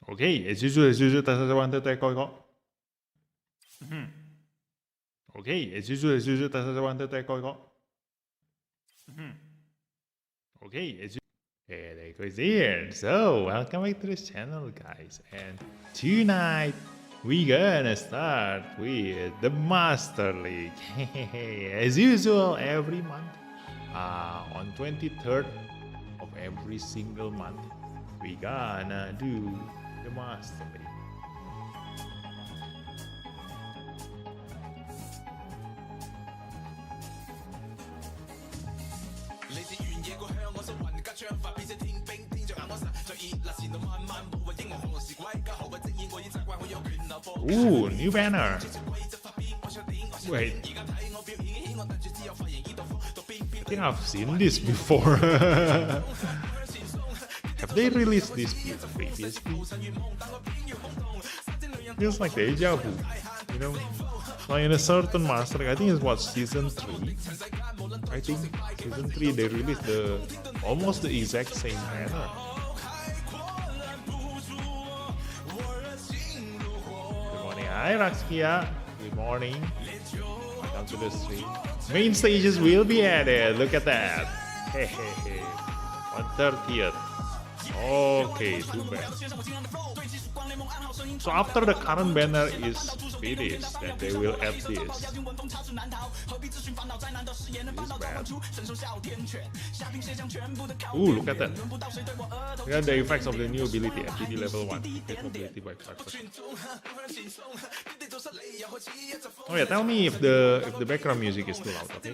Okay, as usual, ta coi có. Okay, as usual, ta coi có. Okay, as you. Hey, there goes here. So, welcome back to this channel, guys. And tonight, we gonna start with the Master League. As usual, every month, on 23rd of every single month, we gonna do the Master League. Ooh, new banner. Wait. I think I've seen this before. Have they released this previously? Feels like deja vu. You know? Like in a certain Master League, I think it's what, season 3? I think season 3 they released almost the exact same banner. Hi Rakskia, good morning. Welcome to the stream. Main stages will be added. Look at that. Hey, hey, hey. 130th. Okay, too bad. So after the current banner is finished, then they will add this. This bad. Ooh, look at that. Look at the effects of the new ability, FTD level 1. Get mobility by 5%. Oh yeah, tell me if the background music is too loud, okay?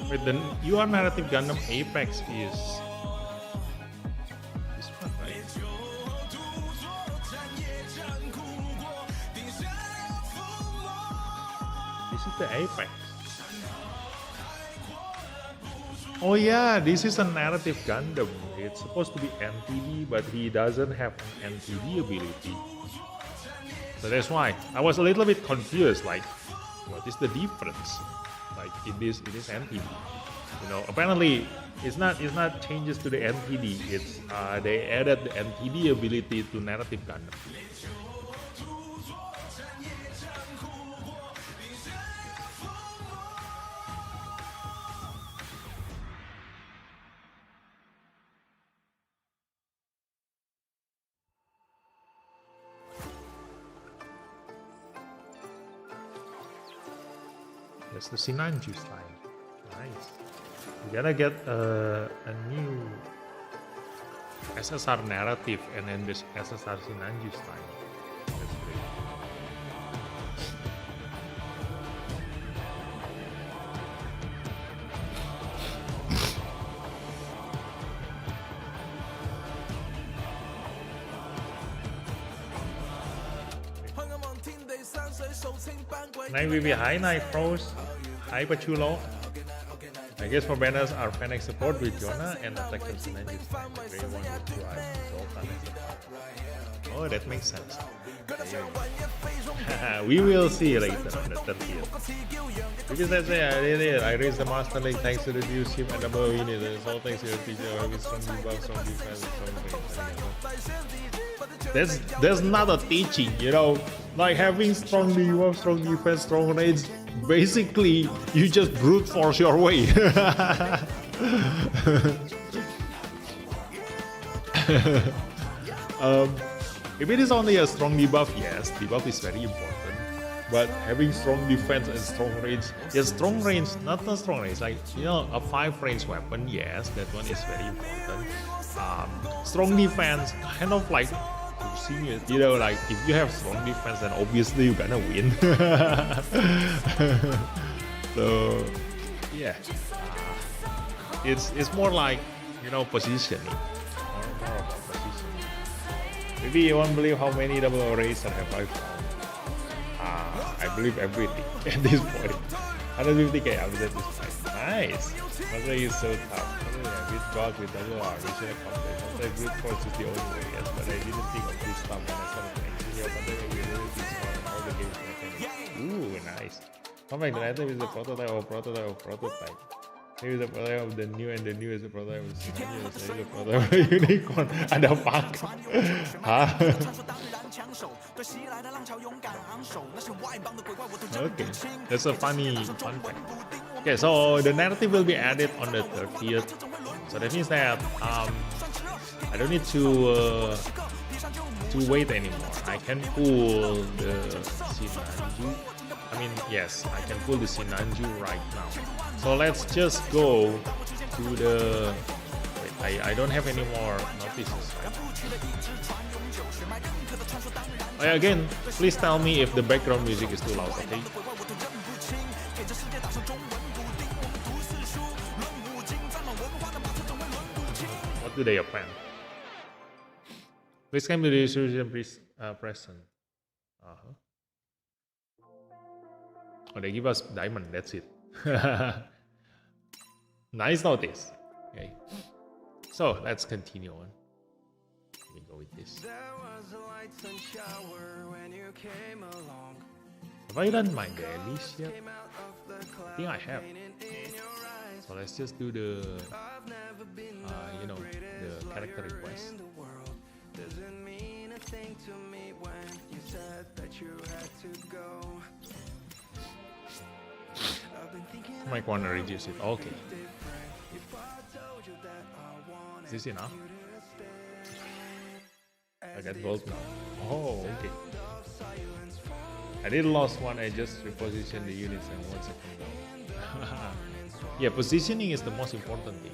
With the your narrative Gundam Apex is this one, right? This is the Apex. Oh yeah, this is a narrative Gundam. It's supposed to be NTD, but he doesn't have an NTD ability. So that's why I was a little bit confused. Like, what is the difference? Like it is NTD. You know, apparently it's not changes to the NTD. It's they added the NTD ability to narrative Gundam. That's the C9 juice line. Nice. We gotta get a new SSR narrative and then this SSR C9 juice line. That's great. Night VV, hi Night Pros, hi Pachulo. I guess for banners are Fennec support with Jonah and attacker synergy. Oh, that makes sense. We will see later on the 30th. Because that's it, I raised the Master League thanks to the viewership and double unit. It's all thanks to the teacher with strong debuff, strong defense, strong base. That's not a teaching, you know. Like having strong debuff, strong defense, strong range. Basically, you just brute force your way. If it is only a strong debuff, yes, debuff is very important. but having strong defense and strong range. Yeah, strong range, not a strong range, like, you know, a 5-range weapon, yes, that one is very important. Strong defense, kind of like pushing it, you know, like if you have strong defense, then obviously you're gonna win. So yeah, it's more like, you know, positioning, more about positioning. Maybe you won't believe how many double eraser have I found. I believe everything at this point. 150k upset this fight. Nice. Masa is so tough. With God, with double R, we should have completed. Sometimes brute force is the only way, yes, but I didn't think of this stuff when I started playing. Yeah, but then we really this one and all the games mechanics. Ooh, nice. Comeback the item is the prototype of prototype. Maybe the prototype of the new, and the new is the prototype of the scenario. So the prototype of unicorn. Ada fuck. Hah? Okay, that's a fun fact. Okay, so the narrative will be added on the 30th. So that means that I don't need to wait anymore. I can pull the Sinanju. I mean, yes, I can pull the Sinanju right now. So let's just go to the. Wait, I don't have any more notices, right? Again, please tell me if the background music is too loud, okay? What do they plan? Please come to the distribution present. Oh, they give us diamond, that's it. Nice notice. Okay. So let's continue on. Let me go with this. Have I done my dailies yet? I think I have. So let's just do the, you know, the character request. Might want to reduce it. Okay. Is this enough? I got gold now. Oh, okay. I did lost one. I just repositioned the units and 1 second down. Yeah, positioning is the most important thing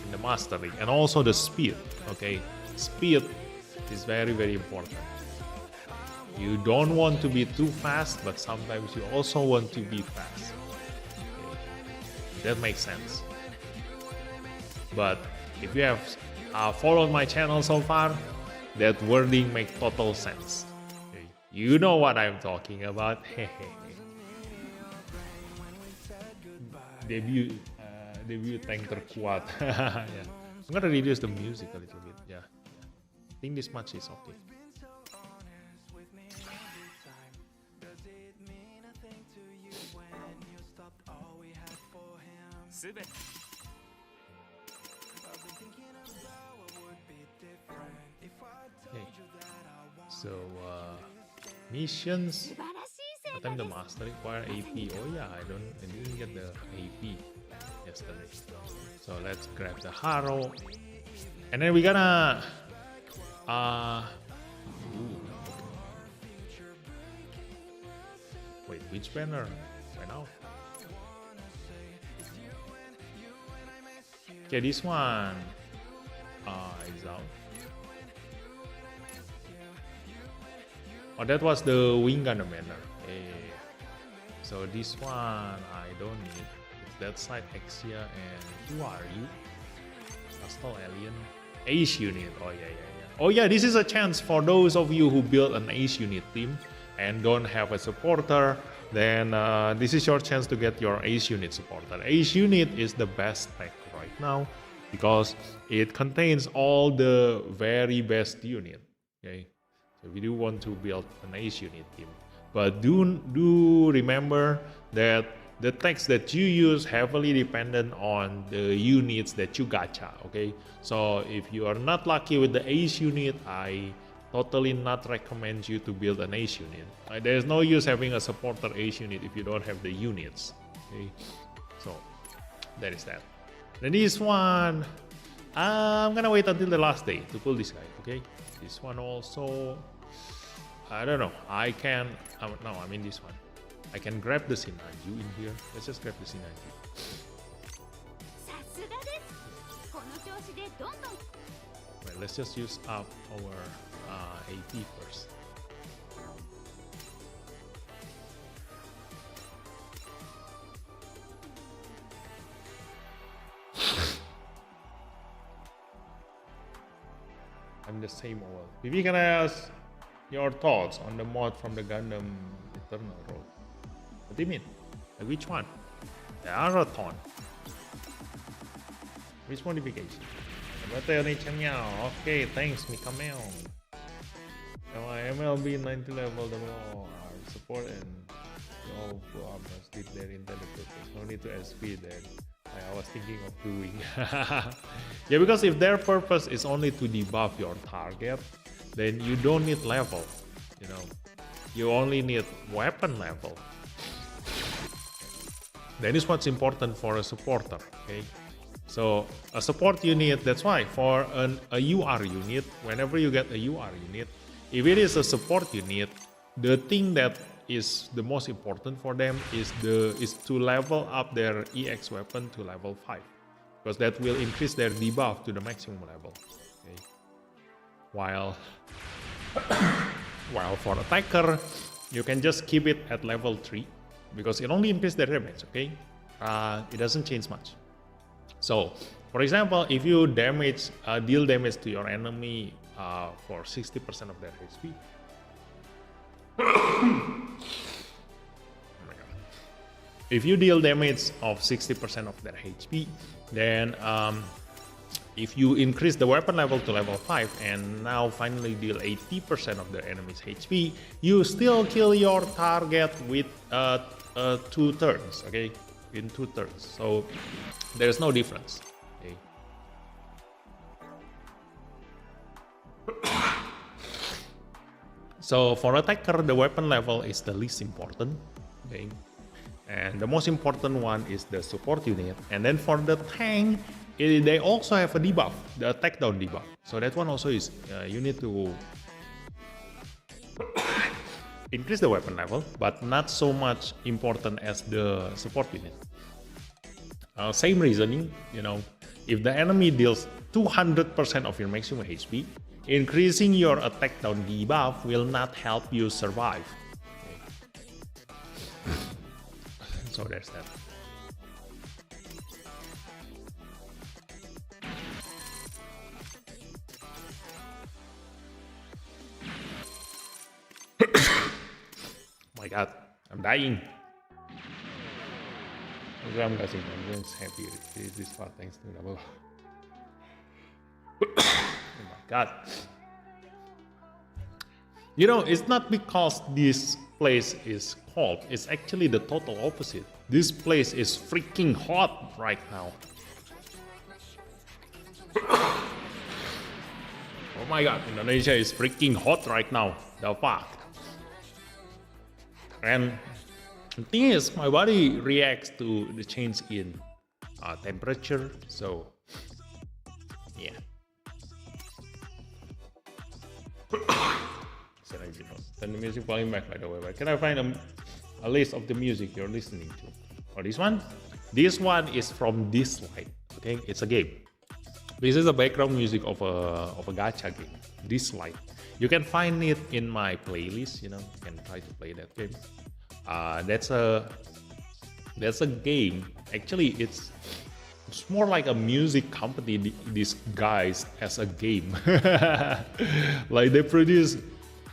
in the mastery, and also the speed. Okay, speed is very, very important. You don't want to be too fast, but sometimes you also want to be fast. Okay. That makes sense. But if you have followed my channel so far, that wording makes total sense. Okay. You know what I'm talking about. Debut tank terkuat. Yeah. I'm gonna reduce the music a little bit. Yeah. I think this much is okay. Okay. So missions. Attempt the master require AP. Oh yeah, I didn't get the AP yesterday. So let's grab the Harrow, and then we're gonna wait, which banner went out? Okay, this one is out. Oh, that was the Wing Gundam banner. So this one I don't need. It's that side Exia, and who are you? Hostile Alien. Ace unit. Oh yeah. Oh yeah, this is a chance for those of you who build an Ace unit team and don't have a supporter. Then this is your chance to get your Ace unit supporter. Ace unit is the best tech right now because it contains all the very best unit. Okay, so we do want to build an Ace unit team, but do remember that the text that you use heavily dependent on the units that you gacha. Okay, so if you are not lucky with the Ace unit, I totally not recommend you to build an Ace unit. There's no use having a supporter Ace unit if you don't have the units. Okay, so that is that. Then this one, I'm gonna wait until the last day to pull this guy. Okay, this one also. I don't know. I can. No, I mean this one. I can grab the Sinanju in here. Let's just grab the Sinanju. Well, let's just use up our AP first. I'm the same old. Maybe can I ask your thoughts on the mod from the Gundam Eternal Road? What do you mean? Like which one? The Arathon. Which modification? Okay, thanks, Mikamel. MLB 90 level, the more support and all blow up must did their intelligence. No need to SP then. I was thinking of doing. Yeah, because if their purpose is only to debuff your target, then you don't need level. You know, you only need weapon level. That is what's important for a supporter. Okay, so a support unit. That's why for a UR unit, whenever you get a UR unit, if it is a support unit, the thing that is the most important for them is to level up their EX weapon to level 5, because that will increase their debuff to the maximum level. Okay. While for attacker, you can just keep it at level 3 because it only increases their damage. Okay, it doesn't change much. So, for example, if you deal damage to your enemy for 60% of their HP. Oh my God. If you deal damage of 60% of their HP, then if you increase the weapon level to level 5 and now finally deal 80% of the enemy's HP, you still kill your target with 2 turns, okay? In 2 turns. So there's no difference. Okay? So for attacker, the weapon level is the least important, okay? And the most important one is the support unit. And then for the tank, they also have a debuff, the attack down debuff. So that one also is, you need to increase the weapon level, but not so much important as the support unit. Same reasoning, you know, if the enemy deals 200% of your maximum HP, increasing your attack down debuff will not help you survive. Okay. So there's that. Oh my God, I'm dying. I'm guessing I'm just happy this far thanks to double. Oh my God. You know, it's not because this place is cold, it's actually the total opposite. This place is freaking hot right now. Oh my God, Indonesia is freaking hot right now. The fuck. And the thing is, my body reacts to the change in temperature, so yeah. Turn the music volume back, by the way. But can I find a list of the music you're listening to? Oh, this one? This one is from this light. Okay, it's a game. This is the background music of a gacha game. This light. You can find it in my playlist. You know, you can try to play that game. That's a game. Actually, it's more like a music company. These guys as a game, like they produce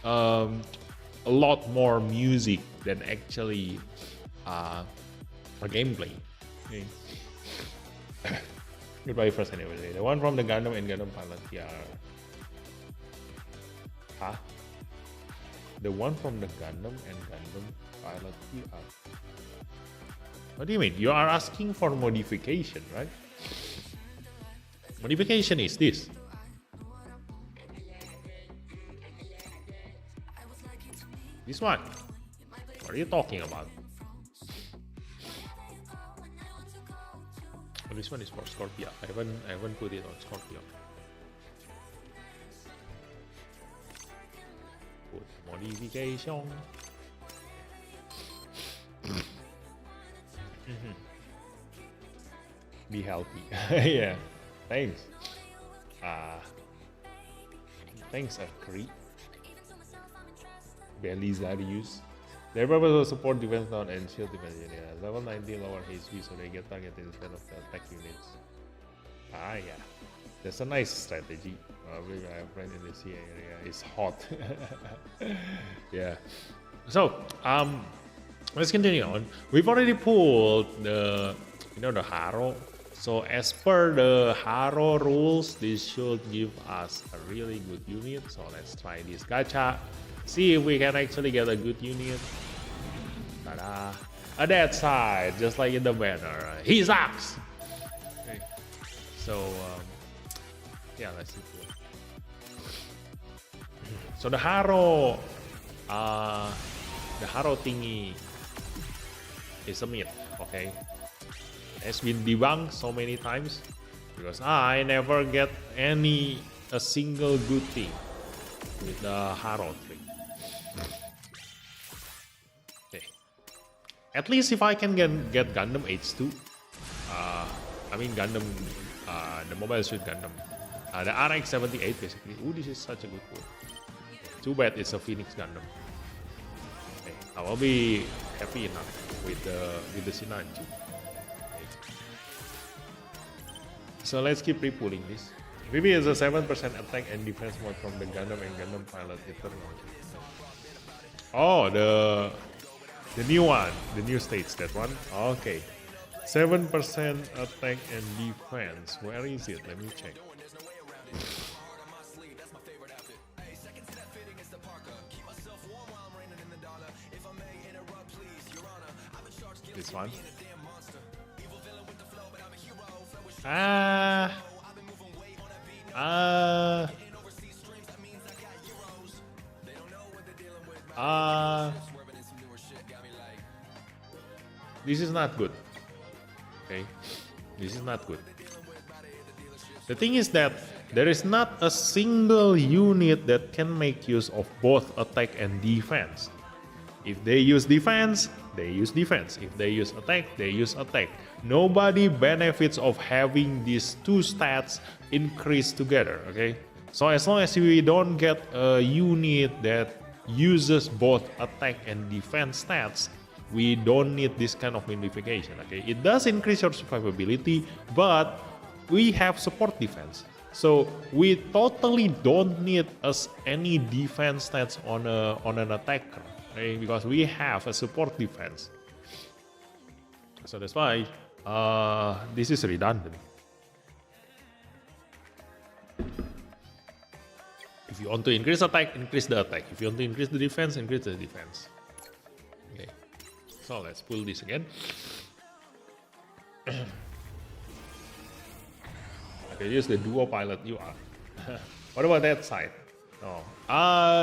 a lot more music than actually a gameplay. Okay. Goodbye first anyway. The one from the Gundam and Gundam Pilot PR. Huh? The one from the Gundam and Gundam Pilot PR. What do you mean? You are asking for modification, right? Modification is this. This one. What are you talking about? Oh, this one is for Scorpio. I haven't put it on Scorpio. Put Modification. Be healthy. Yeah. Thanks. Thanks, Akri. Belizarius. Their purpose was support defense down and shield defense. Yeah. Level 19 lower HP so they get targeted instead of the attack units. Yeah. That's a nice strategy. Probably my friend in the sea area is hot. Yeah. So, let's continue on. We've already pulled the Haro. So as per the Haro rules, this should give us a really good unit. So let's try this gacha. See if we can actually get a good unit. Ta-da! A dead side, just like in the banner. He sucks! Okay. So, yeah, let's see. So the Haro thingy is a myth, okay? It's been debunked so many times because I never get a single good thing with the Haro thing. Okay. At least if I can get Gundam H2, I mean Gundam, the Mobile Suit Gundam, the RX-78 basically. Ooh, this is such a good one. Too bad it's a Phoenix Gundam. Okay, I will be happy enough with the Sinanju. Okay. So let's keep repulling this. Maybe it's a 7% attack and defense mode from the Gundam and Gundam Pilot Eternal. Oh, the new one, the new stage, that one. Okay, 7% attack and defense. Where is it? Let me check. This one. This is not good. Okay, this is not good. The thing is that there is not a single unit that can make use of both attack and defense. If they use defense, they use defense. If they use attack, they use attack. Nobody benefits of having these two stats increased together, okay? So as long as we don't get a unit that uses both attack and defense stats, we don't need this kind of modification, okay? It does increase your survivability, but we have support defense. So we totally don't need any defense stats on an attacker. Okay, because we have a support defense. So that's why this is redundant. If you want to increase attack, increase the attack. If you want to increase the defense, increase the defense. Okay, so let's pull this again. Okay, use the duo pilot UR. What about that side? No.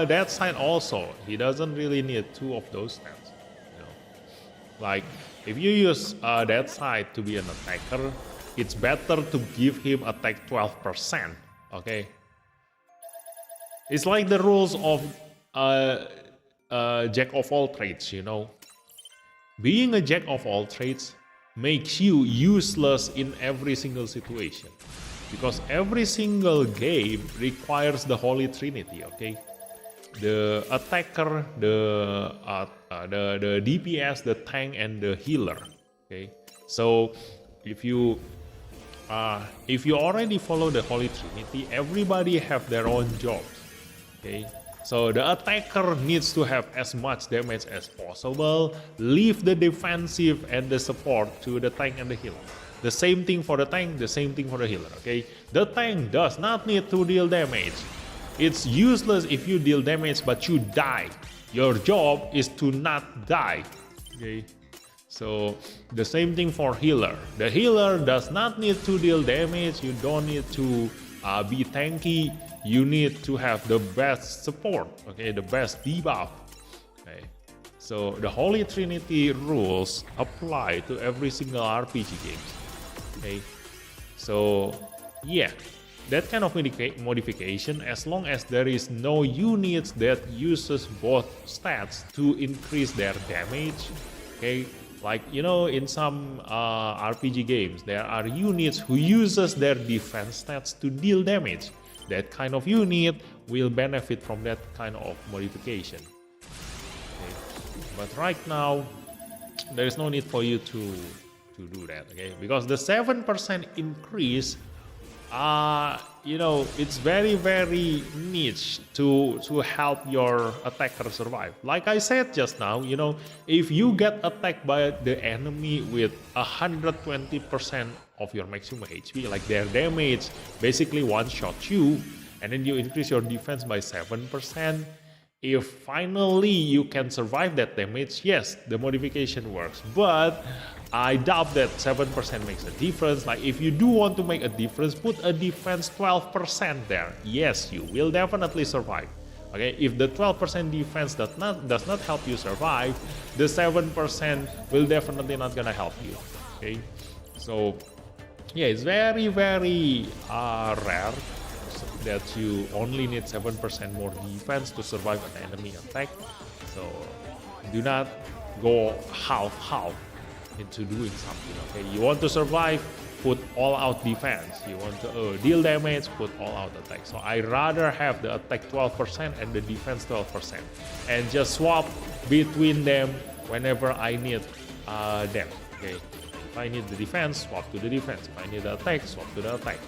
That side also, he doesn't really need two of those stats. You know? Like, if you use that side to be an attacker, it's better to give him attack 12%. Okay? It's like the rules of jack of all trades, you know? Being a jack of all trades makes you useless in every single situation. Because every single game requires the Holy Trinity, okay? The attacker, the DPS, the tank, and the healer, okay? So if you already follow the Holy Trinity, everybody have their own jobs, okay? So the attacker needs to have as much damage as possible, leave the defensive and the support to the tank and the healer. The same thing for the tank, the same thing for the healer, okay? The tank does not need to deal damage. It's useless if you deal damage but you die. Your job is to not die, okay? So the same thing for healer. The healer does not need to deal damage. You don't need to be tanky. You need to have the best support, okay? The best debuff, okay? So the Holy Trinity rules apply to every single RPG game. Okay, so yeah, that kind of modification as long as there is no units that uses both stats to increase their damage. Okay, like in some RPG games there are units who uses their defense stats to deal damage. That kind of unit will benefit from that kind of modification. Okay. But right now there is no need for you to do that, okay? Because the 7% increase, it's very, very niche to help your attacker survive. Like I said just now, if you get attacked by the enemy with 120% of your maximum HP, like their damage basically one-shot you, and then you increase your defense by 7%, if finally you can survive that damage, yes, the modification works. But I doubt that 7% makes a difference. Like if you do want to make a difference, put a defense 12% there. Yes, you will definitely survive. Okay, if the 12% defense does not help you survive, the 7% will definitely not gonna help you. Okay, so yeah, it's very, very rare that you only need 7% more defense to survive an enemy attack. So do not go half into doing something. Okay, you want to survive, put all out defense. You want to deal damage, put all out attack. So I rather have the attack 12% and the defense 12%, and just swap between them whenever I need them. Okay, if I need the defense, swap to the defense. If I need the attack, swap to the attack.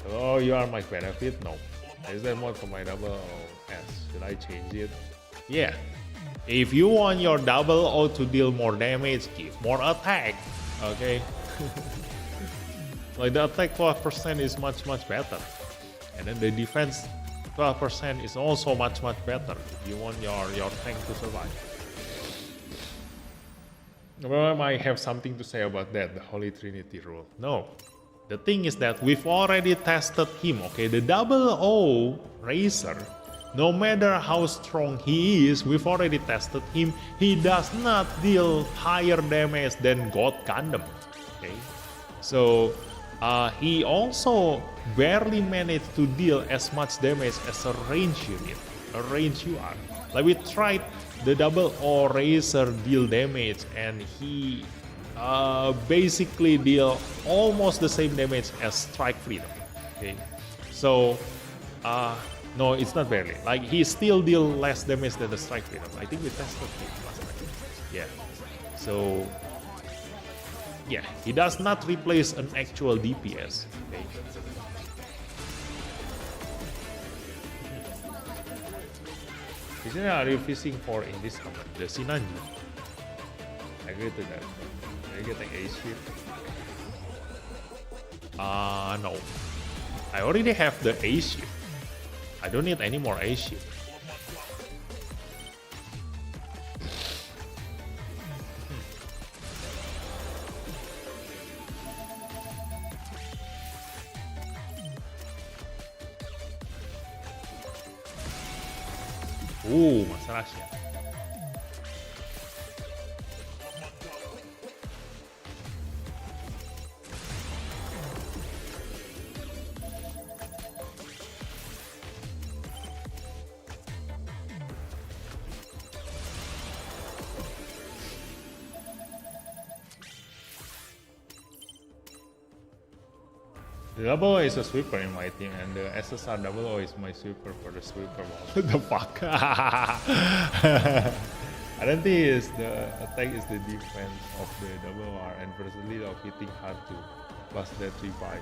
Oh, you are my benefit? No. Is there more for my double S? Should I change it? Yeah. If you want your double O to deal more damage, give more attack. Okay. Like the attack 12% is much better. And then the defense 12% is also much better if you want your tank to survive. Well, I might have something to say about that, the Holy Trinity rule. No. The thing is that we've already tested him, okay? The double O racer, no matter how strong he is, we've already tested him. He does not deal higher damage than God Gundam, okay? So, he also barely managed to deal as much damage as a range unit, a range UR. Like we tried the double O racer deal damage and he basically deal almost the same damage as Strike Freedom. Okay, so no, it's not barely. Like he still deal less damage than the Strike Freedom. I think we tested him last time. Yeah. So yeah, he does not replace an actual DPS. Okay. Are you fishing for in this comment? The Sinanju. I agree to that. Are you getting A ship? No. I already have the A ship. I don't need any more A ship. Masa rahasia. The double O is a sweeper in my team, and the SSR double O is my sweeper for the sweeper wall. What the fuck? I don't think the attack is the defense of the double R and versatility of hitting hard too, plus that 3-5.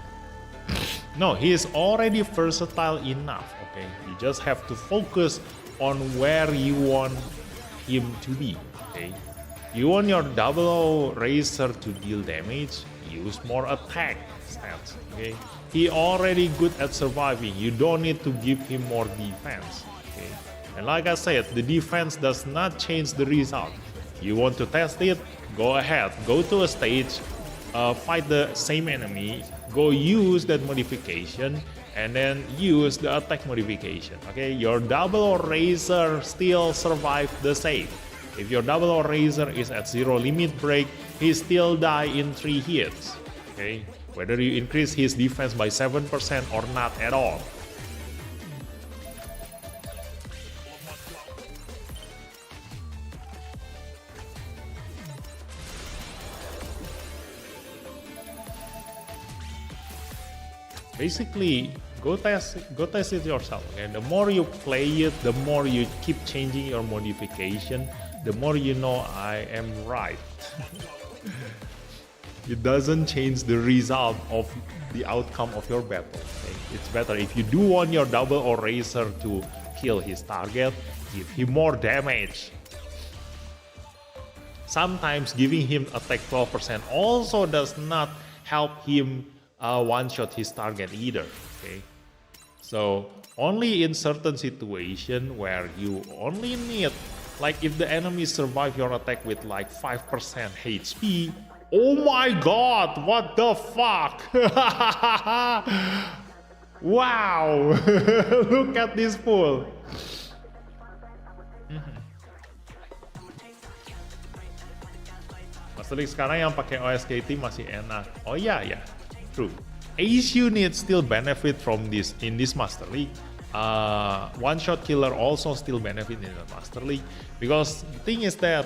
No, he is already versatile enough, okay? You just have to focus on where you want him to be, okay? You want your double O racer to deal damage, use more attack stats, okay? He already good at surviving. You don't need to give him more defense, okay? And like I said, the defense does not change the result. You want to test it? Go ahead. Go to a stage, fight the same enemy, go use that modification, and then use the attack modification, okay? Your double O racer still survive the same. If your double or razor is at 0 limit break, he still die in 3 hits. Okay, whether you increase his defense by 7% or not at all. Basically, go test it yourself. Okay? The more you play it, the more you keep changing your modification, the more you know I am right. It doesn't change the result of the outcome of your battle. Okay? It's better if you do want your double or razor to kill his target, give him more damage. Sometimes giving him attack 12% also does not help him one-shot his target either. Okay, so only in certain situation where you only need, like if the enemy survive your attack with like 5% HP. Oh my god, what the fuck? Wow. Look at this fool. Master League sekarang yang pakai OSKT masih enak. Oh ya, ya. True. Ace units still benefit from this in this Master League. One-shot killer also still benefit in the Master League because the thing is that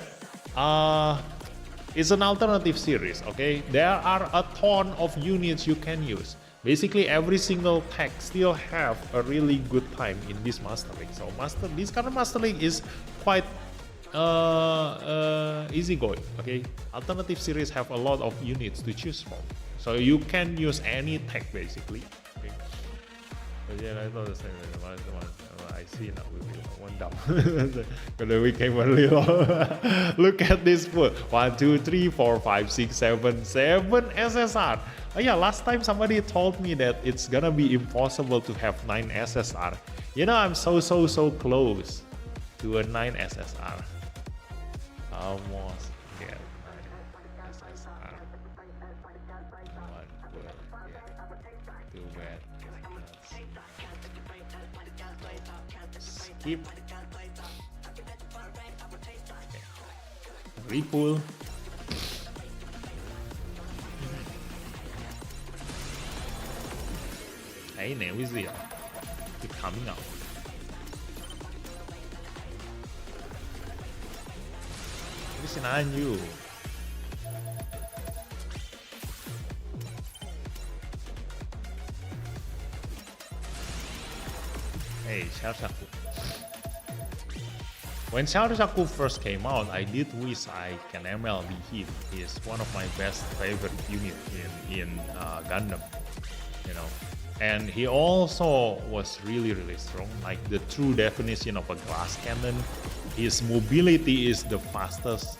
it's an alternative series. Okay, there are a ton of units you can use. Basically, every single tech still have a really good time in this Master League. So this kind of Master League is quite easy going. Okay, alternative series have a lot of units to choose from. So you can use any tech basically. Okay. But yeah, I thought the same. I see now we will one down. Because we came a little. Look at this foot. 1, 2, 3, 4, 5, 6, 7, 7 SSR. Oh yeah, last time somebody told me that it's gonna be impossible to have 9 SSR. You know, I'm so close to a 9 SSR. Almost get 9 SSR. One will get too bad. Skip. Okay. Repull. Hey, now is it? Keep coming out. Listen on you. Hey, STARTOOO. When STARTOOO first came out, I did wish I can MLB him. He is one of my best favorite unit in Gundam, you know. And he also was really strong, like the true definition of a glass cannon. His mobility is the fastest,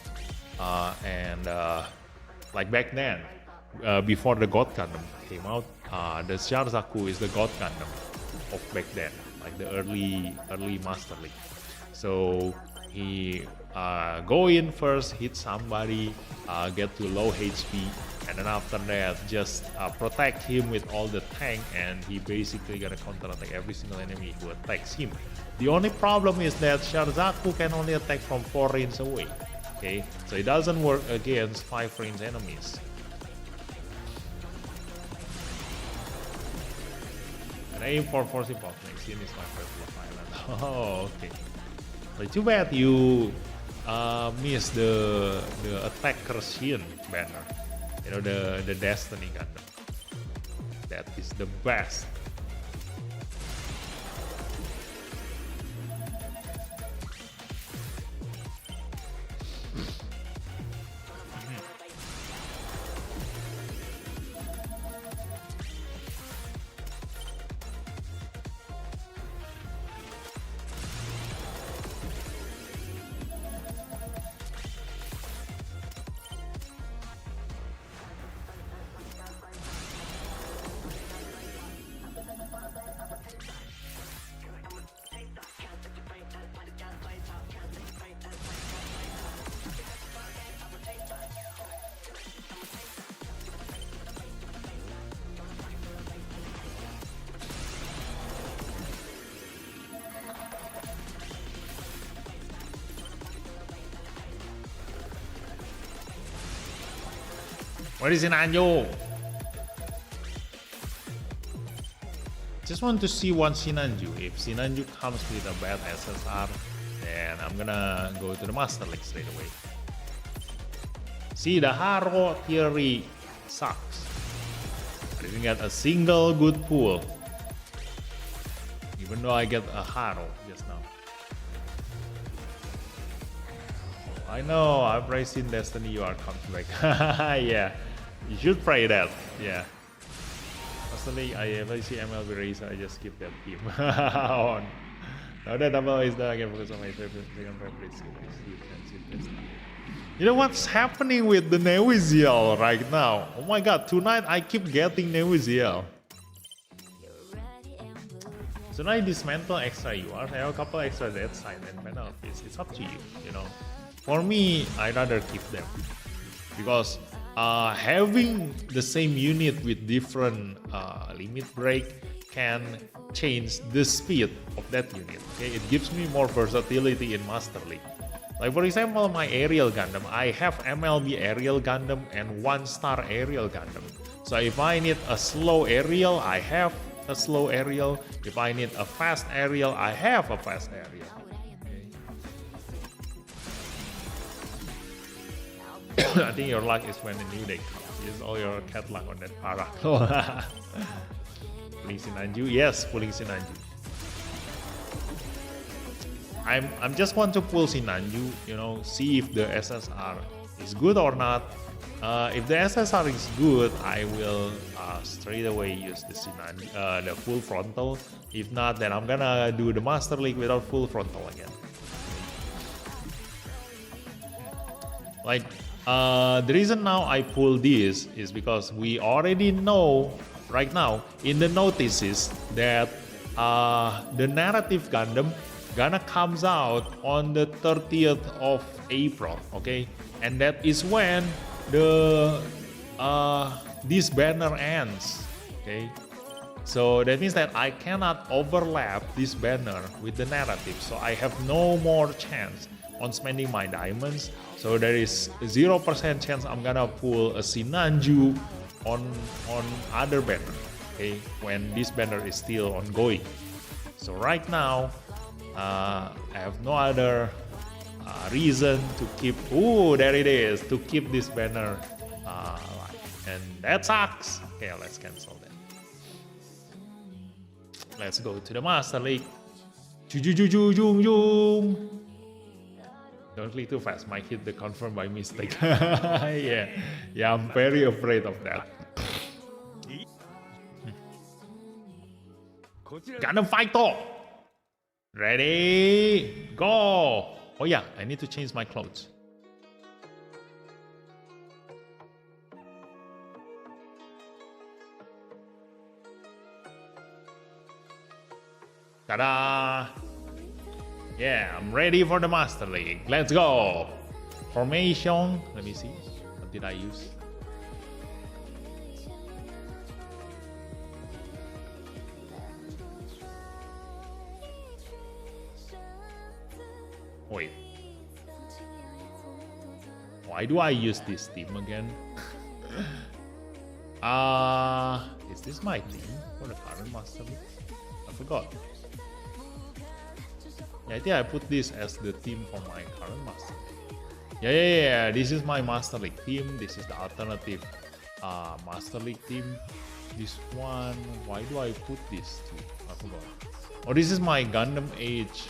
and like back then, before the God Gundam came out, the STARTOOO is the God Gundam of back then, like the early Master League. So he go in first, hit somebody, get to low HP, and then after that just protect him with all the tank, and he basically gonna counter-attack every single enemy who attacks him. The only problem is that STARTOOO can only attack from 4 range away. Okay, so it doesn't work against 5 range enemies. And aim for forcing pop next scene is my favorite island. Oh, okay. But too bad you missed the attacker Shin banner. You know, the Destiny Gundam. That is the best. Where is Sinanju? Just want to see one Sinanju. If Sinanju comes with a bad SSR, then I'm gonna go to the Master League straight away. See, the Haro theory sucks. I didn't get a single good pull. Even though I get a Haro just now. I know, I've raised in Destiny you are coming back. Yeah, you should pray that. Yeah. Personally, if I see MLB race, I just skip that team. On. Now that double is done, I can focus on my favorite skill. You know what's happening with the Newiziel right now? Oh my god, tonight I keep getting Newiziel. So now I dismantle extra UR, I have a couple extra dead side and penalties. It's up to you, you know. For me, I'd rather keep them. Because having the same unit with different limit break can change the speed of that unit. Okay, it gives me more versatility in Master League. Like for example, my aerial Gundam, I have MLB aerial Gundam and 1-star aerial Gundam. So if I need a slow aerial, I have a slow aerial. If I need a fast aerial, I have a fast aerial. Okay. I think your luck is when the new deck comes. Use all your cat luck on that para. Pulling Sinanju, yes, pulling Sinanju. I'm just want to pull Sinanju, you know, see if the SSR is good or not. If the SSR is good, I will straight away use the Sinanju, the full frontal. If not, then I'm gonna do the Master League without full frontal again. Like the reason now I pull this is because we already know right now in the notices that the narrative Gundam gonna comes out on the 30th of April, okay, and that is when the this banner ends, okay. So that means that I cannot overlap this banner with the narrative, so I have no more chance on spending my diamonds. So there is 0% chance I'm gonna pull a Sinanju on other banner, okay, when this banner is still ongoing. So right now I have no other reason to keep, there it is, to keep this banner alive. And that sucks. Okay, let's cancel that. Let's go to the Master League. Don't click too fast, might hit the confirm by mistake. Yeah, I'm very afraid of that. Gundam Fighter! Ready, go! Oh yeah, I need to change my clothes. Ta-da! Yeah, I'm ready for the Master League. Let's go! Formation, let me see. What did I use? Wait. Why do I use this team again? Is this my team for the current Master League? I forgot. Yeah, I think I put this as the team for my current Master League. Yeah. This is my Master League team. This is the alternative Master League team. This one, why do I put this team? I forgot. Oh, this is my Gundam Age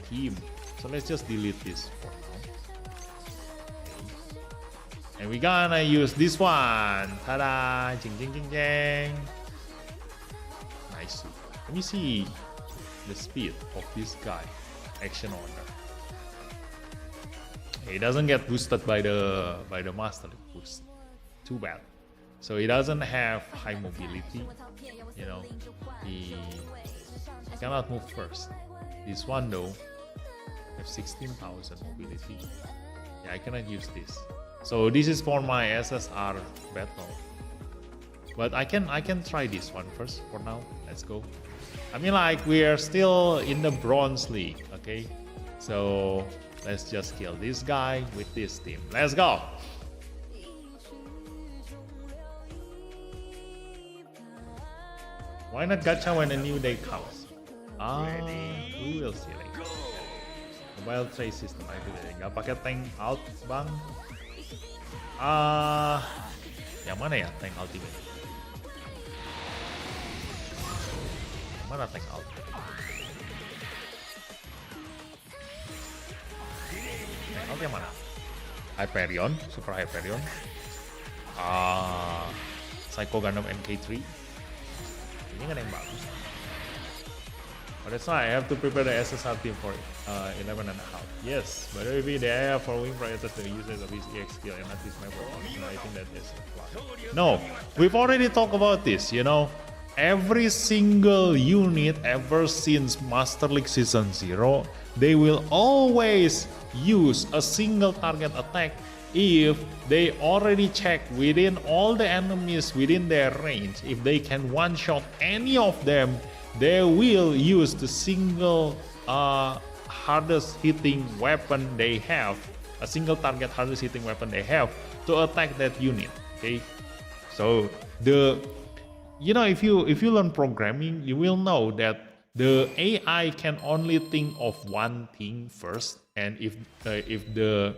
team. So let's just delete this for now. And we're gonna use this one. Ta-da! Jing jing jing jing. Nice. Let me see the speed of this guy. Action order. He doesn't get boosted by the Master League boost. Too bad. So he doesn't have high mobility. You know, he cannot move first. This one though have 16,000 mobility. Yeah, I cannot use this. So this is for my SSR battle. But I can try this one first for now. Let's go. I mean, like, we are still in the Bronze League, okay? So let's just kill this guy with this team. Let's go. Why not gacha when a new day comes? We will see later. Mobile trade system activate. Nggak pakai tank alt bang. Yang mana ya tank ultimate? Yang mana tank alt? Tank alt yang mana? Hyperion, Super Hyperion. Psycho Gundam NK3. Ini kan yang bagus. Oh, that's why I have to prepare the SSR team for 11 and a half. Yes, but maybe they are following priorities the users of his EX skill and not his map. I think that is a plus. No, we've already talked about this, you know. Every single unit ever since Master League Season 0, they will always use a single target attack if they already check within all the enemies within their range. If they can one-shot any of them, they will use the single hardest hitting weapon they have, a single target hardest hitting weapon they have to attack that unit. Okay, so if you learn programming, you will know that the AI can only think of one thing first, and if the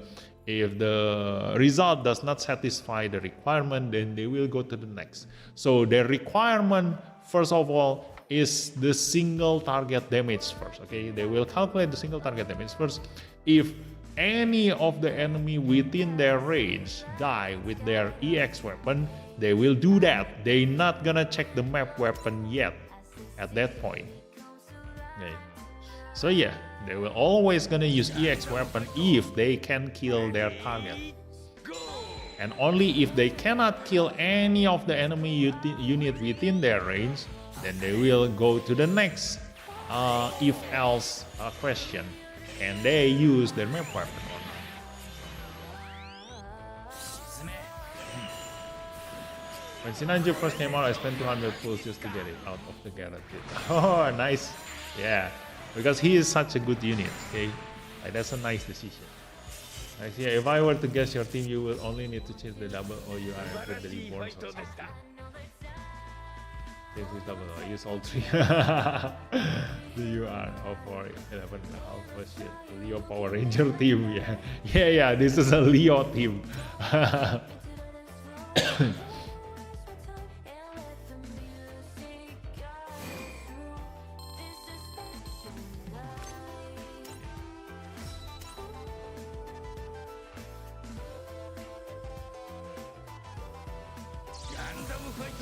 result does not satisfy the requirement, then they will go to the next. So their requirement, first of all, is the single target damage first. Okay, they will calculate the single target damage first. If any of the enemy within their range die with their EX weapon, they will do that. They're not gonna check the map weapon yet at that point. Okay. So yeah, they will always gonna use EX weapon if they can kill their target. And only if they cannot kill any of the enemy unit within their range, then they will go to the next if-else question, and they use their map weapon. When Sinanju first came out, I spent 200 pulls just to get it out of the guarantee. Oh, nice. Yeah, because he is such a good unit, okay? Like, that's a nice decision. Like, yeah, if I were to guess your team, you will only need to change the double OUR with the reborns or something. Change with double O, use all three. The UR for 11 and a half. Oh shit, Leo Power Ranger team, yeah. Yeah, this is a Leo team.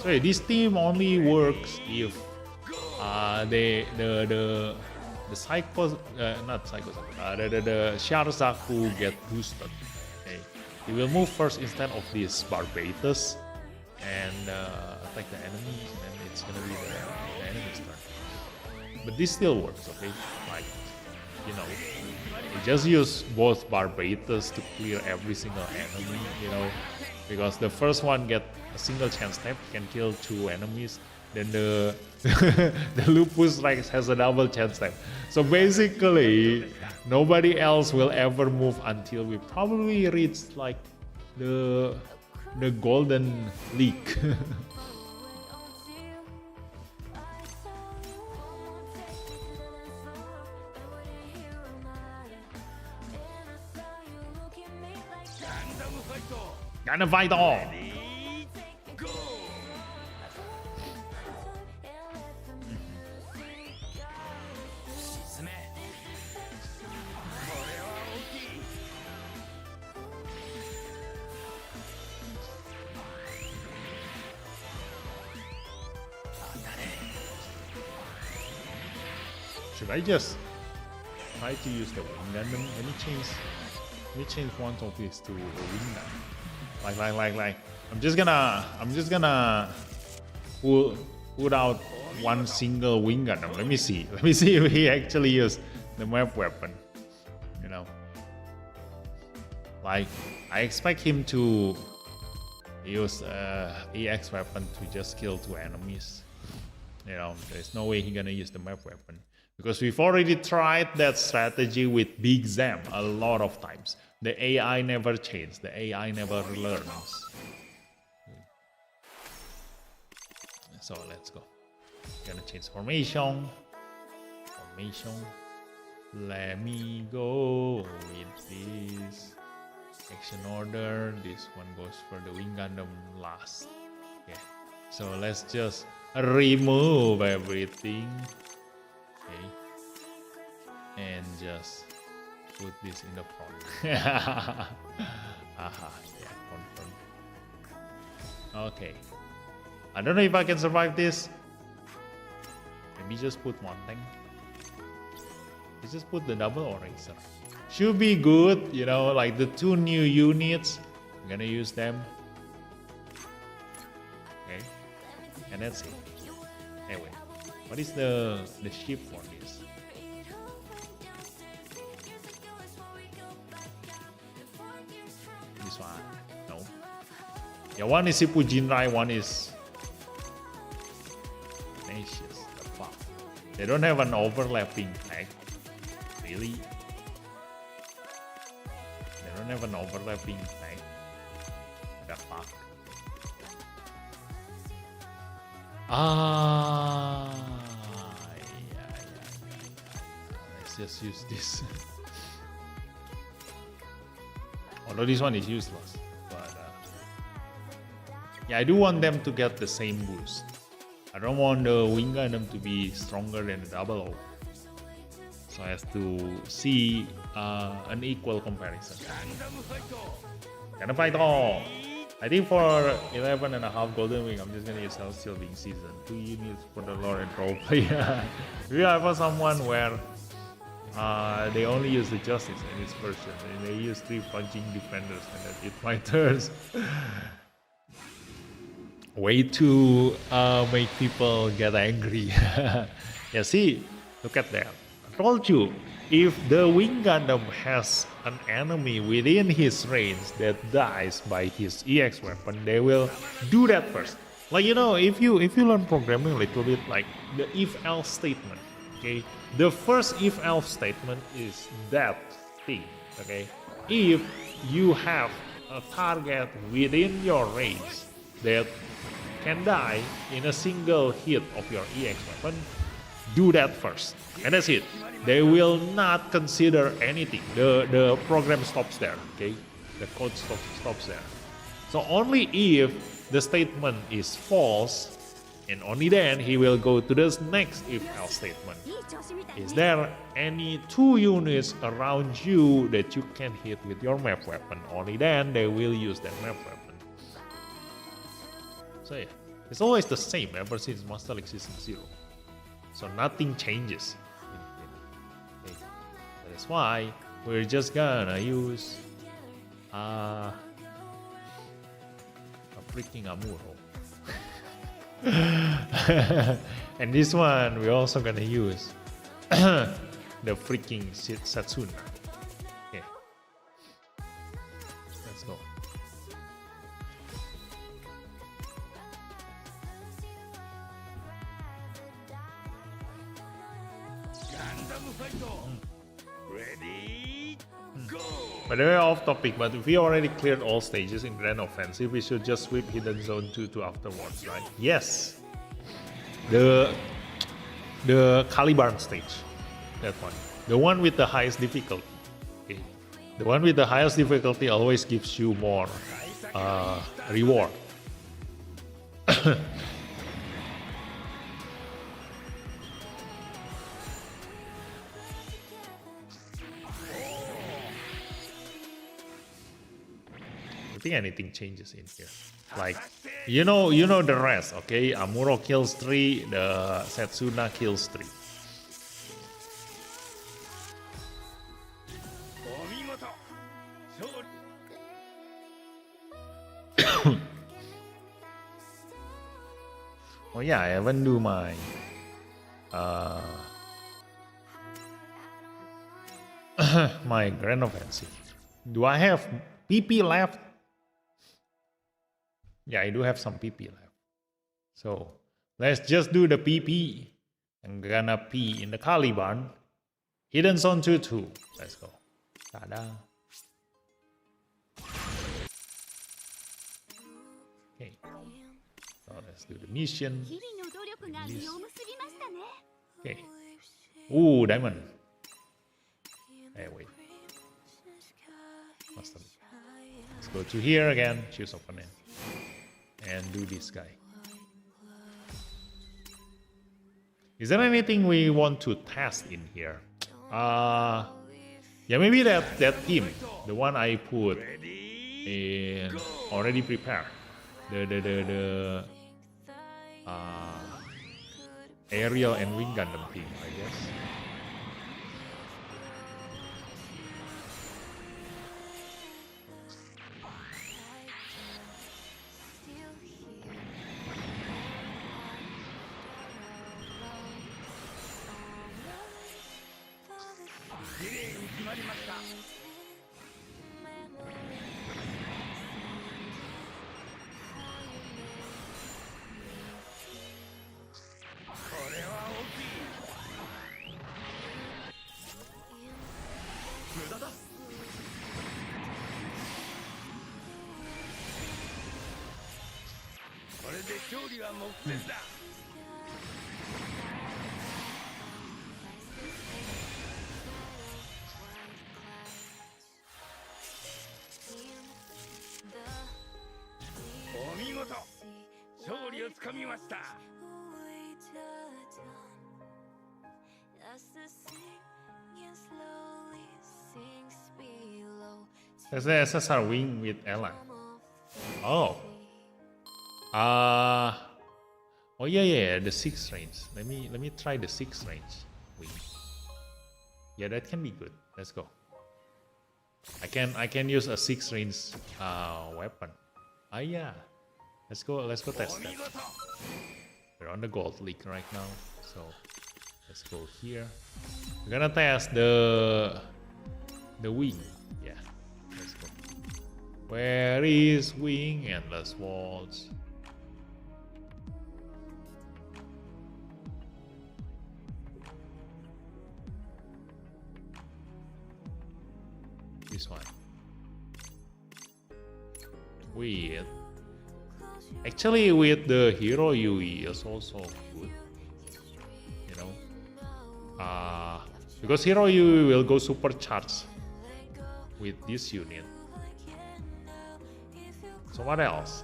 So this team only works if the Sharzaku get boosted. Okay, he will move first instead of this Barbatus and attack the enemies, and then it's gonna be the enemy's turn. But this still works, okay? Like, you know, you just use both Barbatus to clear every single enemy, you know, because the first one get a single chance tap, can kill 2 enemies. Then the the Lupus like has a double chance tap. So basically, nobody else will ever move until we probably reach like the Golden League. Gonna fight all. Should I just try to use the wing Gundam? Let me change one of these to a wing Gundam. Like. I'm just gonna put out one single wing Gundam. Let me see if he actually used the map weapon. You know, like I expect him to use EX weapon to just kill 2 enemies. You know, there's no way he's gonna use the map weapon. Because we've already tried that strategy with Big Zam a lot of times. The AI never changes. The AI never learns. So let's go. Gonna change formation. Let me go with this action order. This one goes for the Wing Gundam last. Okay, so let's just remove everything. Okay, and just put this in the front. Aha, yeah, confirm. Okay, I don't know if I can survive this. Maybe just put one tank. Let's just put the double eraser. Should be good, you know, like the 2 new units. I'm gonna use them. Okay, and that's it. Anyway, what is the ship for this? This one? No. Yeah, one is Ippu Jinrai, one is Tenacious. The fuck? They don't have an overlapping tag. Really? They don't have an overlapping tag. The fuck? Yeah. Let's just use this. Although this one is useless, but yeah, I do want them to get the same boost. I don't want the Wing Gundam to be stronger than the Double O, so as to see an equal comparison. Gonna fight all. I think for 11.5 Golden Wing, I'm just gonna use Celestial Wing Season. 2 units for the lore and roleplay. We are for someone where they only use the Justice in this version, and they use 3 punching defenders, and that's it. My turns. Way to make people get angry. Yeah, see, look at that. I told you, if the Wing Gundam has an enemy within his range that dies by his EX weapon, they will do that first. Like, you know, if you learn programming a little bit, like the if-else statement, okay? The first if-else statement is that thing, okay? If you have a target within your range that can die in a single hit of your EX weapon, do that first, and that's it. They will not consider anything. The program stops there, okay? The code stops there. So only if the statement is false, and only then he will go to the next if-else statement. Is there any 2 units around you that you can hit with your map weapon? Only then they will use that map weapon. So yeah, it's always the same ever since Master League Season 0. So nothing changes. Okay. That's why we're just gonna use a freaking Amuro. And this one we're also gonna use the freaking Satsuna. Okay. Let's go. Ready, go! By the way, off topic, but if we already cleared all stages in Grand Offensive, we should just sweep Hidden Zone 2 afterwards, right? Yes! The Caliban stage. That one. The one with the highest difficulty. Okay. The one with the highest difficulty always gives you more reward. I think anything changes in here. Like, you know the rest, okay? Amuro kills 3, the Setsuna kills 3. Oh yeah, I haven't do my my Grand Offensive. Do I have PP left? Yeah, I do have some PP left. So let's just do the PP. I'm gonna P in the Caliban. Hidden Zone 2. Let's go. Ta-da. Okay. So So let's do the mission. 日々の努力が実を結びましたね。 Okay. Ooh, diamond. Hey, wait. Master. Let's go to here again. Choose opponent. And do this guy. Is there anything we want to test in here? Yeah, maybe that team, the one I put in already prepared. The aerial and wing Gundam team, I guess. That's the SSR wing with Ella. Oh. Oh yeah, the 6 range. Let me try the 6 range wing. Yeah, that can be good. Let's go. I can use a 6 range weapon. Yeah. Let's go test that. We're on the gold league right now, so let's go here. We're gonna test the wing. Yeah. Let's go. Where is wing? Endless walls. This one. With actually with the hero Yui is also good. You know. Because hero Yui will go supercharged with this unit. So what else?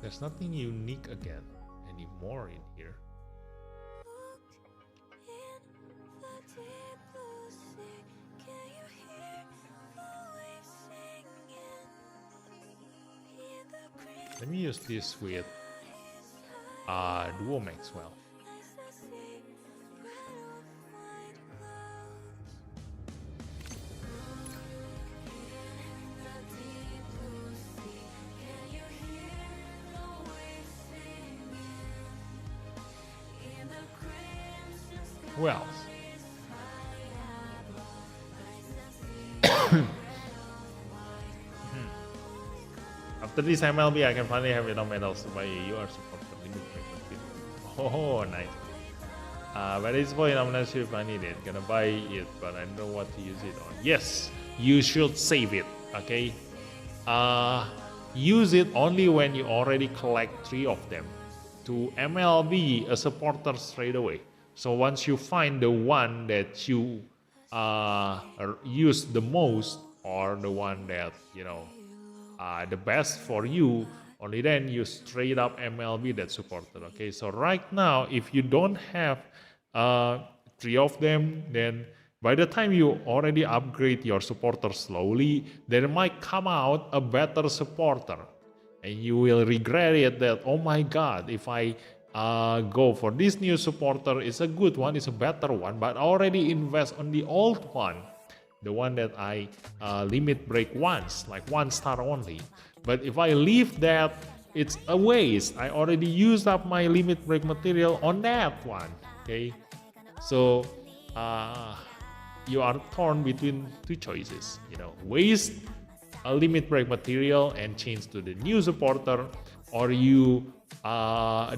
There's nothing unique again anymore in here. Let me use this with Duo Maxwell. Who else? After this MLB, I can finally have enough medals to buy a UR support for limit break. Oh, nice. But it's point, I'm not sure if I need it. Gonna buy it, but I don't know what to use it on. Yes, you should save it. Okay. Use it only when you already collect 3 of them. To MLB a supporter straight away. So once you find the one that you use the most, or the one that the best for you, only then you straight up MLB that supporter. Okay, so right now if you don't have 3 of them, then by the time you already upgrade your supporter slowly, there might come out a better supporter, and you will regret it that, oh my god, if I go for this new supporter, it's a good one, it's a better one, but I already invest on the old one, the one that I limit break once, like 1 star only. But if I leave that, it's a waste. I already used up my limit break material on that one. Okay, so you are torn between 2 choices. Waste a limit break material and change to the new supporter, or you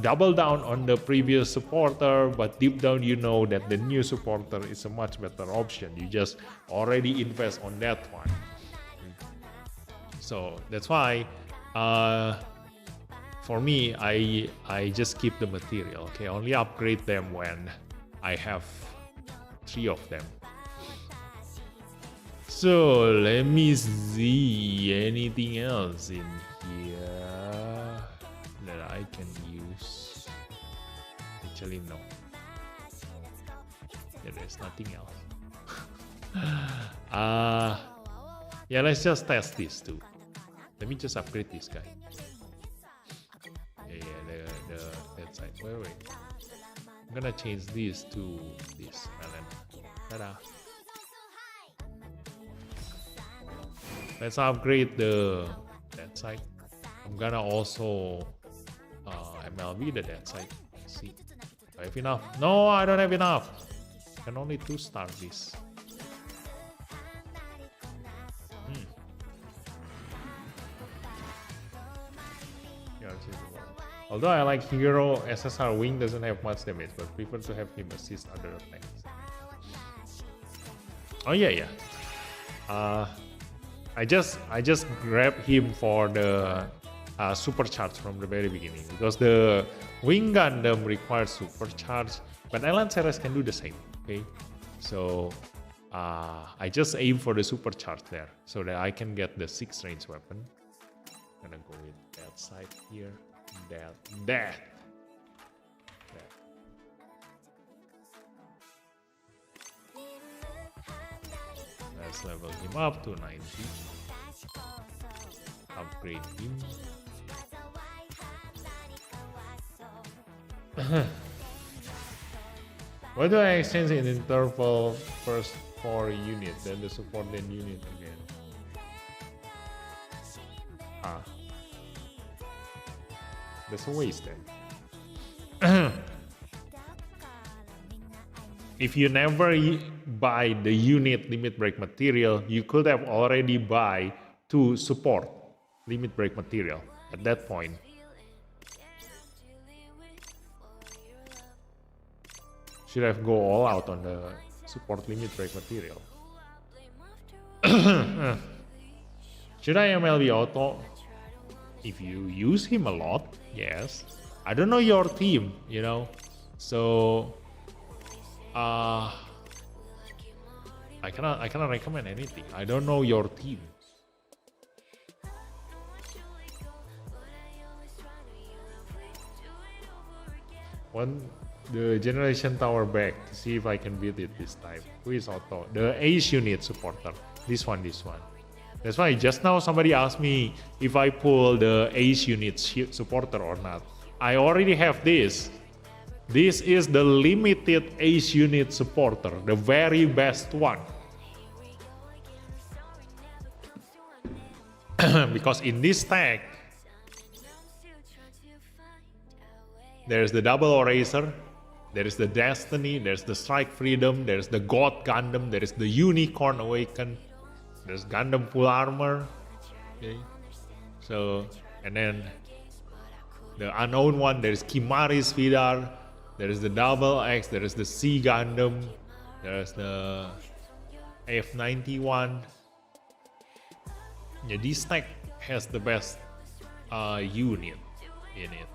double down on the previous supporter, but deep down you know that the new supporter is a much better option. You just already invest on that one. So that's why for me, I just keep the material. Okay, only upgrade them when I have 3 of them. So let me see anything else in here that I can use. Actually, no. Yeah, there's nothing else. Yeah, let's just test this too. Let me just upgrade this guy. Yeah, that side. Wait. I'm gonna change this to this. Ta-da. Let's upgrade that side. I'm gonna also MLB that side. Let's see. Do I have enough? No, I don't have enough. I can only 2-star this. Although I like Hero, SSR Wing doesn't have much damage, but prefer to have him assist other attacks. Oh yeah. I just grabbed him for the supercharge from the very beginning, because the Wing Gundam requires supercharge, but Island Ceres can do the same. Okay, so I just aim for the supercharge there so that I can get the 6 range weapon. I'm gonna go with that side here. That. Let's level him up to 90. Upgrade him. Why do I exchange in interval first for unit, then the support, then unit again? That's a waste then. If you never buy the unit limit break material, you could have already buy 2 support limit break material at that point. Should have go all out on the support limit break material. Should I MLB auto? If you use him a lot, yes. I don't know your team, you know, so I cannot recommend anything. I don't know your team. Want the generation tower back to see if I can beat it this time. Who is auto? The Ace unit supporter. This one. That's why just now somebody asked me if I pull the Ace unit supporter or not. I already have this. This is the limited Ace unit supporter, the very best one. Because in this tag, there's the double eraser, there is the Destiny, there's the Strike Freedom, there's the God Gundam, there is the Unicorn Awaken, there's Gundam Full Armor. Okay. So, and then the unknown one, there is Kimari's Vidar, there is the Double X, there is the Sea Gundam, there is the F91. Yeah, this tag has the best unit in it.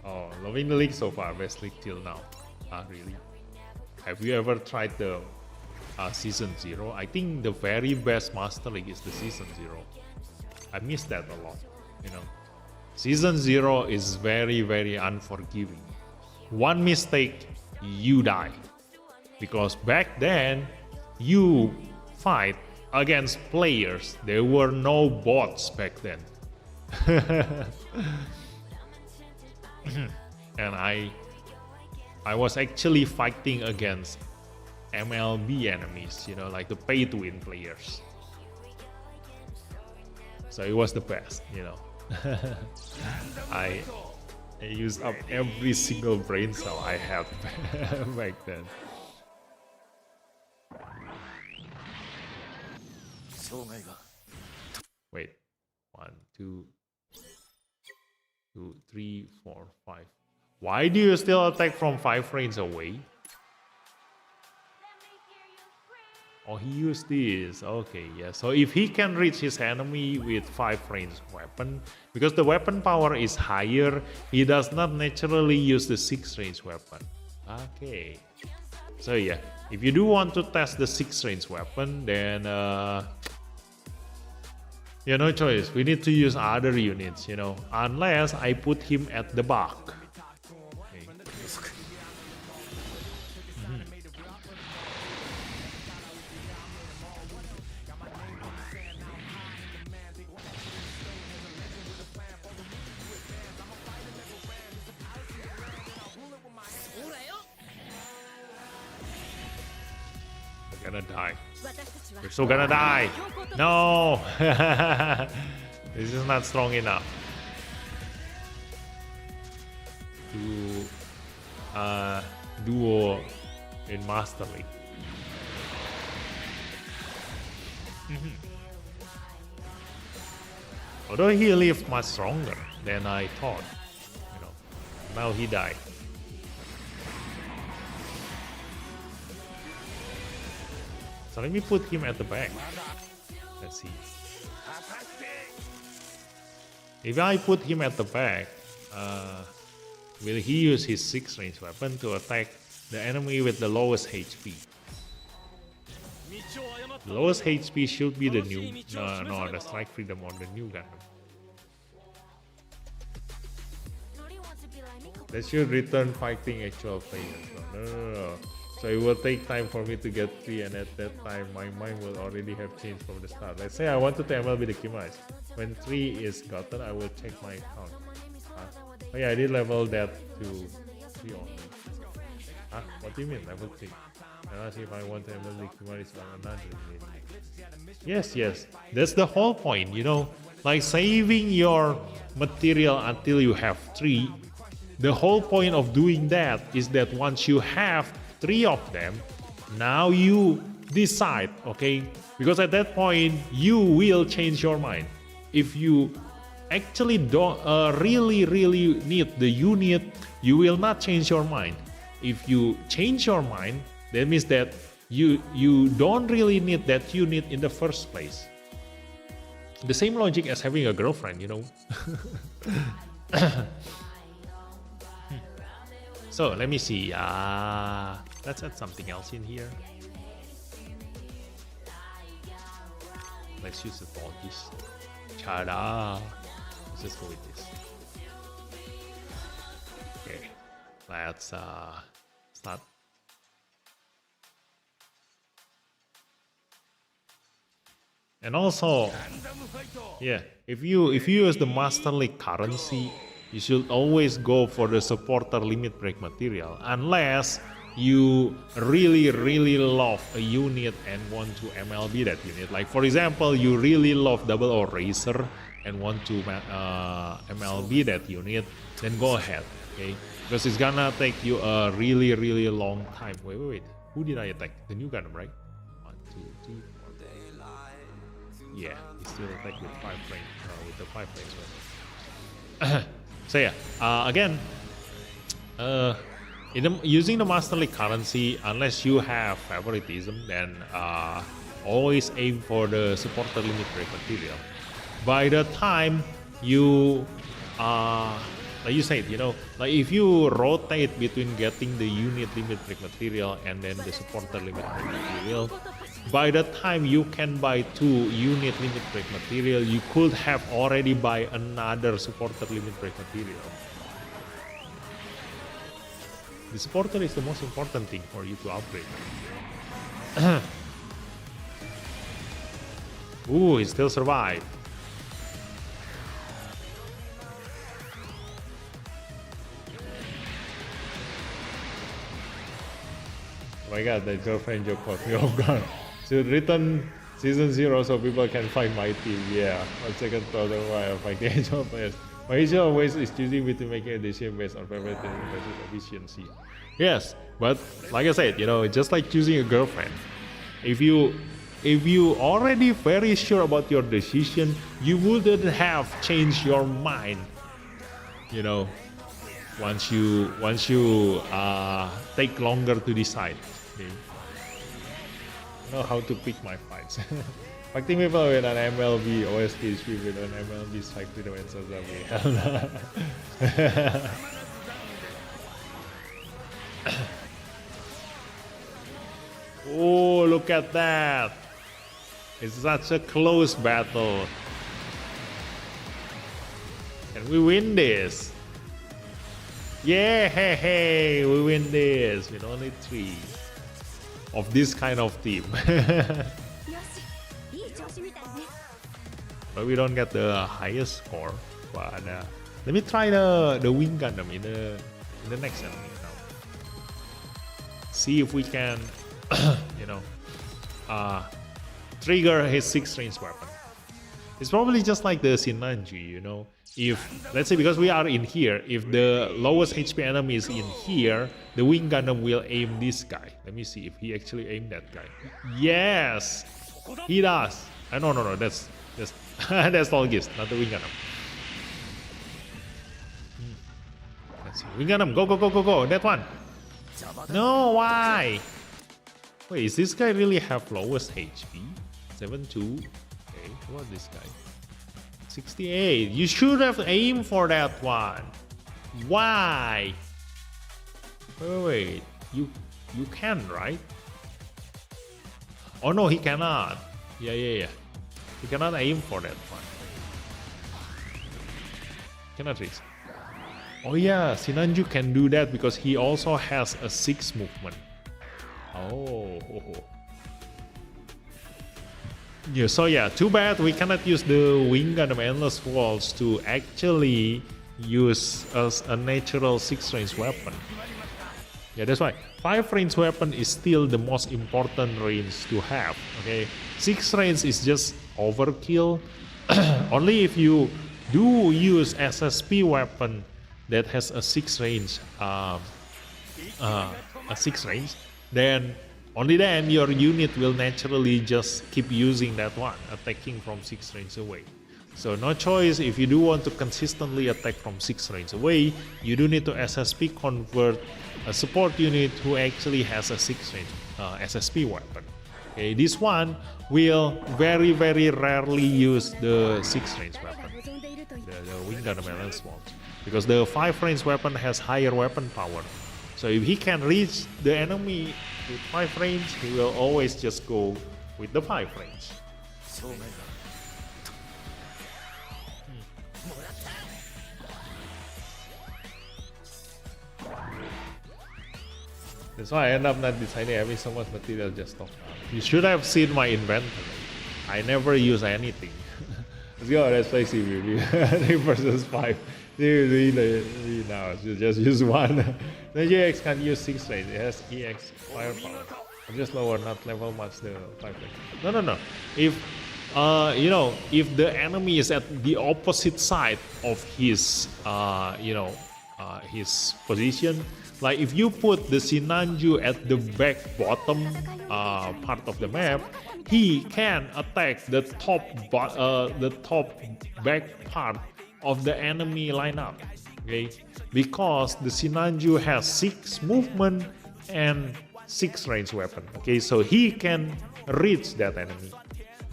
Oh, loving the league so far, best league till now. Really? Have you ever tried the Season 0? I think the very best Master League is the Season 0. I miss that a lot, you know. Season 0 is very, very unforgiving. One mistake, you die. Because back then, you fight against players. There were no bots back then. And I was actually fighting against MLB enemies, you know, like the pay-to-win players. So it was the best, you know. I used up every single brain cell I had back then. Wait. 1, 2, 2, 3, 4, 5. Why do you still attack from 5 frames away? Oh, he used this. Okay, yeah. So if he can reach his enemy with 5 range weapon, because the weapon power is higher, he does not naturally use the 6 range weapon. Okay. So yeah, if you do want to test the 6 range weapon, then yeah, no choice. We need to use other units, unless I put him at the back. Okay. Gonna die. We're still gonna die. No. This is not strong enough to duo in Master League. Although he lived much stronger than I thought, now he died. So let me put him at the back. Let's see. If I put him at the back, will he use his 6 range weapon to attack the enemy with the lowest HP? The lowest HP should be the new, no, the Strike Freedom or the new Gundam. That should return fighting actual players. No. So it will take time for me to get 3, and at that time my mind will already have changed from the start. Let's say I wanted to MLB the Kimais. When 3 is gotten, I will check my account. Oh yeah, I did level that to 3 only. What do you mean level 3? And ask if I want to MLB the Kimais on another maybe. Yes. That's the whole point, like saving your material until you have 3. The whole point of doing that is that once you have 3 of them, now you decide, okay? Because at that point, you will change your mind. If you actually don't really need the unit, you will not change your mind. If you change your mind, that means that you don't really need that unit in the first place. The same logic as having a girlfriend, So let me see. Let's add something else in here. Let's use the Tortoise. Ta-da! Let's just go with this. Okay, let's start. And also, yeah, if you use the Master League currency, you should always go for the supporter limit break material, unless you really love a unit and want to MLB that unit. Like for example, you really love 00 Racer and want to MLB that unit, then go ahead, okay? Because it's gonna take you a really long time. Wait. Who did I attack? The new Gundam, right? 1, 2, 3, 4. Yeah, he still attacked with 5 frames, with the 5 frames. So yeah, again, using the Master League currency, unless you have favoritism, then always aim for the supporter limit break material. By the time you, like you said, like if you rotate between getting the unit limit break material and then the supporter limit break material, by the time you can buy 2 unit limit break material, you could have already buy another supporter limit break material. The supporter is the most important thing for you to upgrade. Ooh, he still survived. Oh my god, that girlfriend joke caught me off guard. Should return season 0 so people can find my team. Yeah, on second thought, while fighting actual players. My issue always is choosing between making a decision based on favoritism versus efficiency. Yes, but like I said, it's just like choosing a girlfriend. If if you already very sure about your decision, you wouldn't have changed your mind. You know, once you take longer to decide. Okay? I know how to pick my fights. Fighting people with an MLB OST stream with an MLB strike to the Sasami. Oh, look at that! It's such a close battle. Can we win this? Yeah, hey, we win this with only 3 of this kind of team. よしいい調子みたいね But we don't get the highest score. But let me try the Wing Gundam in the next enemy now. See if we can, you know, trigger his 6-range weapon. It's probably just like the Sinanji, you know. If, let's say, because we are in here, if the lowest HP enemy is in here, the Wing Gundam will aim this guy. Let me see if he actually aimed that guy. Yes! He does! No, that's that's Tolgis, not the Wing Gundam. Let's see. Wing Gundam, go! That one! No, why? Wait, is this guy really have lowest HP? 72. Okay, what is this guy? 68. You should have aimed for that one. Why? Wait. You can, right? Oh no, he cannot. Yeah. He cannot aim for that one. Cannot reach. Oh yeah, Sinanju can do that because he also has a 6 movement. Oh. Yeah, so yeah, too bad we cannot use the Wing Gundam Endless Waltz to actually use as a natural 6-range weapon. Yeah, that's why 5-range weapon is still the most important range to have. Okay, 6-range is just overkill. Only if you do use SSP weapon that has a 6-range, then only then your unit will naturally just keep using that one, attacking from 6 range away. So no choice, if you do want to consistently attack from 6 range away, you do need to SSP convert a support unit who actually has a 6 range SSP weapon. Okay, this one will very rarely use the 6 range weapon, the Wing Gundam Endless Waltz, because the 5 range weapon has higher weapon power. So if he can reach the enemy with 5 range, he will always just go with the 5 range. That's why I end up not deciding having so much material just stock. You should have seen my inventory. I never use anything. Let's go, let's play CPU. 3 versus 5. Now just use one. The GX can't use 6 range, it has EX firepower. I'm just lower, not level much the 5 range. No. If if the enemy is at the opposite side of his his position, like if you put the Sinanju at the back bottom part of the map, he can attack the top back part of the enemy lineup, okay? Because the Sinanju has 6 movement and 6 range weapon, okay? So he can reach that enemy.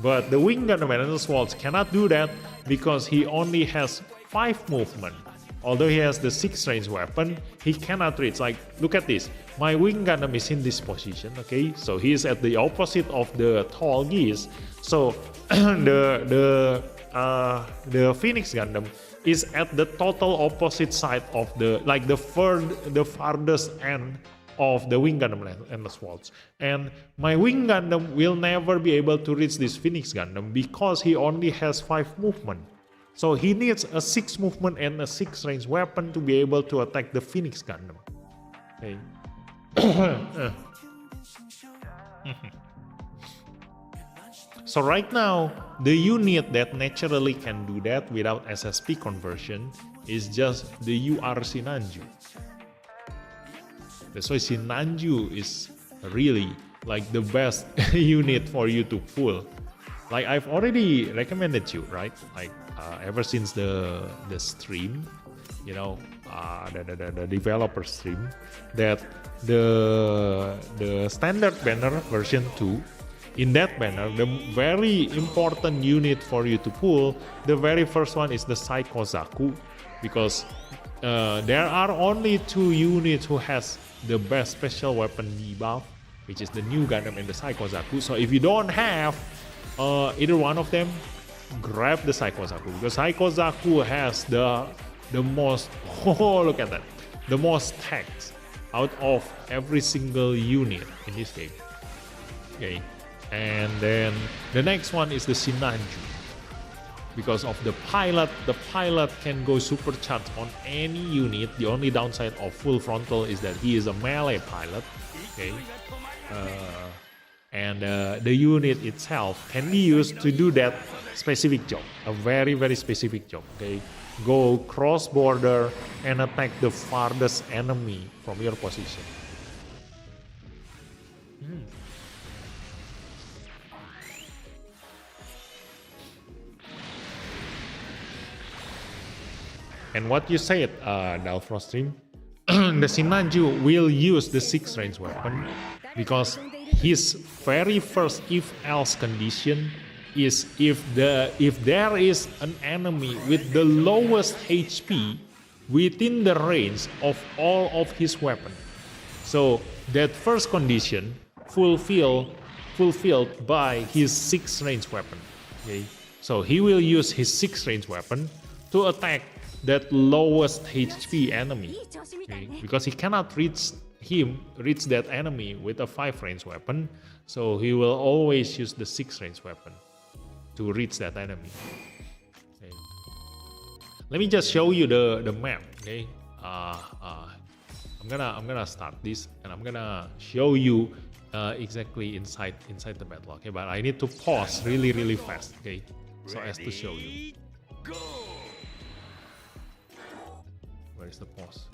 But the Wing Gundam Endless Waltz cannot do that because he only has 5 movement. Although he has the 6 range weapon, he cannot reach. Like, look at this. My Wing Gundam is in this position, okay? So he is at the opposite of the tall geese. So the Phoenix Gundam is at the total opposite side of the farthest end of the Wing Gundam Endless Waltz. And my Wing Gundam will never be able to reach this Phoenix Gundam because he only has 5 movement. So he needs a 6 movement and a 6 range weapon to be able to attack the Phoenix Gundam. Okay. So right now, the unit that naturally can do that without SSP conversion is just the UR Sinanju. That's why Sinanju is really like the best unit for you to pull. Like I've already recommended you, right? Like ever since the stream, you know, the developer stream, that the standard banner version 2, in that banner, the very important unit for you to pull, the very first one is the Saikozaku, because there are only 2 units who has the best special weapon debuff, which is the new Gundam and the Saikozaku. So if you don't have either one of them, grab the Saikozaku, because Saikozaku has the most, oh look at that, the most tags out of every single unit in this game. Okay, and then the next one is the Sinanju. Because of the pilot can go supercharged on any unit. The only downside of full frontal is that he is a melee pilot. Okay, and the unit itself can be used to do that specific job, a very specific job. Okay, go cross border and attack the farthest enemy from your position. And what you said, Dalfrost Stream, the Sinanju will use the 6 range weapon because his very first if-else condition is if there is an enemy with the lowest HP within the range of all of his weapon. So that first condition fulfilled by his 6 range weapon. Okay, so he will use his 6 range weapon to attack that lowest HP enemy, okay? Because he cannot reach that enemy with a 5 range weapon, so he will always use the 6 range weapon to reach that enemy. Okay. Let me just show you the map. Okay, I'm gonna start this and I'm gonna show you exactly inside the battle. Okay, but I need to pause really fast. Okay, so as to show you. Go! Where is the pause?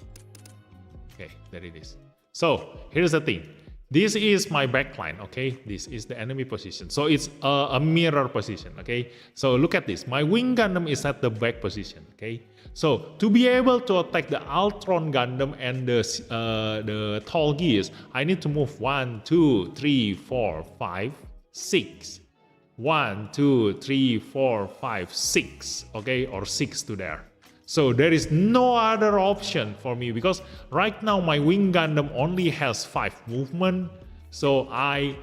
Okay, there it is. So here's the thing. This is my backline, okay? This is the enemy position. So it's a mirror position, okay? So look at this. My wing Gundam is at the back position, okay? So to be able to attack the Ultron Gundam and the tall gears, I need to move 1, 2, 3, 4, 5, 6. 1, 2, 3, 4, 5, 6, okay? Or 6 to there. So there is no other option for me because right now my wing Gundam only has 5 movement, so I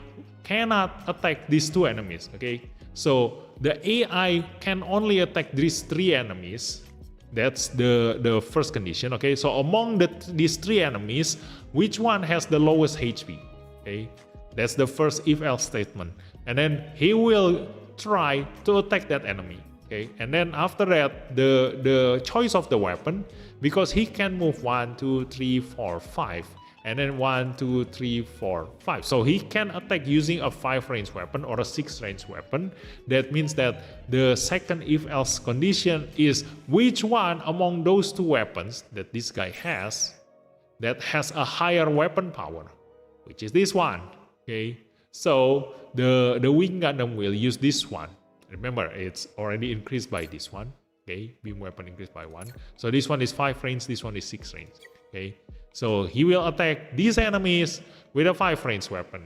cannot attack these 2 enemies, okay? So the AI can only attack these 3 enemies. That's the first condition, okay? So among these 3 enemies, which one has the lowest HP, okay? That's the first if-else statement. And then he will try to attack that enemy. Okay, and then after that, the choice of the weapon, because he can move 1, 2, 3, 4, 5, and then 1, 2, 3, 4, 5. So he can attack using a 5 range weapon or a 6 range weapon. That means that the second if-else condition is which one among those 2 weapons that this guy has that has a higher weapon power, which is this one. Okay, so the wing Gundam will use this one. Remember, it's already increased by this one. Okay, beam weapon increased by 1. So this one is 5 range, this one is 6 range. Okay, so he will attack these enemies with a 5 range weapon.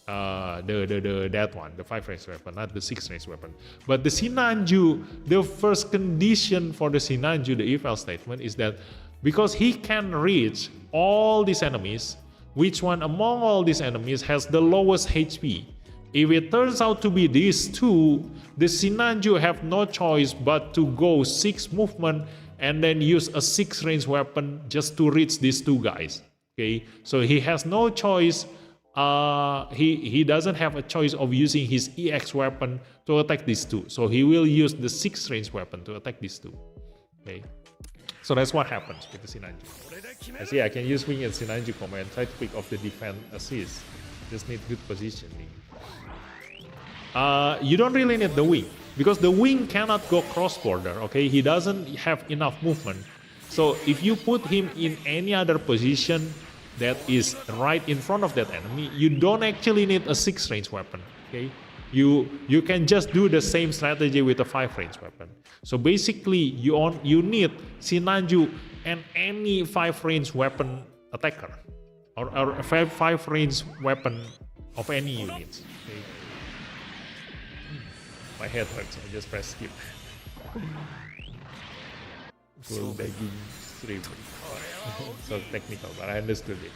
That one, the 5 range weapon, not the 6 range weapon. But the Sinanju, the first condition for the Sinanju, the if-else statement, is that because he can reach all these enemies, which one among all these enemies has the lowest HP? If it turns out to be these 2, the Sinanju have no choice but to go 6 movement and then use a 6 range weapon just to reach these 2 guys. Okay, so he has no choice. He doesn't have a choice of using his EX weapon to attack these 2. So he will use the 6 range weapon to attack these 2. Okay, so that's what happens with the Sinanju. I see I can use wing and Sinanju command, try to pick off the defense assist. Just need good positioning. You don't really need the wing because the wing cannot go cross border. Okay, he doesn't have enough movement. So if you put him in any other position, that is right in front of that enemy, you don't actually need a 6-range weapon. Okay, you can just do the same strategy with a 5-range weapon. So basically, you need Sinanju and any 5-range weapon attacker, or a 5-range weapon of any units. Okay. My head hurts. I just press skip. Full begging stream. So technical, but I understood it.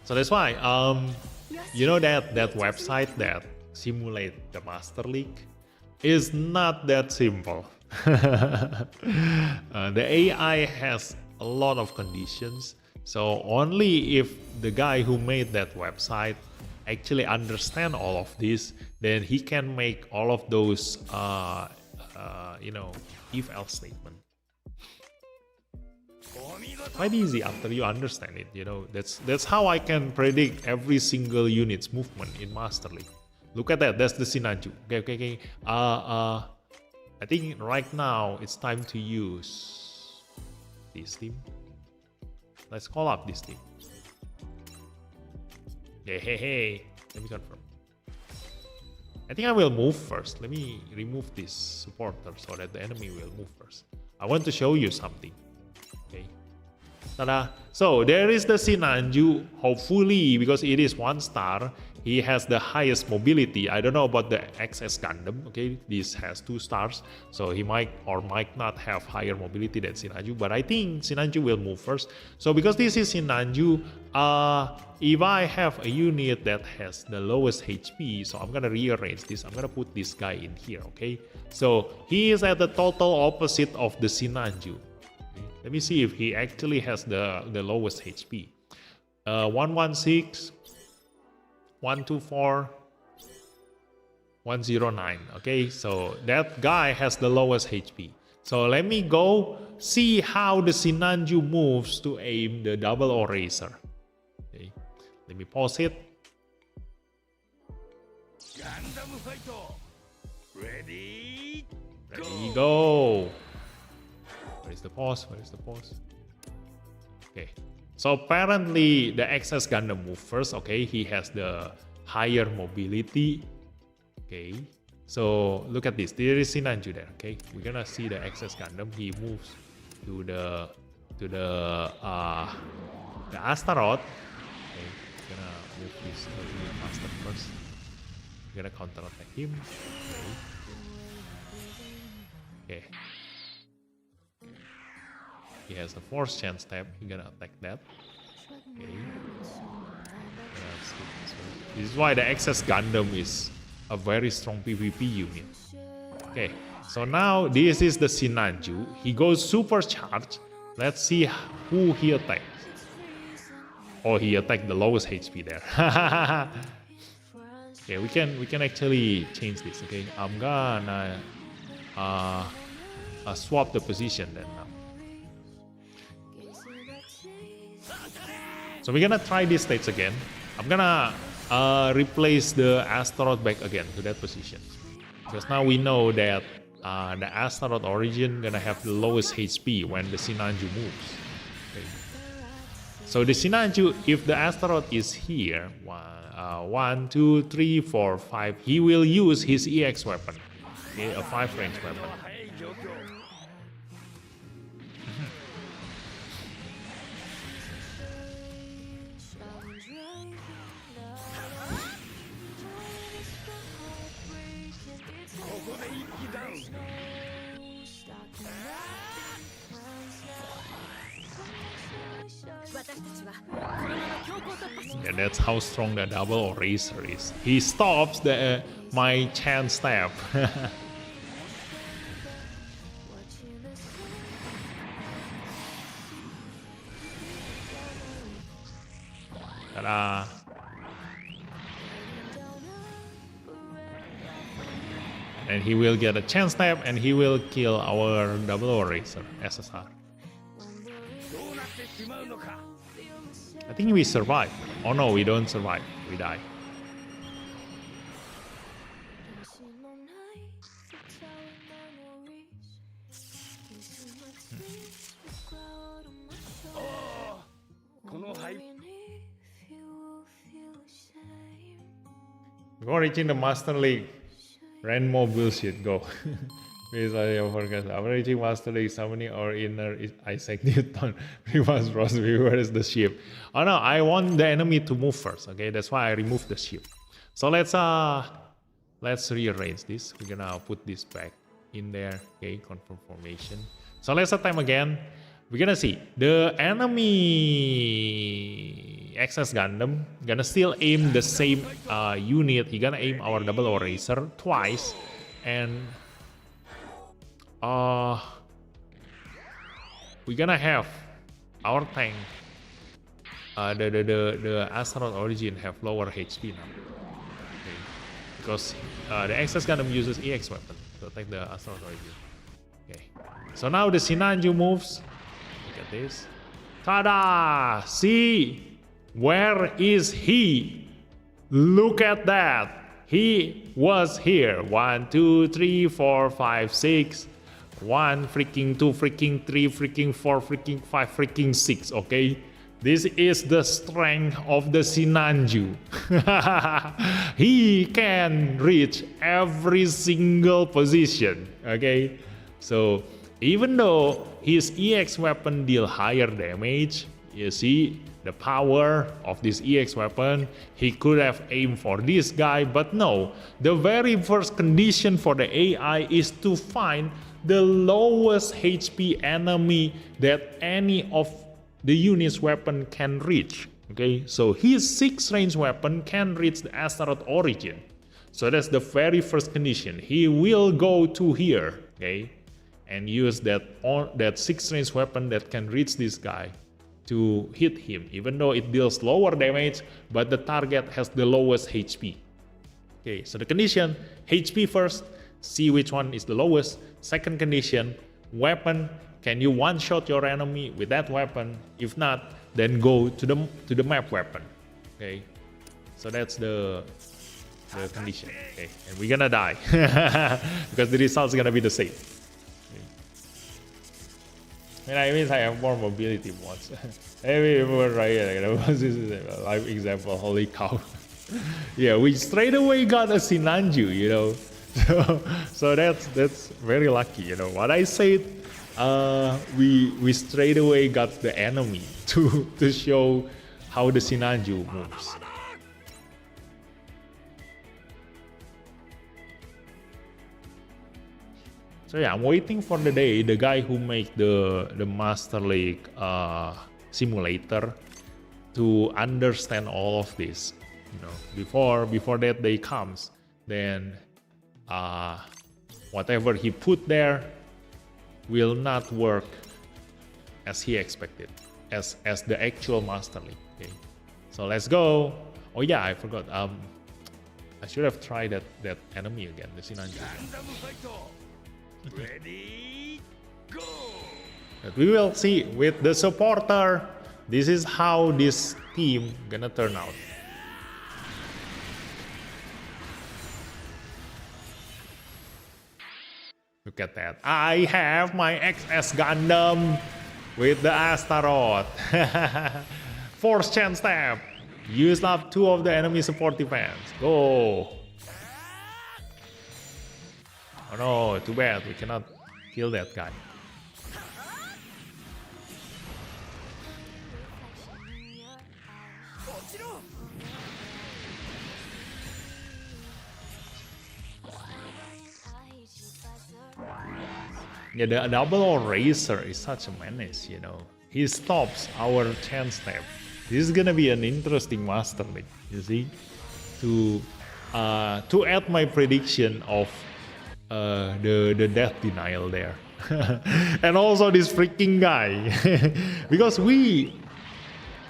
So that's why, you know that website that simulate the Master League is not that simple. The AI has a lot of conditions, so only if the guy who made that website actually understand all of this, then he can make all of those, if-else statement. Quite easy after you understand it, that's how I can predict every single unit's movement in Master League. Look at that, that's the Sinanju. Okay. I think right now it's time to use this team. Let's call up this team. Hey, let me confirm. I think I will move first. Let me remove this supporter so that the enemy will move first. I want to show you something. Okay. Ta-da! So there is the Sinanju. Hopefully, because it is 1 star, he has the highest mobility. I don't know about the XS Gundam. Okay, this has 2 stars, so he might or might not have higher mobility than Sinanju. But I think Sinanju will move first. So because this is Sinanju, if I have a unit that has the lowest HP, so I'm gonna rearrange this. I'm gonna put this guy in here. Okay, so he is at the total opposite of the Sinanju. Let me see if he actually has the lowest HP. 116, 124, 109. Okay, so that guy has the lowest HP. So let me go see how the Sinanju moves to aim the double eraser. Okay, let me pause it. Gundam fight. Ready, go. Where's the pause? Okay, so apparently the XS Gundam move first. Okay, he has the higher mobility. Okay, so look at this. There is Sinanju there. Okay, we're gonna see the XS Gundam. He moves to the Astaroth. Okay, we're gonna move this to the Master first. We're gonna counter attack him. Okay. He has a force chance tab. He's gonna attack that. Okay. This is why the XS Gundam is a very strong PvP unit. Okay, so now this is the Sinanju. He goes supercharged. Let's see who he attacks. Oh, he attacked the lowest HP there. Okay, we can actually change this. Okay, I'm gonna swap the position then now. So we're gonna try this stage again. I'm gonna replace the Astaroth back again to that position, because now we know that the Astaroth origin gonna have the lowest HP when the Sinanju moves. Okay. So the Sinanju, if the Astaroth is here, 1, 2, 3, 4, 5, he will use his EX weapon, okay, a 5-range weapon. Yeah, that's how strong the double eraser is. He stops the my chance stab. Ta-da! And he will get a chance stab, and he will kill our double eraser SSR. I think we survive. Oh no, we don't survive. We die. Before reaching the Master League, rand more bullshit, go. Please, I forget. After reaching Master League, summoning our inner is Isaac Newton. We must prosper. Where is the ship? Oh no, I want the enemy to move first. Okay, that's why I removed the ship. So let's rearrange this. We're gonna put this back in there. Okay, confirm formation. So let's attempt again. We're gonna see the enemy XS Gundam gonna still aim the same unit. He gonna aim our double eraser twice, and we're gonna have our tank. The Astaroth Origin have lower HP now. Okay. Because the XS Gundam uses EX weapon to attack the Astaroth Origin. Okay. So now the Sinanju moves. Look at this. Tada! See? Where is he? Look at that. He was here. 1, 2, 3, 4, 5, 6. 1 freaking 2 freaking 3 freaking 4 freaking 5 freaking 6. Okay. This is the strength of the Sinanju. He can reach every single position. Okay. So even though his EX weapon deal higher damage, you see the power of this EX weapon, he could have aimed for this guy, but no. The very first condition for the AI is to find the lowest HP enemy that any of the unit's weapon can reach. Okay, so his 6 range weapon can reach the Astaroth Origin. So that's the very first condition. He will go to here, okay, and use that 6 range weapon that can reach this guy to hit him, even though it deals lower damage, but the target has the lowest HP. Okay, so the condition, HP first, see which one is the lowest. Second condition, weapon, can you one-shot your enemy with that weapon? If not, then go to the map weapon. Okay, so that's the condition. Okay, and we're gonna die because the results gonna be the same. And I mean, I have more mobility mods. Maybe we're right. This is a live example. Holy cow! Yeah, we straight away got a Sinanju, you know. So that's very lucky, you know. What I said, we straight away got the enemy to show how the Sinanju moves. So yeah, I'm waiting for the day the guy who make the Master League simulator to understand all of this. You know, before that day comes, then whatever he put there will not work as he expected, as the actual Master League. Okay, so let's go. Oh yeah, I forgot. I should have tried that enemy again, the Sinanju. Ready, go! But we will see with the supporter. This is how this team gonna turn out. Look at that. I have my XS Gundam with the Astaroth. Force chance stab. Use up 2 of the enemy support defense. Go. Oh no, too bad. We cannot kill that guy. Yeah, the double eraser is such a menace, you know. He stops our chance step. This is gonna be an interesting Master League, you see. To add my prediction of the death denial there. And also this freaking guy. Because we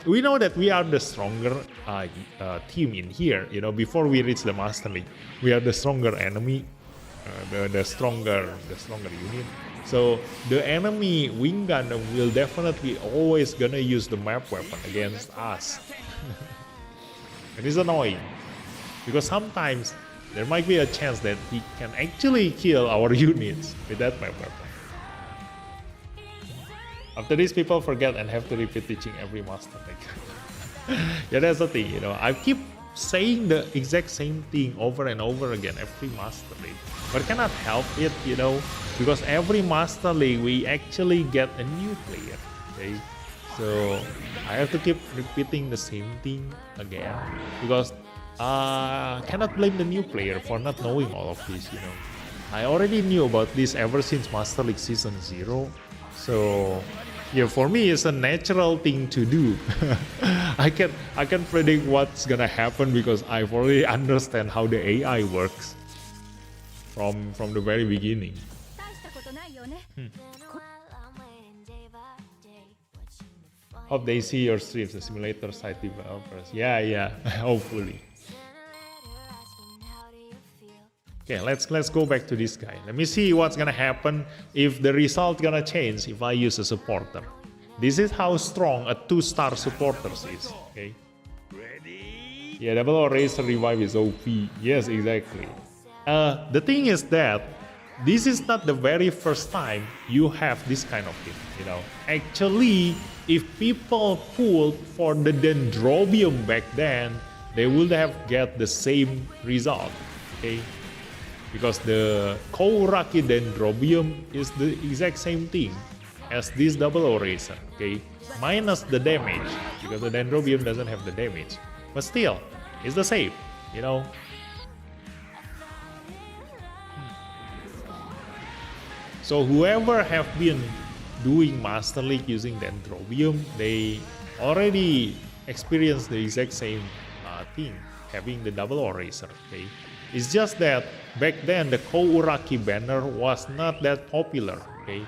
know that we are the stronger team in here, you know. Before we reach the Master League, we are the stronger enemy, the stronger unit. So the enemy Wing Gundam will definitely always gonna use the map weapon against us. It is annoying because sometimes there might be a chance that he can actually kill our units with that map weapon. After this, people forget and have to repeat teaching every Master League. Yeah, that's the thing, you know. I keep saying the exact same thing over and over again every Master League. But cannot help it, you know, because every Master League we actually get a new player. Okay, so I have to keep repeating the same thing again because cannot blame the new player for not knowing all of this, you know. I already knew about this ever since Master League Season 0. So yeah, for me it's a natural thing to do. I can predict what's gonna happen because I've already understand how the AI works from the very beginning. 大したことないよね Hope they see your streams, the simulator site developers. Yeah, hopefully. Okay, let's go back to this guy. Let me see what's gonna happen if the result gonna change if I use a supporter. This is how strong a 2-star supporter is. Okay. Ready? Yeah, double eraser revive is OP. Yes, exactly. The thing is that this is not the very first time you have this kind of thing, you know. Actually, if people pulled for the Dendrobium back then, they would have get the same result, okay? Because the Kouraki Dendrobium is the exact same thing as this double eraser, okay? Minus the damage, because the Dendrobium doesn't have the damage. But still, it's the same, you know? So whoever have been doing Master League using Dendrobium, they already experienced the exact same thing, having the double eraser, okay? It's just that back then the Kouraki banner was not that popular, okay?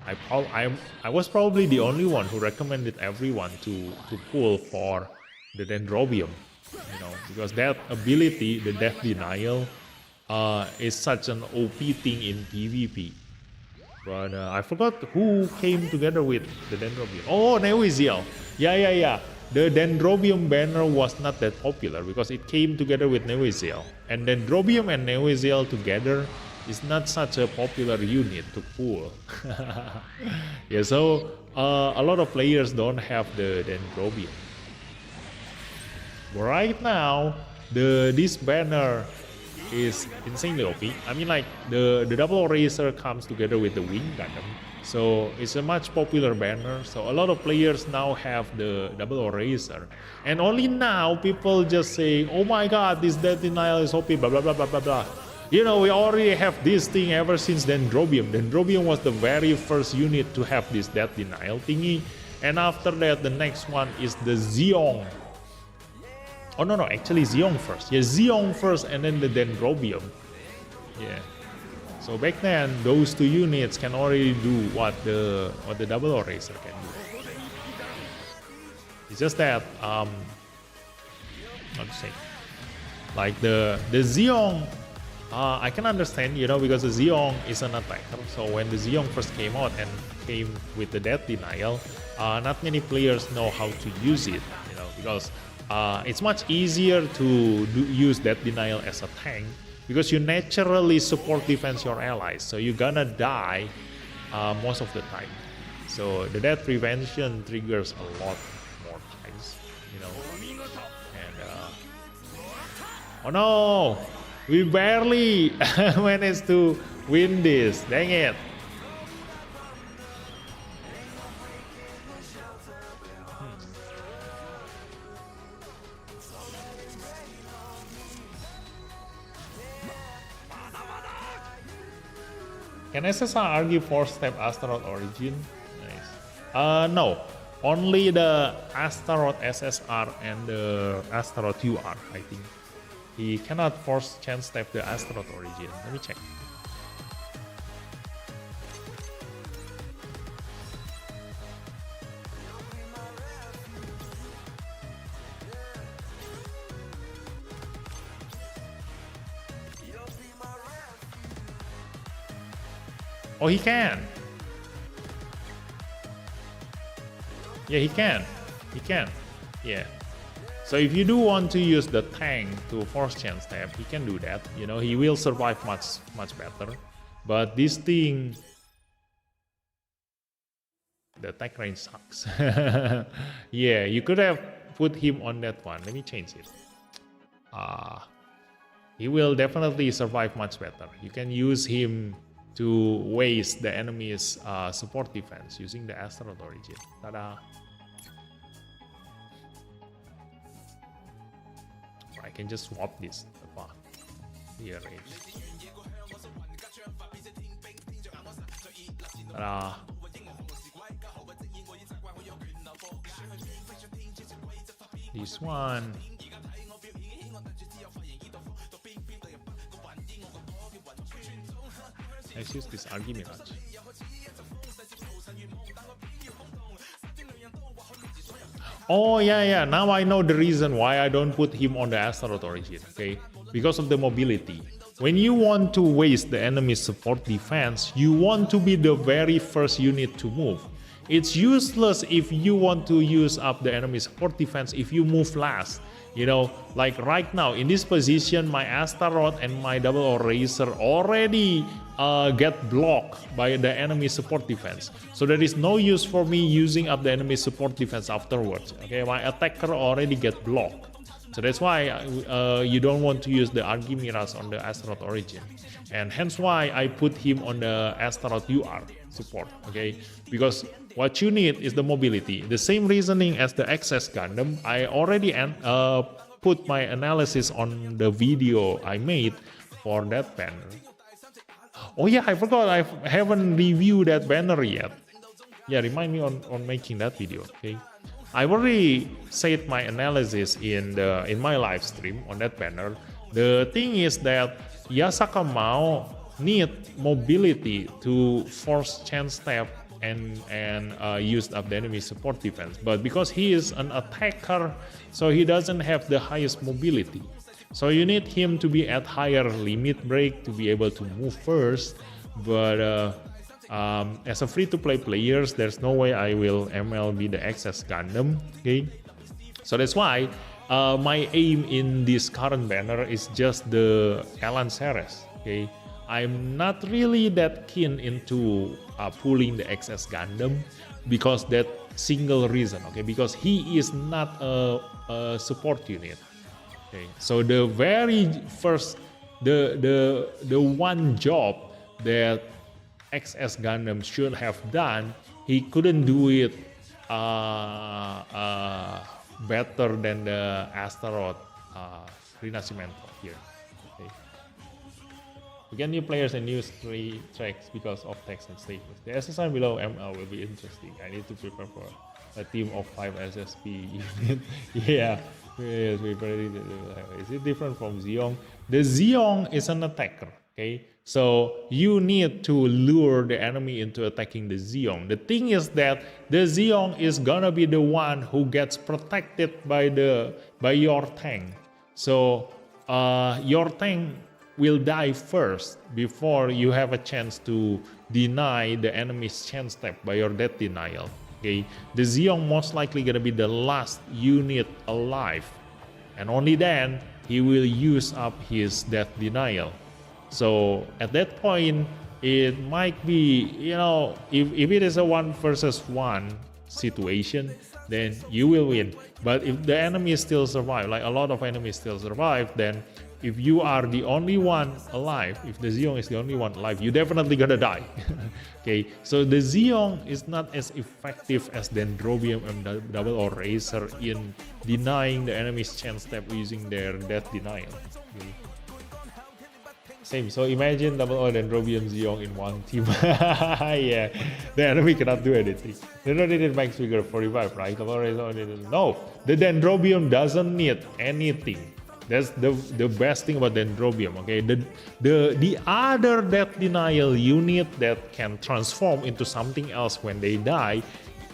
I was probably the only one who recommended everyone to pull for the Dendrobium, you know, because that ability, the Death Denial, is such an OP thing in PvP. But I forgot who came together with the Dendrobium. Oh, Newiziel. Yeah. The Dendrobium banner was not that popular because it came together with Newiziel. And Dendrobium and Newiziel together is not such a popular unit to pull. Yeah, so a lot of players don't have the Dendrobium. But right now, this banner is insanely OP. I mean, like the double eraser comes together with the wing Gundam, so it's a much popular banner. So a lot of players now have the double eraser, and only now people just say, "Oh my God, this Death Denial is OP." Blah blah blah blah blah blah. You know, we already have this thing ever since Dendrobium. Dendrobium was the very first unit to have this Death Denial thingy, and after that, the next one is the Zeong. Oh no, actually Zeong first. Yeah, Zeong first and then the Dendrobium. Yeah. So back then, those two units can already do what the double eraser can do. It's just that how to say, like the Zeong, I can understand, you know, because the Zeong is an attacker. So when the Zeong first came out and came with the Death Denial, not many players know how to use it, you know, because it's much easier to use Death Denial as a tank because you naturally support defense your allies, so you're gonna die most of the time. So the death prevention triggers a lot more times, you know. And oh no, we barely managed to win this. Dang it. Can SSR argue 4-step Astaroth origin? Nice. No. Only the Astaroth SSR and the Astaroth UR, I think. He cannot force chance step the Astaroth origin. Let me check. Oh, he can. Yeah, he can. He can. Yeah. So if you do want to use the tank to force chance step, he can do that. You know, he will survive much better. But this thing, the attack range sucks. Yeah, you could have put him on that one. Let me change it. he will definitely survive much better. You can use him to waste the enemy's support defense using the Asteroid Origin. Ta-da! I can just swap this here. Ta-da! This one. Let's use this Argimirage. Oh yeah, now I know the reason why I don't put him on the Asteroid Origin, okay? Because of the mobility. When you want to waste the enemy's support defense, you want to be the very first unit to move. It's useless if you want to use up the enemy's support defense if you move last. You know, like right now in this position, my Astaroth and my Double Eraser already get blocked by the enemy support defense. So there is no use for me using up the enemy support defense afterwards. Okay, my attacker already get blocked. So that's why you don't want to use the Argimirage on the Astaroth Origin. And hence why I put him on the Astaroth UR support, okay? Because what you need is the mobility. The same reasoning as the XS Gundam, I already put my analysis on the video I made for that banner. Oh yeah, I forgot, I haven't reviewed that banner yet. Yeah, remind me on making that video, okay? I already said my analysis in my live stream on that banner. The thing is that Yasaka Mao need mobility to force chance step and use up the enemy support defense. But because he is an attacker, so he doesn't have the highest mobility. So you need him to be at higher limit break to be able to move first. But as a free-to-play players, there's no way I will MLB the XS Gundam. Okay, so that's why my aim in this current banner is just the Alan Ceres. Okay, I'm not really that keen into pulling the XS Gundam because that single reason. Okay, because he is not a support unit. Okay, so the very first, the one job that XS Gundam should have done, he couldn't do it better than the Astaroth Renacimento here. Okay. We get new players and new tracks because of text and statements. The SSR below ML will be interesting. I need to prepare for a team of 5 SSP unit. Yeah, yes, is it different from Zeong? The Zeong is an attacker. Okay, so you need to lure the enemy into attacking the Zeong. The thing is that the Zeong is gonna be the one who gets protected by your tank. So your tank will die first before you have a chance to deny the enemy's chance step by your death denial. Okay, the Zeong most likely gonna be the last unit alive, and only then he will use up his death denial. So at that point, it might be, you know, if it is a 1 versus 1 situation, then you will win. But if the enemy still survive, like a lot of enemies still survive, then if you are the only one alive, if the Zeong is the only one alive, you definitely gonna die. Okay, so the Zeong is not as effective as Dendrobium and Double Eraser in denying the enemy's chance step using their death denial. Okay. Same, so imagine Double O Dendrobium Zeong in one team. Yeah, the enemy cannot do anything. Dendrobium did max figure 45, right? No, the Dendrobium doesn't need anything. That's the best thing about Dendrobium. Okay, the other death denial unit that can transform into something else when they die,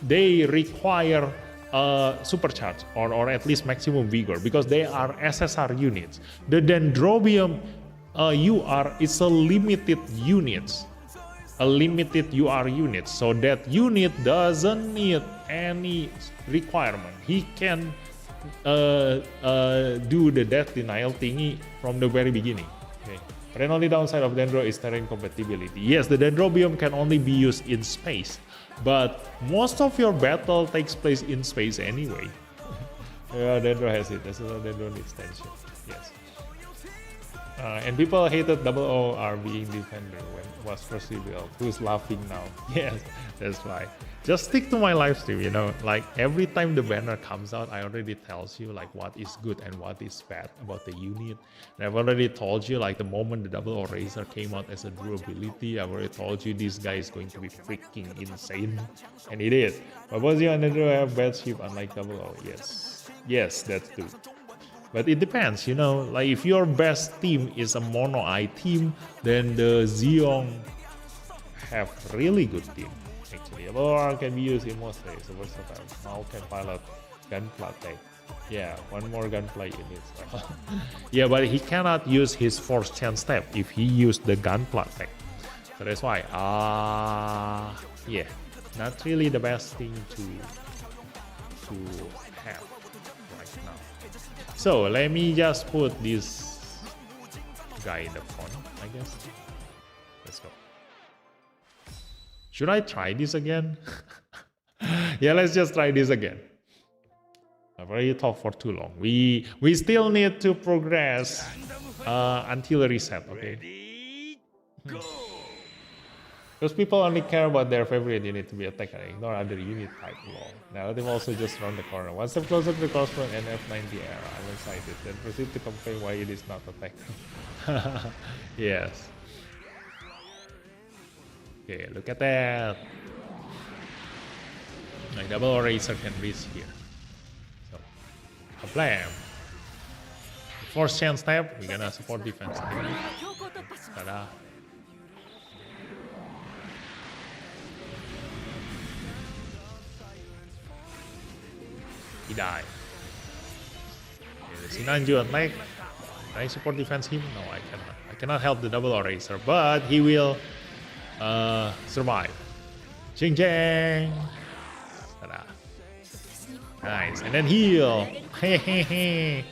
they require supercharge or at least maximum vigor because they are SSR units. The Dendrobium it's a limited units, so that unit doesn't need any requirement. He can do the death denial thingy from the very beginning. Okay. But the only downside of Dendro is terrain compatibility. Yes, the Dendrobium can only be used in space, but most of your battle takes place in space anyway. Yeah, Dendro has it. That's why Dendro needs tension. Yes. And people hated Double O are being defender when it was first revealed. Who's laughing now? Yes, that's why. Just stick to my live stream, you know, like every time the banner comes out, I already tells you like what is good and what is bad about the unit. And I've already told you like the moment the Double O Razor came out as a durability, I've already told you this guy is going to be freaking insane. And it is. But was you on the have bad ship unlike Double O? Yes. Yes, that's true. But it depends, you know, like if your best team is a mono eye team, then the Zeong have really good team actually. Or can be used in most ways, so versatile. Now can pilot gunpla tech. Yeah, one more gunplay in it. So. Yeah, but he cannot use his force chance step if he used the gunpla tech. So that's why, yeah, not really the best thing to have right now. So let me just put this guy in the front, I guess. Let's go. Should I try this again? Yeah, let's just try this again. I've already talked for too long. We still need to progress until reset, okay? Ready, go! Because people only care about their favorite unit to be attacked and ignore other unit type law. Narrative also just around the corner. One step closer to the crossroad and F90 era. I'm excited. Then proceed to complain why it is not attacked. Yes. Okay, look at that. My Double Razor can reach here. So, kablam. Force chance step, we're gonna support defense. Ta-da. He died. Okay, Sinanju attack. Can I support defense him? No, I cannot. I cannot help the Double Eraser, but he will survive. Ching chang. Ta-da. Nice. And then heal. Hehehe.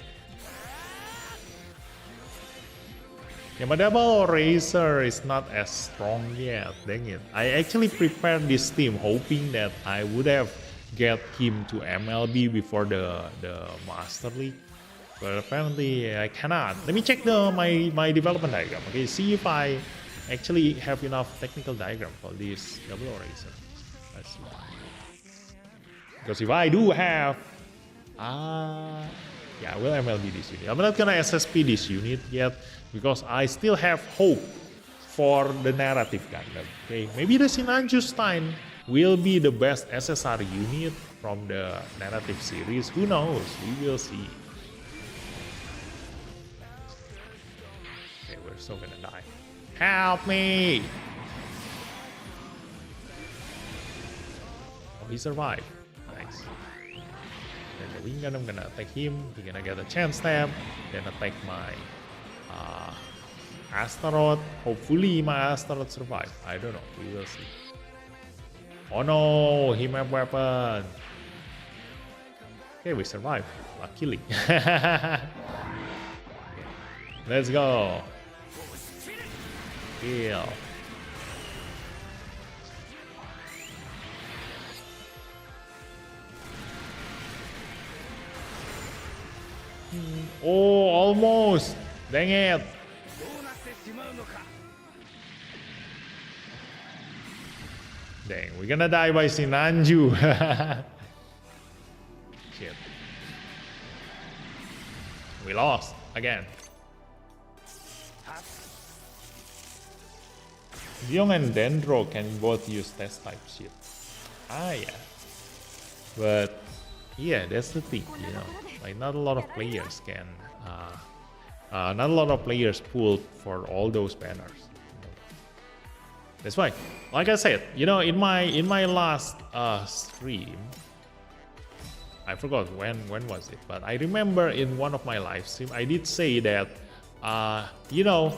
Yeah, my Double Eraser is not as strong yet. Dang it. I actually prepared this team hoping that I would have get him to MLB before the Master League, but apparently I cannot. Let me check my development diagram. Okay, see if I actually have enough technical diagram for this Double Eraser. Let's see. Because if I do have, yeah, I will MLB this unit. I'm not gonna SSP this unit yet because I still have hope for the narrative Gundam. Okay, maybe the Sinanju Stein will be the best SSR unit from the narrative series. Who knows? We will see. Okay, we're so gonna die. Help me! Oh, he survived. Nice. Then the Wing Gundam gonna attack him. He's gonna get a chance step. Then attack my Astaroth. Hopefully my Astaroth survive. I don't know. We will see. Oh no, he map weapon. Okay, we survived. Luckily. Let's go. Heal. Oh, almost. Dang it. Dang, we're gonna die by Sinanju. Shit. We lost again. Zeong and Dendro can both use test type shit. Yeah. But yeah, that's the thing, you know. Like not a lot of players can not a lot of players pull for all those banners. That's why, like I said, you know, in my last stream, I forgot when was it, but I remember in one of my live stream I did say that, you know,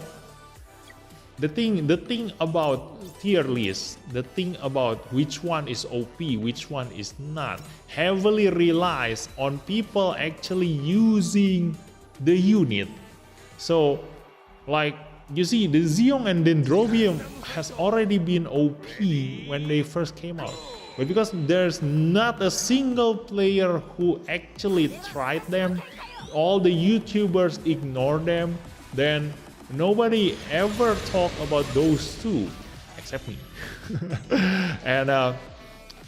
the thing about tier list, the thing about which one is OP, which one is not, heavily relies on people actually using the unit. So, like, you see, the Zeong and Dendrobium has already been OP when they first came out. But because there's not a single player who actually tried them, all the YouTubers ignore them, then nobody ever talk about those two except me. And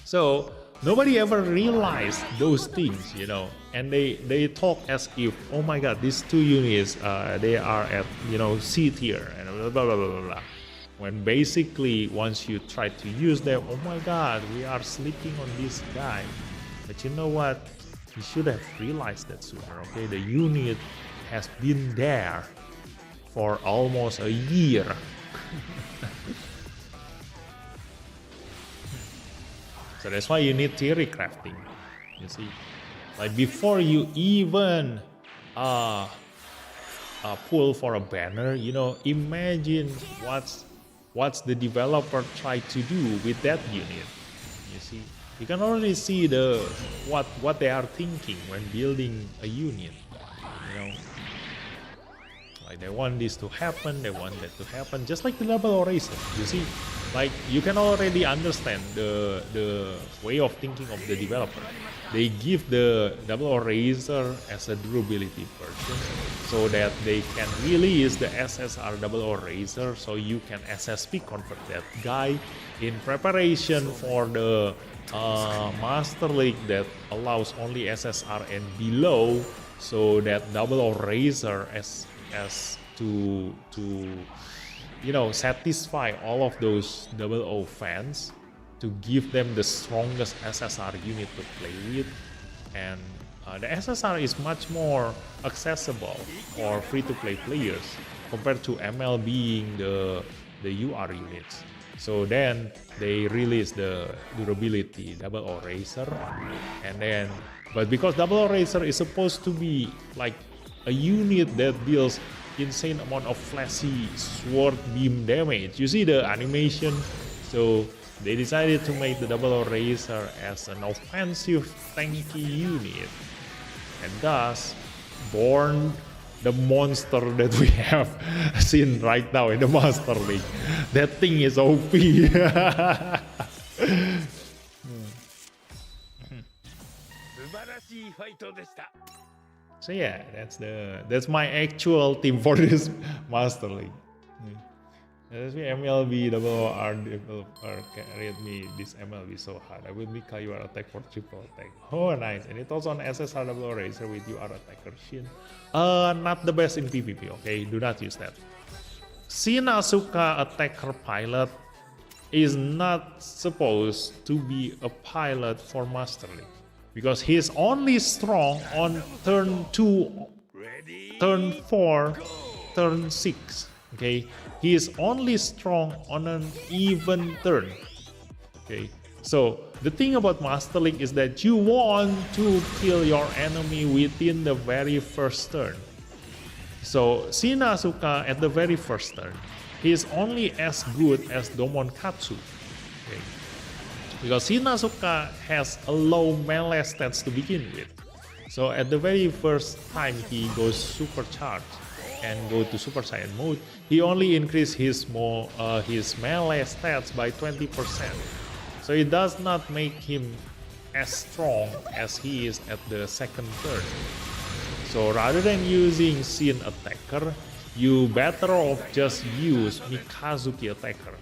so nobody ever realized those things, you know, and they talk as if, oh my god, these two units they are at, you know, C tier and blah blah blah blah blah. When basically once you try to use them, oh my god, we are sleeping on this guy. But you know what? You should have realized that sooner, okay? The unit has been there for almost a year. So that's why you need theory crafting, you see. Like before you even pull for a banner, you know, imagine what's the developer try to do with that unit, you see. You can already see what they are thinking when building a unit, you know. Like they want this to happen, they want that to happen, just like the double eraser, you see. Like you can already understand the way of thinking of the developer. They give the double eraser as a durability version so that they can release the SSR double eraser, so you can SSP convert that guy in preparation for the Master League that allows only SSR and below, so that double eraser as to you know, satisfy all of those 00 fans, to give them the strongest SSR unit to play with. And the SSR is much more accessible for free-to-play players compared to ML being the UR units. So then they release the durability double eraser, and then but because double eraser is supposed to be like a unit that deals insane amount of flashy sword beam damage, you see the animation, so they decided to make the double eraser as an offensive tanky unit, and thus born the monster that we have seen right now in the Master League. That thing is OP. So yeah, that's my actual team for this Master League. That's me MLB double R developer carried me this MLB so hard. I will make UR attack for triple attack. Oh nice. And it also on SSR double eraser with UR attacker Shin. Not the best in PvP, okay? Do not use that. Shin Asuka attacker pilot is not supposed to be a pilot for Master League, because he's only strong on turn 2, turn 4, turn 6. Okay, he is only strong on an even turn. Okay, so the thing about Master League is that you want to kill your enemy within the very first turn. So Shin Asuka at the very first turn, he is only as good as Domonkatsu. Okay, because Shin Asuka has a low melee stats to begin with. So at the very first time he goes supercharged and go to Super Saiyan mode, he only increased his melee stats by 20%. So it does not make him as strong as he is at the second turn. So rather than using Shin attacker, you better off just use Mikazuki attacker.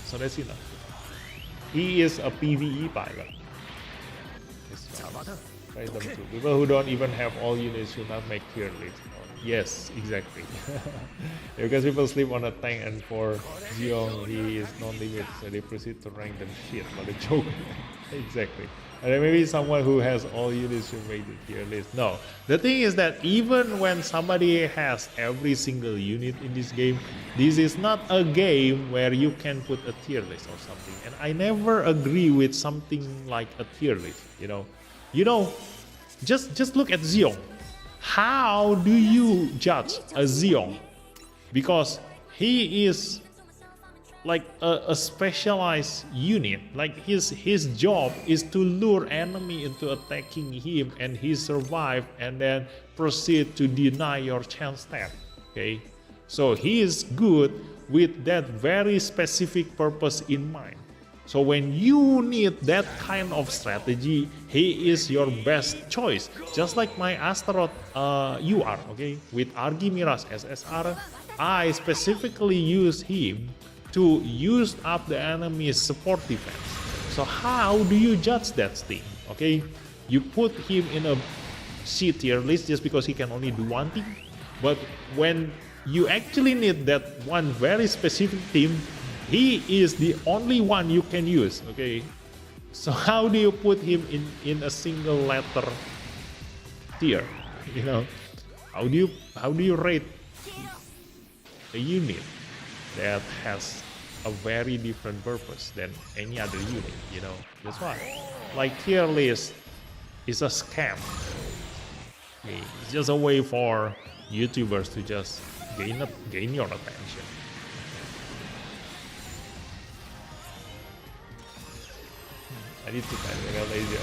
So that's enough. He is a PvE pilot. Try them too. People who don't even have all units should not make tier lists. Yes, exactly. Because people sleep on a tank, and for Zeong he is non-limit, so they proceed to rank them shit. What a joke. Exactly. And then maybe someone who has all units should make the tier list. No. The thing is that even when somebody has every single unit in this game, this is not a game where you can put a tier list or something. And I never agree with something like a tier list, you know. Just look at Zeong. How do you judge a Zeong? Because he is like a specialized unit. Like his job is to lure enemy into attacking him, and he survive and then proceed to deny your chance stat. Okay, so he is good with that very specific purpose in mind. So when you need that kind of strategy, he is your best choice. Just like my Astaroth UR, okay, with Argy Miras SSR, I specifically use him to use up the enemy's support defense. So how do you judge that thing? Okay, you put him in a C tier list just because he can only do one thing, but when you actually need that one very specific team, he is the only one you can use. Okay, so how do you put him in a single letter tier? You know, how do you rate a unit that has a very different purpose than any other unit? You know, that's why like tier list is a scam. Okay, it's just a way for YouTubers to just gain your attention. I need to kind of get lazy.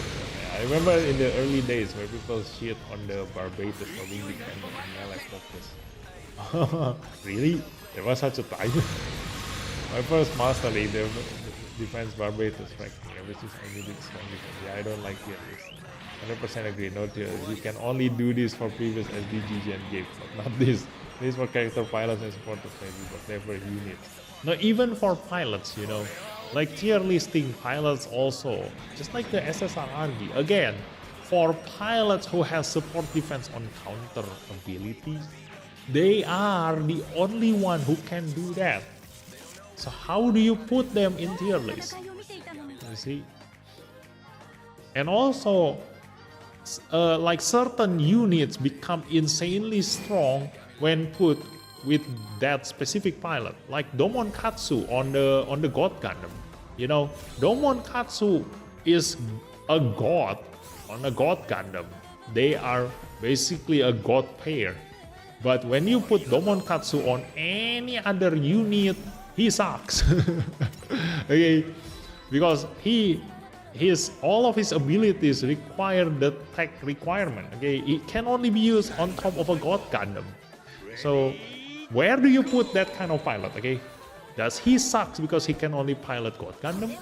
I remember in the early days where people shit on the Barbatos for being dependent on melee focus. Really? There was such a time? My first master leader defense Barbatos right? Which is only this one defense. Yeah, I don't like tier list. 100% agree, no tier list. You can only do this for previous SDG and games, but not this. This is for character pilots and supporters maybe, but never units. No, even for pilots, you know. Like tier listing pilots also, just like the SSR RG. Again, for pilots who have support defense on counter abilities, they are the only one who can do that. So how do you put them in tier list? You see? And also, like certain units become insanely strong when put with that specific pilot, like Domon Katsu on the God Gundam. You know, Domon Katsu is a god on a God Gundam. They are basically a god pair. But when you put Domon Katsu on any other unit, he sucks. Okay, because all of his abilities require the tech requirement. Okay, it can only be used on top of a God Gundam. So where do you put that kind of pilot? Okay, does he sucks because he can only pilot God Gundam,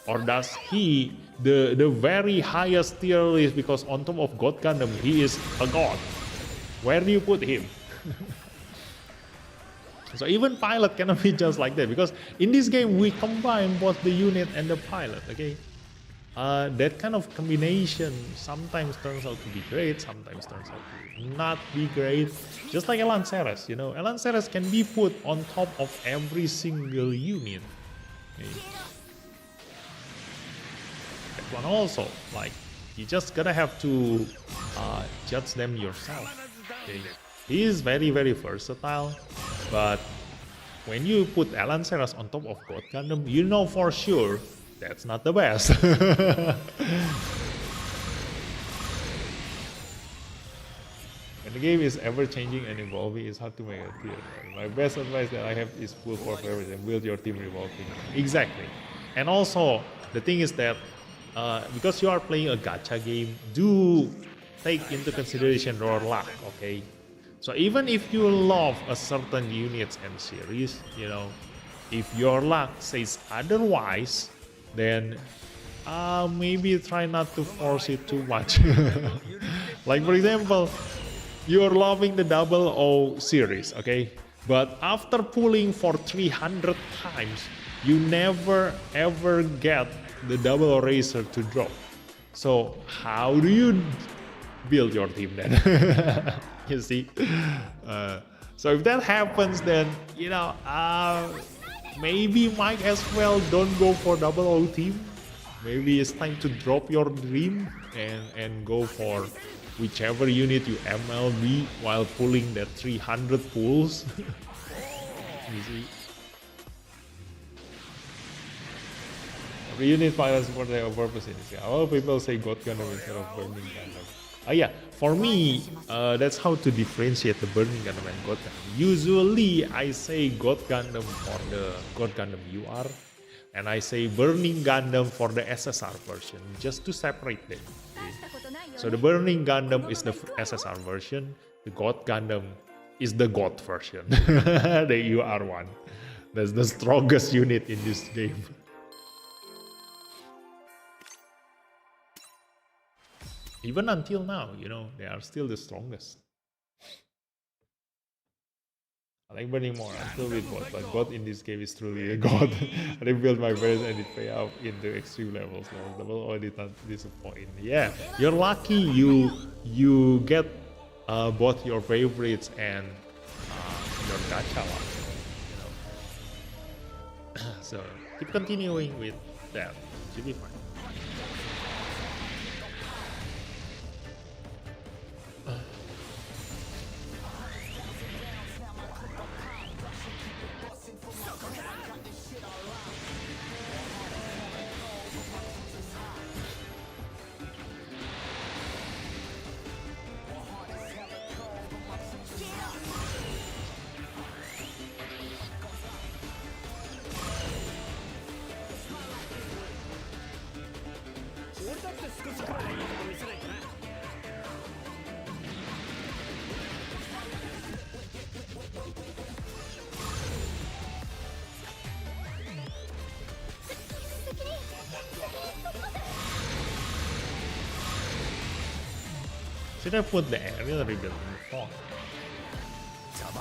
or does he the very highest tier list because on top of God Gundam he is a god? Where do you put him? So even pilot cannot be just like that, because in this game we combine both the unit and the pilot. Okay, that kind of combination sometimes turns out to be great, sometimes turns out to not be great. Just like Elan Ceres, you know, Elan Ceres can be put on top of every single unit. Okay. That one also, like, you just gotta have to judge them yourself. Okay. He is very, very versatile, but when you put Elan Ceres on top of God Gundam, you know for sure that's not the best. When the game is ever changing and evolving, it's hard to make a tier. My best advice that I have is pull for favorites and build your team revolving. Exactly. And also, the thing is that because you are playing a gacha game, do take into consideration your luck, okay? So even if you love a certain units and series, you know, if your luck says otherwise, then maybe try not to force it too much. Like for example, you're loving the 00 series, okay? But after pulling for 300 times, you never ever get the 00 racer to drop. So how do you build your team then? You see? So if that happens, then, you know, maybe might as well don't go for 00 team. Maybe it's time to drop your dream and go for whichever unit you MLB while pulling that 300 pulls. You see? Every unit pilots for their purpose in this game. A lot of people say God Gundam instead of Burning Gundam. Yeah, for me, that's how to differentiate the Burning Gundam and God Gundam. Usually, I say God Gundam for the God Gundam UR, and I say Burning Gundam for the SSR version, just to separate them. Okay? So the Burning Gundam is the SSR version, the God Gundam is the God version, the UR one. That's the strongest unit in this game. Even until now, you know, they are still the strongest. I like burning more. I'm still with God, but God in this game is truly a God. I rebuilt my base and it pay out into extreme levels. No, double or did not disappoint. Yeah, you're lucky you get both your favorites and your gacha luck. You know? So keep continuing with that. Should be fine. Should I put the aerial rebuild in the front?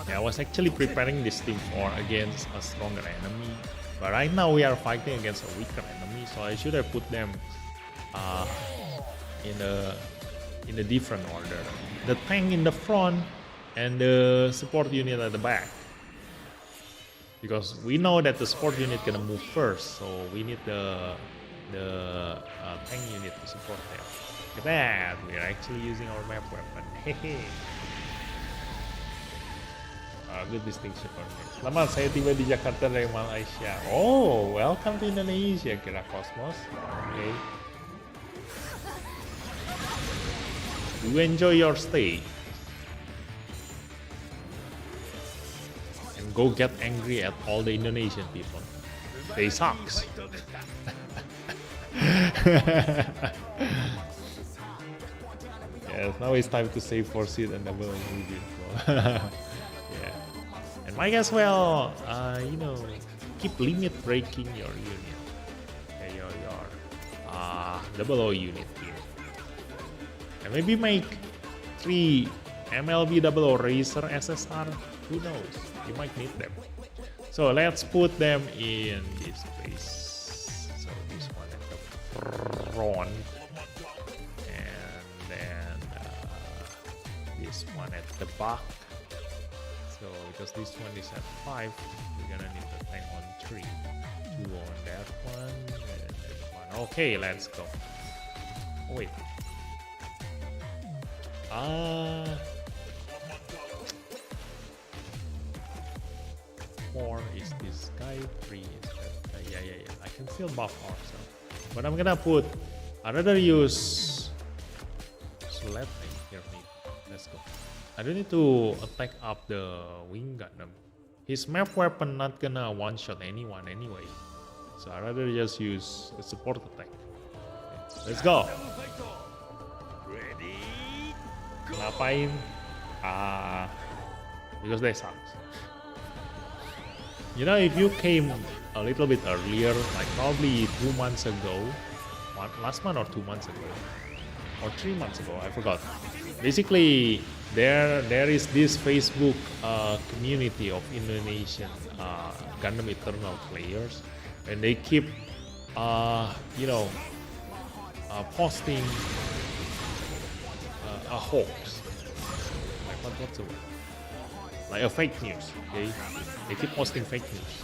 Yeah, I was actually preparing this team for against a stronger enemy, but right now we are fighting against a weaker enemy, so I should have put them in a different order. The tank in the front and the support unit at the back, because we know that the support unit gonna move first, so we need the tank unit to support them. Look at that, we are actually using our map weapon. Hehe. Good distinction for me. Selamat, saya tiba di Jakarta dari Malaysia. Oh, welcome to Indonesia, kira Cosmos. Okay. Do enjoy your stay. And go get angry at all the Indonesian people. They sucks. Yes, now it's time to save for seed and double movie. Yeah. And might as well, you know, keep limit breaking your unit. Your double O unit here. And maybe make 3 MLB double O Racer SSR. Who knows? You might need them. So let's put them in this place. So this one at the front. And then this one at the back. So because this one is at 5, we're gonna need the tank on 3. 2 on that one and that one. Okay, let's go. Oh, wait. 4 is this guy, 3 is that guy. Yeah. I can still buff ourselves. But I'm gonna put, I'd rather use Sled tank here maybe. Let's go. I don't need to attack up the Wing Gundam. His map weapon not gonna one-shot anyone anyway. So I'd rather just use a support attack. Okay, let's go. Ngapain? Because they suck. You know, if you came a little bit earlier, like probably 2 months ago, last month or 2 months ago, or 3 months ago, I forgot. Basically, there is this Facebook community of Indonesian Gundam Eternal players, and they keep, you know, posting a hoax, like what's the word? Like a fake news. Okay, they keep posting fake news.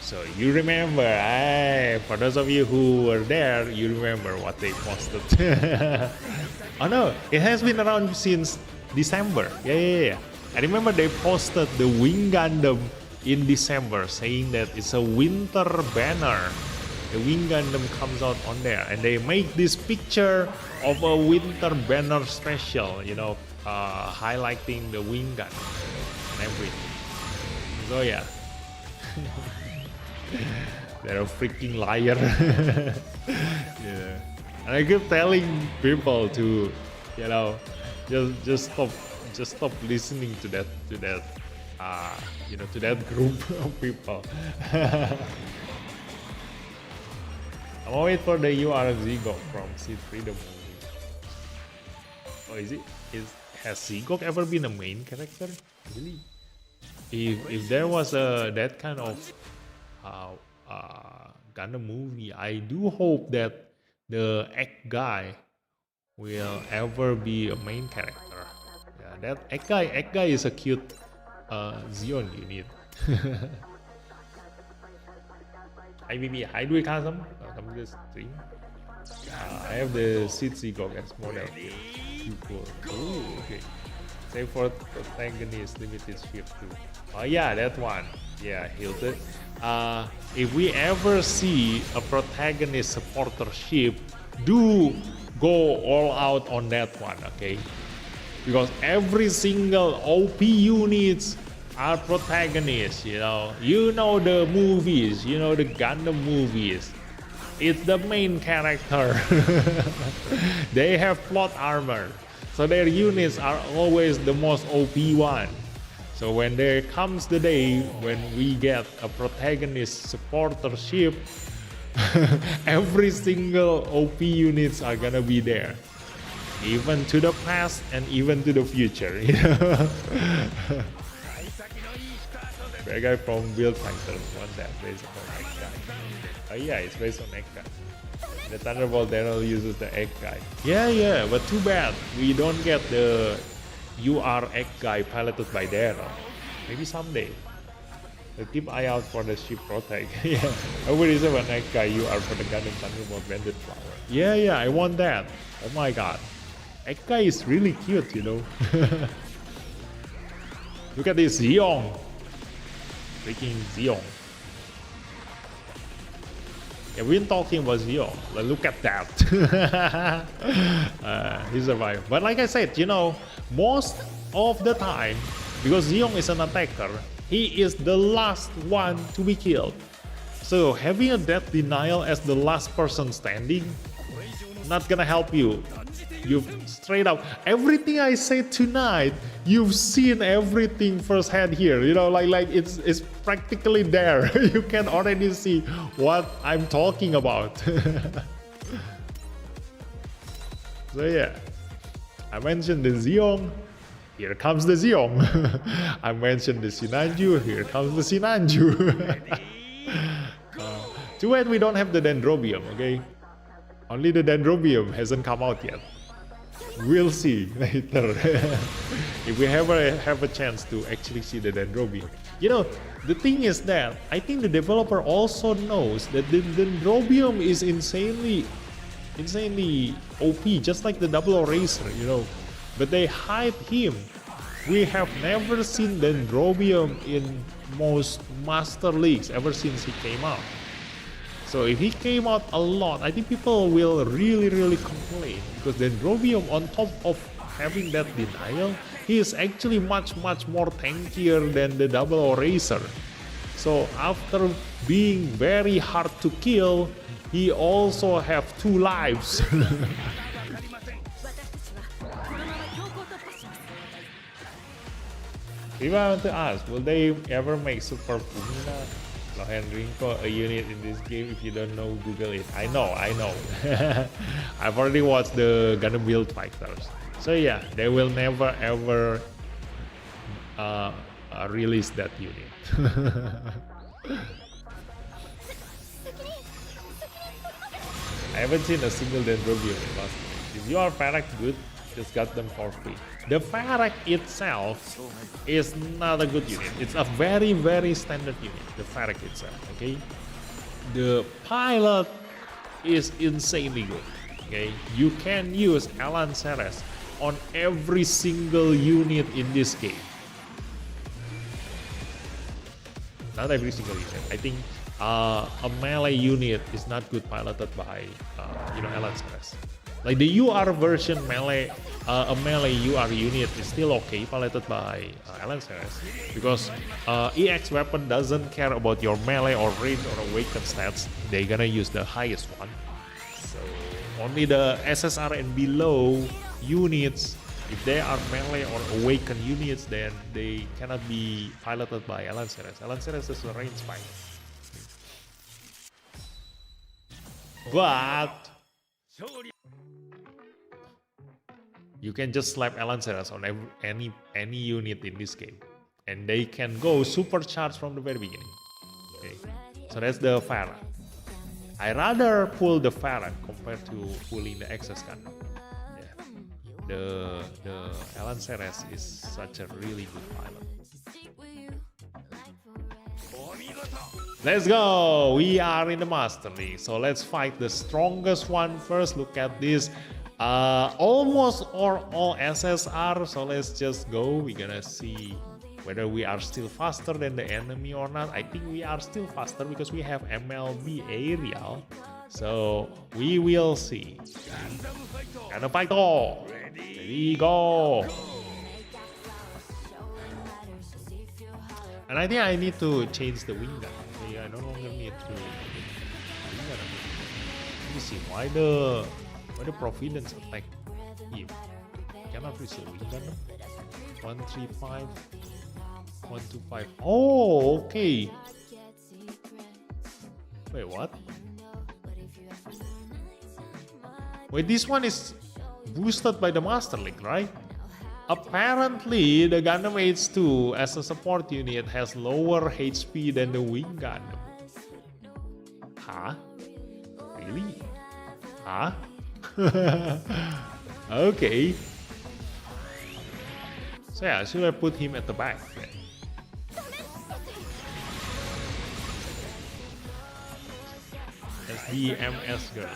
So you remember, for those of you who were there, you remember what they posted. Oh no, it has been around since December. Yeah. I remember they posted the Wing Gundam in December, saying that it's a winter banner. The Wing Gundam comes out on there, and they make this picture of a winter banner special, you know, highlighting the Wing Gundam and everything. So yeah. They're a freaking liar. Yeah. And I keep telling people to, you know, just stop listening to that you know, to that group of people. I'm gonna wait for the UR Zigok from Seed Freedom movie. Oh, has Zigok ever been a main character? Really? If there was that kind of Gundam movie, I do hope that the egg guy will ever be a main character. Yeah, that egg guy is a cute Xeon unit. Hi BB, hi Duikasm, welcome to the stream. I have the Seed Zigok as model here. Super. Oh, okay. Save for protagonist limited ship too. Oh yeah, that one. Yeah, Hilton. If we ever see a protagonist supporter ship, do go all out on that one, okay? Because every single OP units are protagonists, you know. You know the movies, you know the Gundam movies. It's the main character. They have plot armor, so their units are always the most OP one. So when there comes the day when we get a protagonist supporter ship, every single OP units are gonna be there, even to the past and even to the future. You know? That guy from Build Fighters won that based on egg guy. Oh yeah, it's based on egg guy. The Thunderbolt Daryl uses the egg guy. Yeah, but too bad we don't get the UR egg guy piloted by Daryl. Maybe someday. So keep eye out for the ship protect. Yeah, I will reserve an egg guy UR for the Gundam Thunderbolt Bandit Flower. Yeah, I want that. Oh my god. Egg guy is really cute, you know. Look at this Zeong. Freaking Zeong. Yeah, we're talking about Zeong. Look at that. He survived. But like I said, you know, most of the time, because Zeong is an attacker, he is the last one to be killed. So having a death denial as the last person standing, not gonna help you. You've straight up everything I said tonight, you've seen everything firsthand here. You know, like it's practically there. You can already see what I'm talking about. So yeah, I mentioned the Zeong. Here comes the Zeong. I mentioned the Sinanju. Here comes the Sinanju. Too bad we don't have the Dendrobium. Okay, only the Dendrobium hasn't come out yet. We'll see later. If we ever have a chance to actually see the Dendrobium. You know, the thing is that I think the developer also knows that the Dendrobium is insanely OP, just like the Double Eraser, you know. But they hide him. We have never seen Dendrobium in most Master Leagues ever since he came out. So if he came out a lot, I think people will really complain, because Dendrobium, on top of having that denial, he is actually much more tankier than the Double Eraser. So after being very hard to kill, he also have 2 lives. If I want to ask, will they ever make Super Fumina and Rinko a unit in this game? If you don't know, Google it. I know. I've already watched the Gundam Build Fighters. So yeah, they will never ever release that unit. I haven't seen a single Dendrobium in last game. If you are Farak good, just got them for free. The Farak itself is not a good unit. It's a very standard unit, the Farak itself, okay? The pilot is insanely good, okay? You can use Alan Ceres on every single unit in this game. Not every single unit. I think a melee unit is not good piloted by, Alan Ceres. Like the UR version melee, a melee UR unit is still okay piloted by Alan Ceres, because EX weapon doesn't care about your melee or range or awaken stats. They're gonna use the highest one. So only the SSR and below units, if they are melee or awaken units, then they cannot be piloted by Alan Ceres. Alan Ceres is a range fighter. but 勝利 you can just slap Lanceras on any unit in this game, and they can go supercharged from the very beginning. Okay, so that's the Farah. I rather pull the Farah compared to pulling the Excess Gundam. Yeah. The Lanceras is such a really good pilot. Let's go! We are in the Master League, so let's fight the strongest one first. Look at this. Almost all SSR, so let's just go. We're gonna see whether we are still faster than the enemy or not. I think we are still faster because we have MLB aerial, so we will see. Gonna fight all. Ready, go! And I think I need to change the wing gun. Okay, I no longer need to wing gun. Let me see why the Providence attack him. Cannot reach the wing gun. 135, 125. Oh, okay. Wait, what? Wait, this one is boosted by the Master League, right? Apparently, the Gundam H2 as a support unit has lower HP than the Wing Gundam. Huh? Really? Huh? Okay. So yeah, should I put him at the back then? SDMS girl.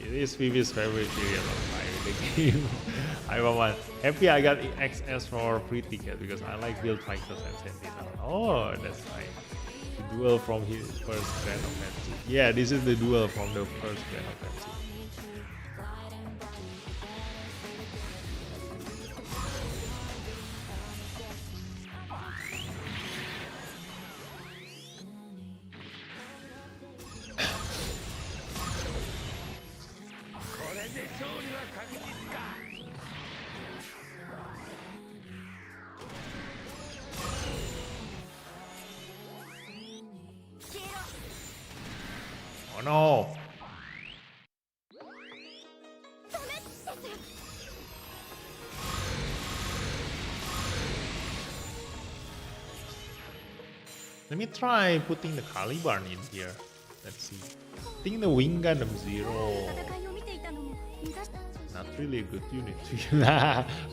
It is Vivi's favorite period of the game. I'm happy I got XS for free ticket because I like build fighters and Sentinel. Oh, that's nice. The duel from his first Grand Offensive. Yeah, this is the duel from the first Grand Offensive. Oh no! Let me try putting the Caliban in here. Let's see. I think the Wing Gundam Zero. Not really a good unit to use.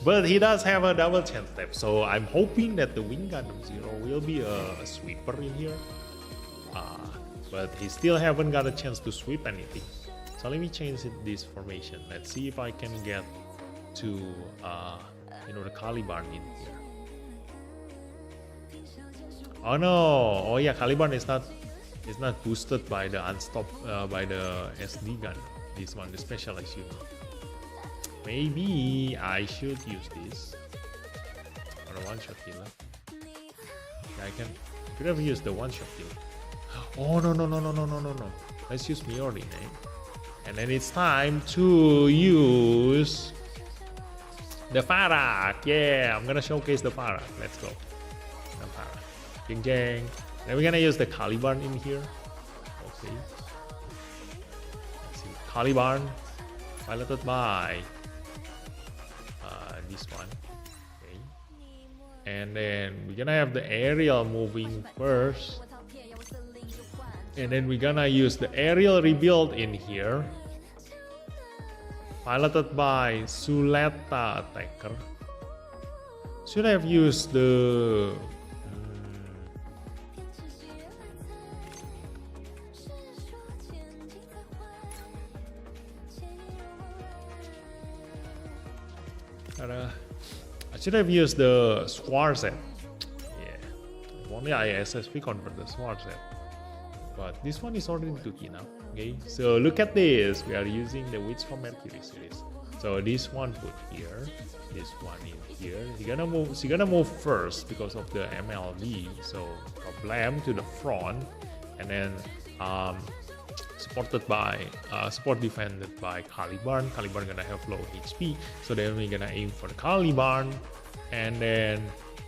But he does have a double chance step, so I'm hoping that the Wing Gundam Zero will be a sweeper in here. But he still haven't got a chance to sweep anything. So let me change this formation. Let's see if I can get to the Caliban in here. Oh no! Oh yeah, Caliban is not boosted by the by the SD gun. This one, the specialized unit. Maybe I should use this or a one-shot killer. Yeah, could have used the one-shot killer. Oh no! Let's use Miori, and then it's time to use the Farah. Yeah, I'm gonna showcase the Farah. Let's go. The Farah. Jing jang. Then we're gonna use the Caliban in here. Okay. Let's see. Caliban, piloted by this one. Okay. And then we're gonna have the aerial moving first. And then we're gonna use the aerial rebuild in here. Piloted by Suleta Attacker. Should I have used the... I should have used the Swarzet. Yeah. If only I SSP convert the Swarzet. But this one is already good enough. Okay, so look at this. We are using the Witch from Mercury series. So this one put here, this one in here. She's gonna move first because of the MLB. So problem to the front, and then support defended by Caliban. Caliban gonna have low HP, so then we're gonna aim for the Caliban, and then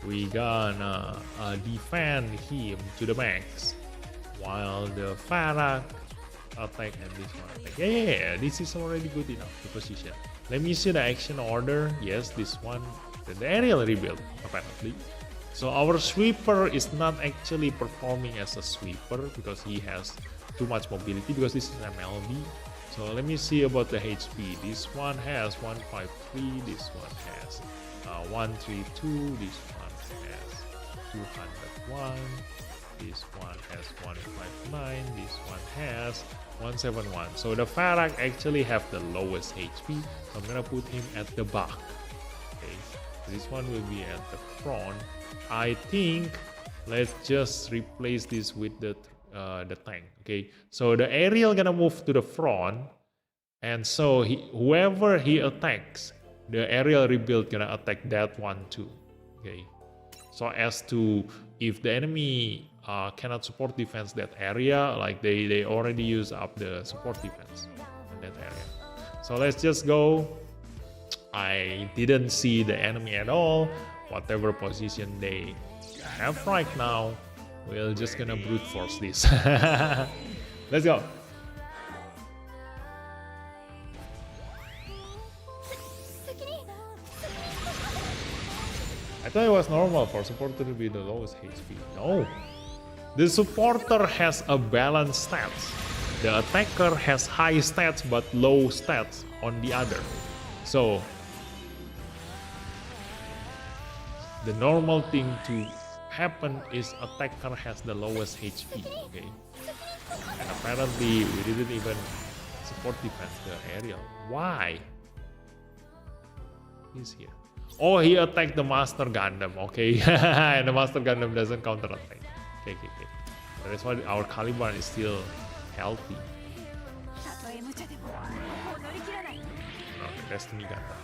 we gonna defend him to the max. While the Farah attack and this one attack. Yeah. This is already good enough, the position. Let me see the action order. Yes, this one, the aerial rebuild, apparently. So our sweeper is not actually performing as a sweeper because he has too much mobility because this is MLB. So let me see about the HP. This one has 153, this one has 132, this one has 201, this one has 159, this one has 171. So the Farak actually have the lowest HP. So I'm gonna put him at the back. Okay, this one will be at the front. I think let's just replace this with the tank. Okay, so the aerial gonna move to the front, and so whoever he attacks, the aerial rebuild gonna attack that one too. Okay, so as to if the enemy cannot support defense that area, like they already use up the support defense in that area. So let's just go. I didn't see the enemy at all. Whatever position they have right now, we're just gonna brute force this. Let's go. I thought it was normal for supporter to be the lowest HP. No. The supporter has a balanced stats. The attacker has high stats but low stats on the other. So the normal thing to happen is attacker has the lowest HP, okay? And apparently we didn't even support defense the aerial. Why? He's here. Oh, he attacked the Master Gundam, okay? And the Master Gundam doesn't counter attack. Okay. That's why our Caliban is still healthy. Okay, Destiny Gundam.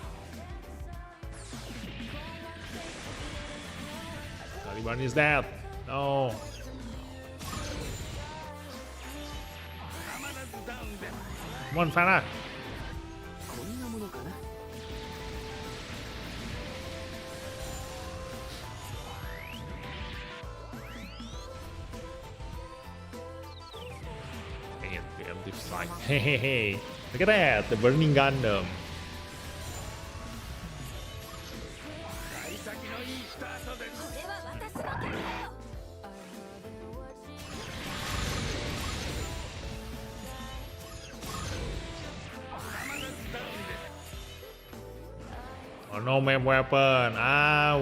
Caliban is dead. No. Come on, Farah. Dang it, preemptive strike. Hey, look at that, the burning Gundam. Oh no, map weapon.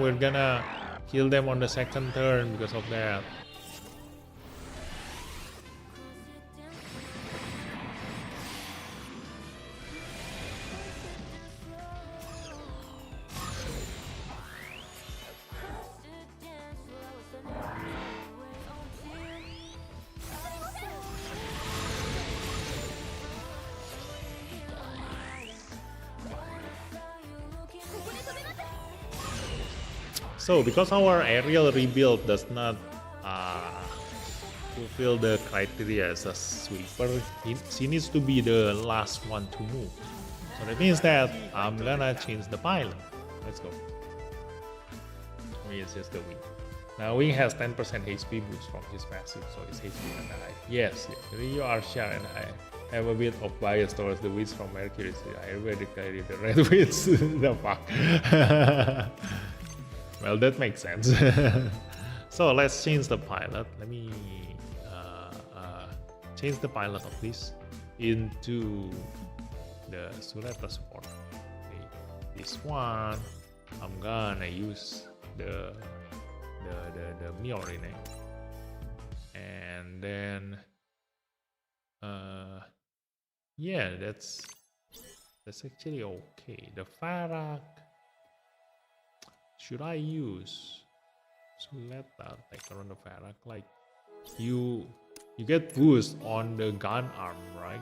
We're gonna kill them on the second turn because of that. So because our aerial rebuild does not fulfill the criteria as a sweeper, she needs to be the last one to move. So that means that I'm gonna change the pilot. Let's go. It's just the wing. Now wing has 10% HP boost from his passive, so his HP and high. Yes, you are sure, and I have a bit of bias towards the wings from Mercury. So I already carried the red wings. The fuck. Well, that makes sense. So let's change the pilot. Let me change the pilot of this into the Suleta support. Okay. This one, I'm gonna use the Miorine, and then yeah, that's actually okay. The Farak. Should I use Suleta attacker on the Farak? Like you get boost on the gun arm, right?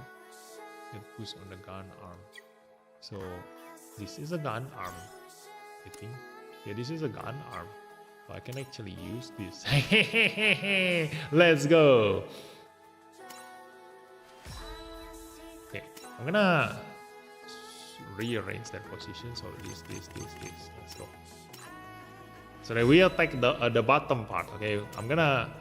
Get boost on the gun arm. So this is a gun arm, I think. Yeah, this is a gun arm. So I can actually use this. Let's go. Okay, I'm gonna rearrange that position. So this. Let's go. So that we attack the bottom part. Okay, I'm gonna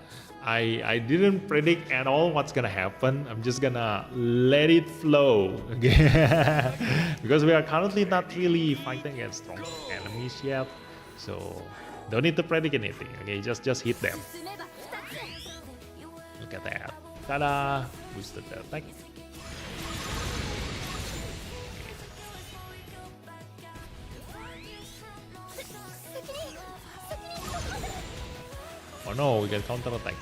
I didn't predict at all what's gonna happen. I'm just gonna let it flow, okay? Because we are currently not really fighting against strong enemies yet, so don't need to predict anything. Okay, just hit them. 進めば2つ Look at that. Ta-da! Boosted the attack. Oh no, we get counter attack.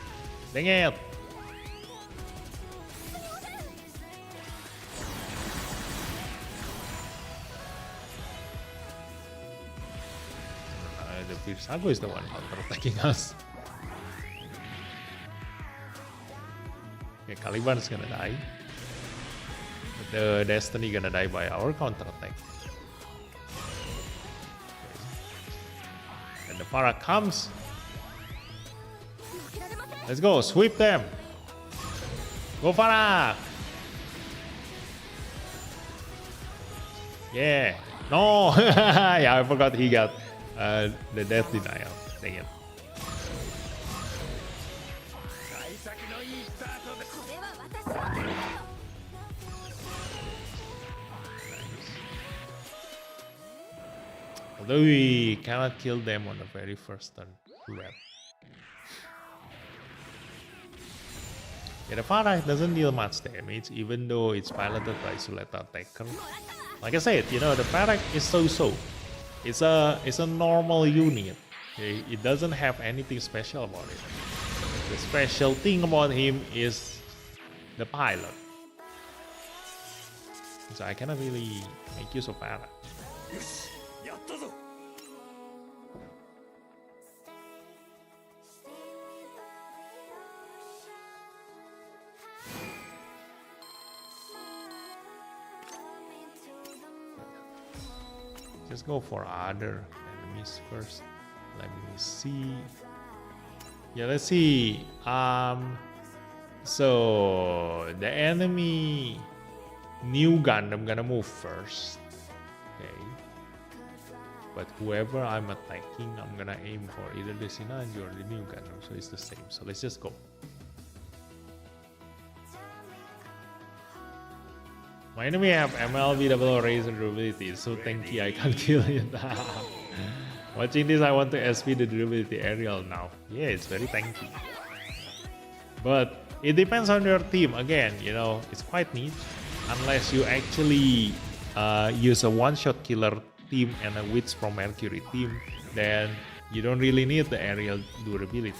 Dang it! The Virsago is the one counter attacking us. Okay, Caliban is gonna die. But the Destiny gonna die by our counter attack. And the Para comes. Let's go, sweep them. Go Farah. Yeah. No. Yeah, I forgot he got the death denial. Dang it. 幸先のいいスタートでこれは私の Although we cannot kill them on the very first turn. Too bad. Yeah, the Farah doesn't deal much damage, even though it's piloted by Suleta Attacker. Like I said, you know, the Farah is so-so. It's a normal unit. Okay? It doesn't have anything special about it. The special thing about him is the pilot. So I cannot really make use of Farah. よしやったぞ Just go for other enemies first. Let me see. Yeah, let's see. So the enemy new Gundam gonna move first. Okay. But whoever I'm attacking, I'm gonna aim for either the Sinanju or the new Gundam, so it's the same. So let's just go. My enemy have MLB double razor durability, so tanky I can't kill it. Watching this, I want to SP the durability aerial now. Yeah, it's very tanky. But it depends on your team. Again, you know, it's quite niche. Unless you actually use a one-shot killer team and a Witch from Mercury team, then you don't really need the aerial durability.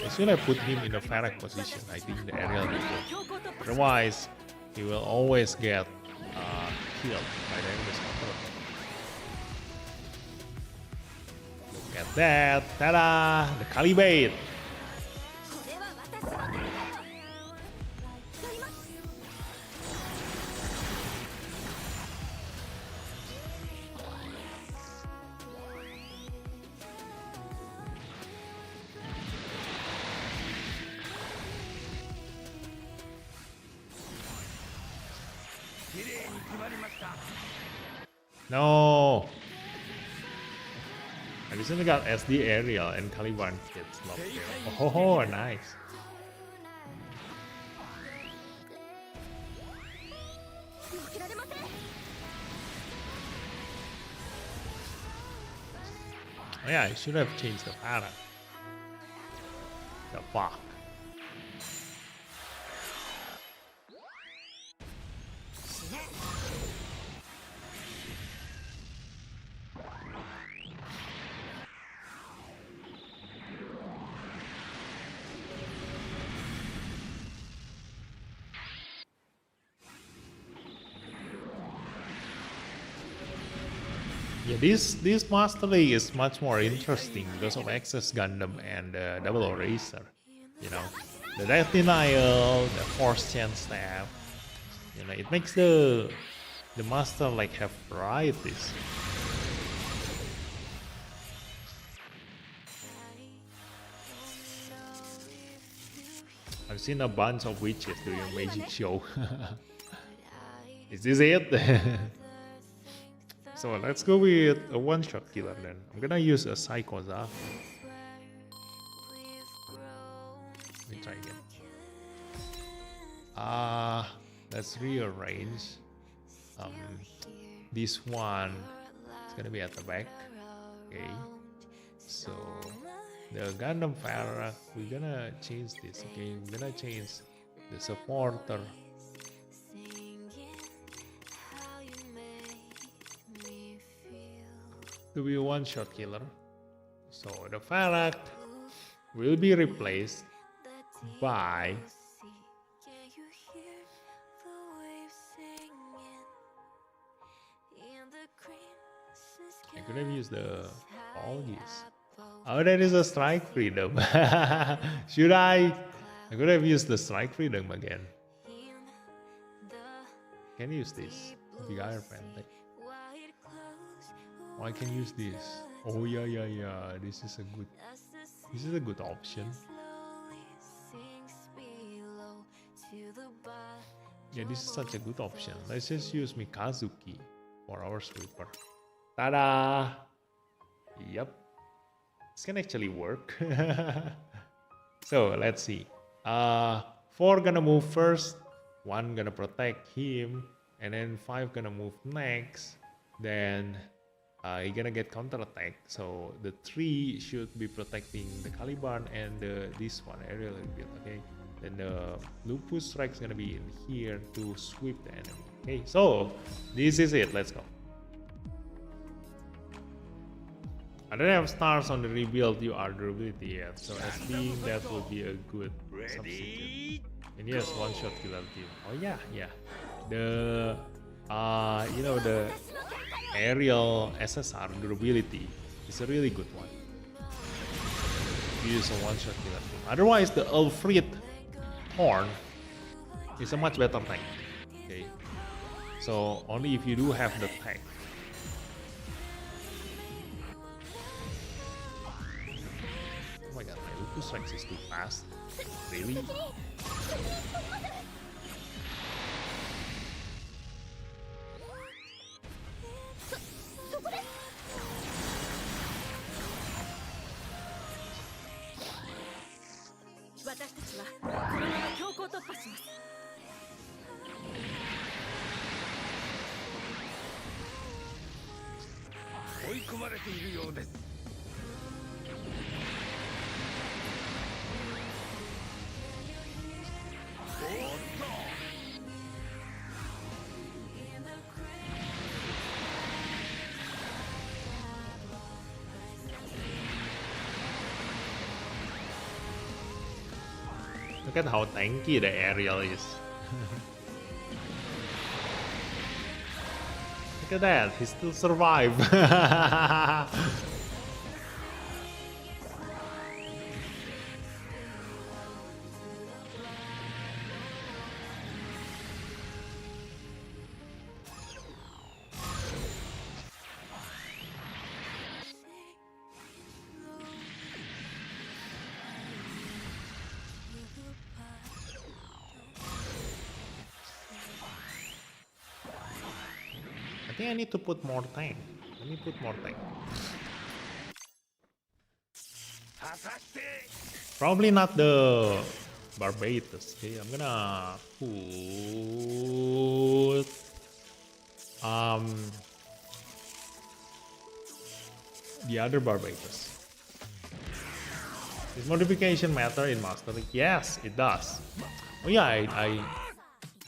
As soon as I put him in a Farrak position, I think the aerial will go. Otherwise, he will always get killed by the enemy's counter. Look at that! Ta-da! The Calibate! これは私のやります 綺麗に決まりました No! I recently got SD aerial and Caliban gets locked there. Oh, nice! Oh yeah, I should have changed the pattern. The fuck. Yeah, this Master League is much more interesting because of Access Gundam and Double Eraser. You know, the Death Denial, the Force Chance Staff. You know, it makes the Master like have varieties. I've seen a bunch of witches during a magic show. Is this it? So let's go with a one-shot killer then. I'm gonna use a Psychoza. Let me try again. Let's rearrange. This one is gonna be at the back. Okay. So the Gundam Farrak, we're gonna change this. Okay, we're gonna change the supporter. To be a one-shot killer. So the Farrak will be replaced by I could have used the all these. Oh, that is a strike freedom. Should I? I could have used the strike freedom again. Can use this. Big iron pantech. Oh, I can use this. Oh yeah. This is a good option. Yeah, this is such a good option. Let's just use Mikazuki for our sweeper. Ta-da! Yep. This can actually work. So let's see. 4 gonna move first, 1 gonna protect him, and then 5 gonna move next. Then he gonna get counter attack. So the 3 should be protecting the Caliban and this one aerial rebuild. Okay. Then the Lupus Strike is gonna be in here to sweep the enemy. Okay. So this is it. Let's go. I don't have stars on the rebuild UR durability yet, so as being that would be a good substitute. And yes, one-shot killer team. Oh yeah. The the aerial SSR durability is a really good one. Use a one-shot killer team. Otherwise, the Ulfrid Horn is a much better tank. Okay, so only if you do have the tank. Oh my god, my Lupus Strike is too fast. Really? Look at how tanky the aerial is. Look at that, he still survived. I think I need to put more tank. Let me put more tank. Probably not the Barbatus. Okay, I'm gonna put the other Barbatus. Does modification matter in Master? Yes, it does. Oh yeah, I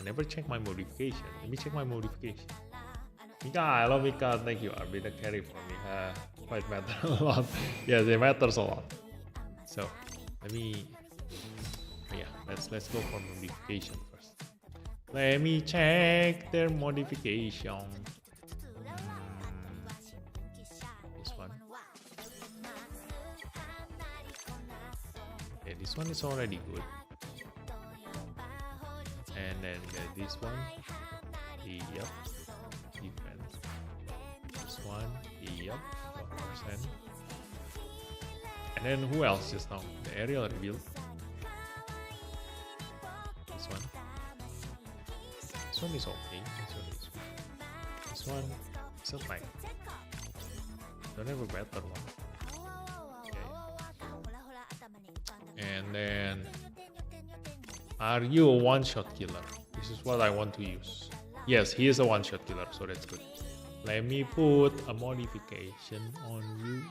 never check my modification. Let me check my modification. Mika, I love Mika. Thank you. I'll be the carry for me. Quite matter a lot. Yes, it matters a lot. So let me. Yeah, let's go for modification first. Let me check their modification. This one. Okay, this one is already good. And then this one. Yep. Defense. This one, yep, 1%. And then who else just now? The aerial reveal. This one. This one is okay. This one is good. This one, It's a tank. Don't have a better one. And then, are you a one-shot killer? This is what I want to use. Yes, he is a one-shot killer, so that's good. Let me put a modification on you.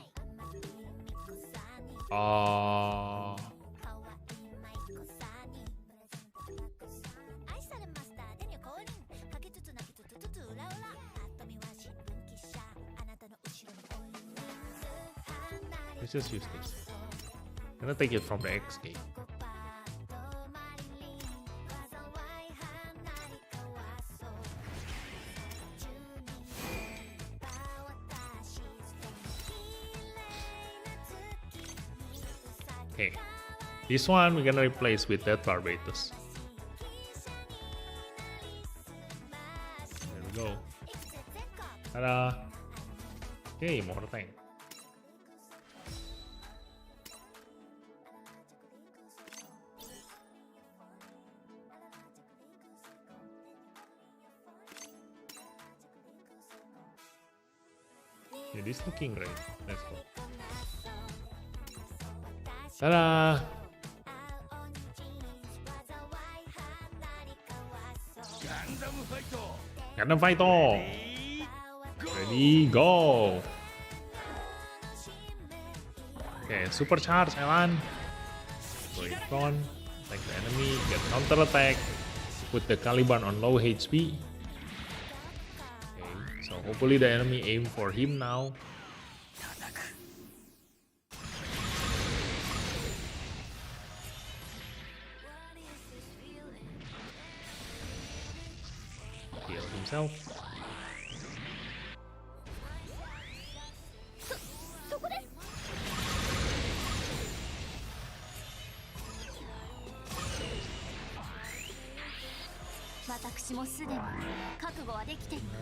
Let's just use this. I'm gonna take it from the X game. Okay, this one we're gonna replace with that Barbatus. There we go. Ta-da! Okay, more tank. Yeah, this looking great. Let's go. Ta-da! Gundam fight all! Ready, go! Okay, supercharge, Elan. Go in front, attack the enemy, get counter attack, put the Caliban on low HP. Okay, so hopefully the enemy aim for him now. Heal himself.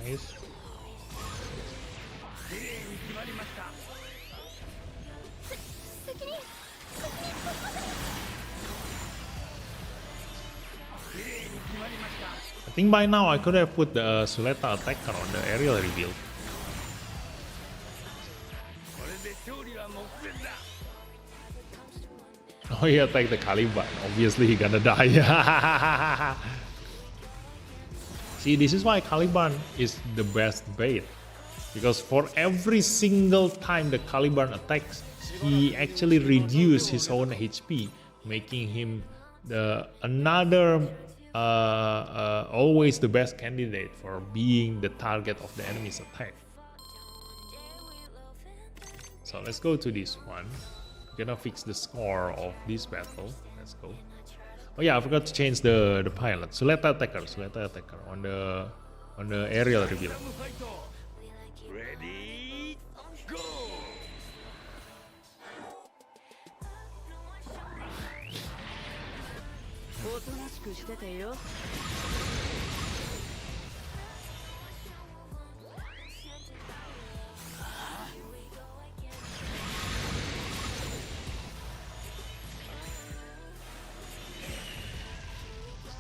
Nice. I think by now I could have put the Suleta attacker on the aerial reveal. Oh, he attacked the Caliban. Obviously, he gonna die. See, this is why Caliban is the best bait. Because for every single time the Caliban attacks, he actually reduces his own HP, making him always the best candidate for being the target of the enemy's attack. So let's go to this one. Gonna fix the score of this battle. Let's go. Oh yeah, I forgot to change the pilot. Suleta attacker on the aerial reveal. Ready, go!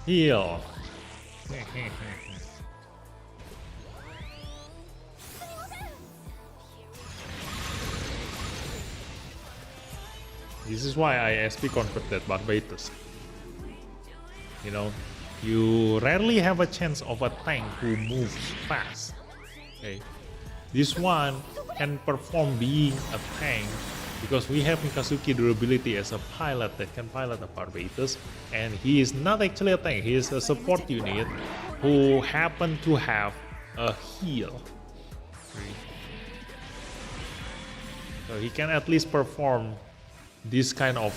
Heal. This is why I SP converted Barbatus. You know, you rarely have a chance of a tank who moves fast. Okay, this one can perform being a tank because we have Mikazuki durability as a pilot that can pilot a Barbatus, and he is not actually a tank, he is a support unit who happen to have a heal. So he can at least perform this kind of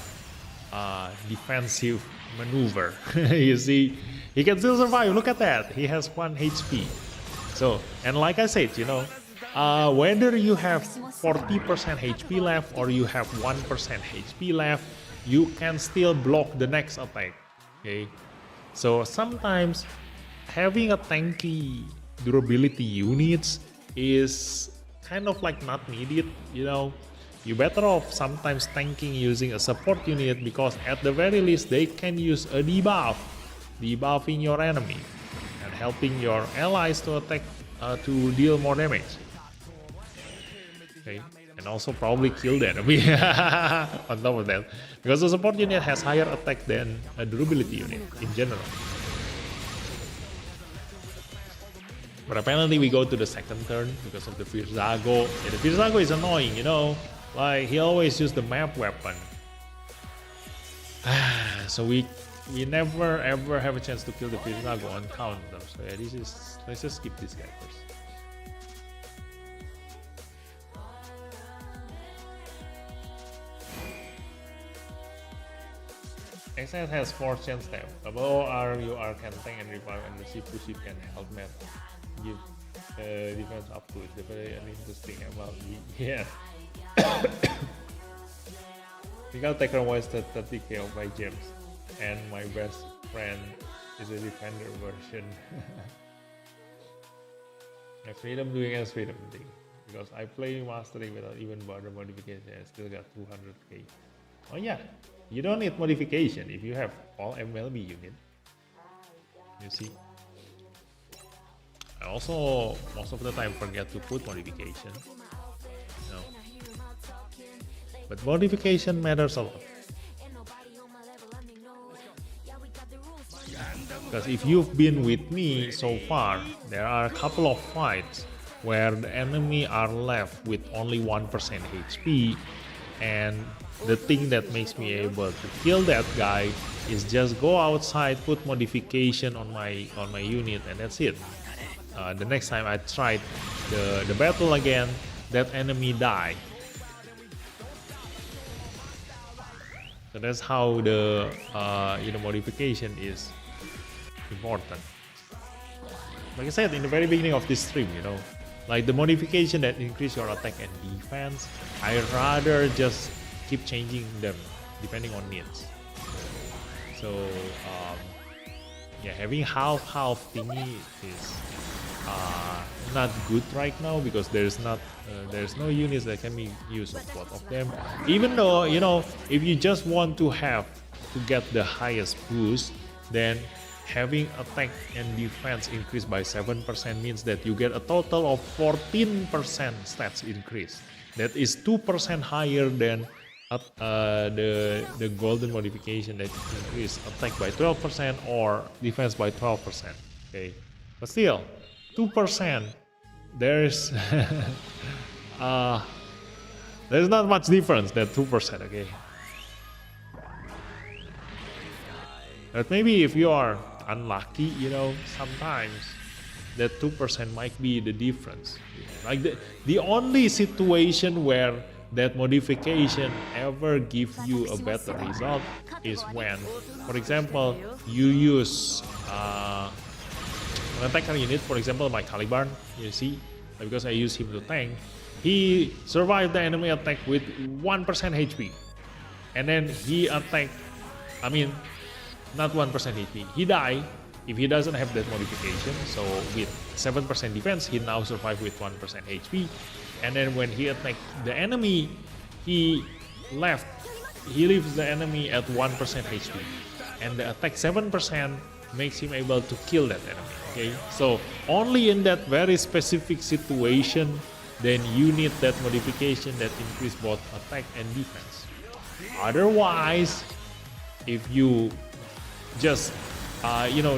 defensive maneuver. You see, he can still survive. Look at that, he has 1 HP. So, and like I said, you know, whether you have 40% HP left or you have 1% HP left, you can still block the next attack. Okay, so sometimes having a tanky durability units is kind of like not needed. You know, you better off sometimes tanking using a support unit, because at the very least they can use a debuffing your enemy, and helping your allies to attack to deal more damage. Okay, and also probably kill the enemy on top of that, because the support unit has higher attack than a durability unit in general. But apparently we go to the second turn because of the Virzago. Yeah, the Virzago is annoying, you know, like he always use the map weapon. So we never ever have a chance to kill the Virzago on counter. So yeah, let's just skip this guy first. XS has 4 chance stamp. Above are you are can tank and revive, and the ship to ship can help map. Give defense up to it. Very interesting about yeah. Physical Taker wasted 30k of my gems, and my best friend is a defender version. Freedom doing as freedom thing, because I play mastery without even border modification. I still got 200k. Oh yeah, you don't need modification if you have all MLB unit. You see. I also most of the time forget to put modification. No. But modification matters a lot. Because if you've been with me so far, there are a couple of fights where the enemy are left with only 1% HP, and the thing that makes me able to kill that guy is just go outside, put modification on my unit, and that's it. The next time I tried the battle again, that enemy died. So that's how the modification is important. Like I said in the very beginning of this stream, you know, like the modification that increase your attack and defense, I rather just keep changing them depending on needs. So yeah, having half thingy is not good right now, because there's no units that can be used of both of them. Even though, you know, if you just want to get the highest boost, then having attack and defense increased by 7% means that you get a total of 14% stats increase. That is 2% higher than the golden modification that increase attack by 12% or defense by 12%. Okay, but still 2%. There's there's not much difference than 2%. Okay, but maybe if you are unlucky, you know, sometimes that 2% might be the difference. Like the only situation where that modification ever give you a better result is when, for example, you use an attacker unit, for example my Caliban, you see, because I use him to tank, he survived the enemy attack with 1% HP, and then he attacked, I mean not 1% HP, he died if he doesn't have that modification. So with 7% defense, he now survived with 1% HP. And then when he attacked the enemy, he leaves the enemy at 1% HP. And the attack 7% makes him able to kill that enemy. Okay, so only in that very specific situation, then you need that modification that increase both attack and defense. Otherwise, if you just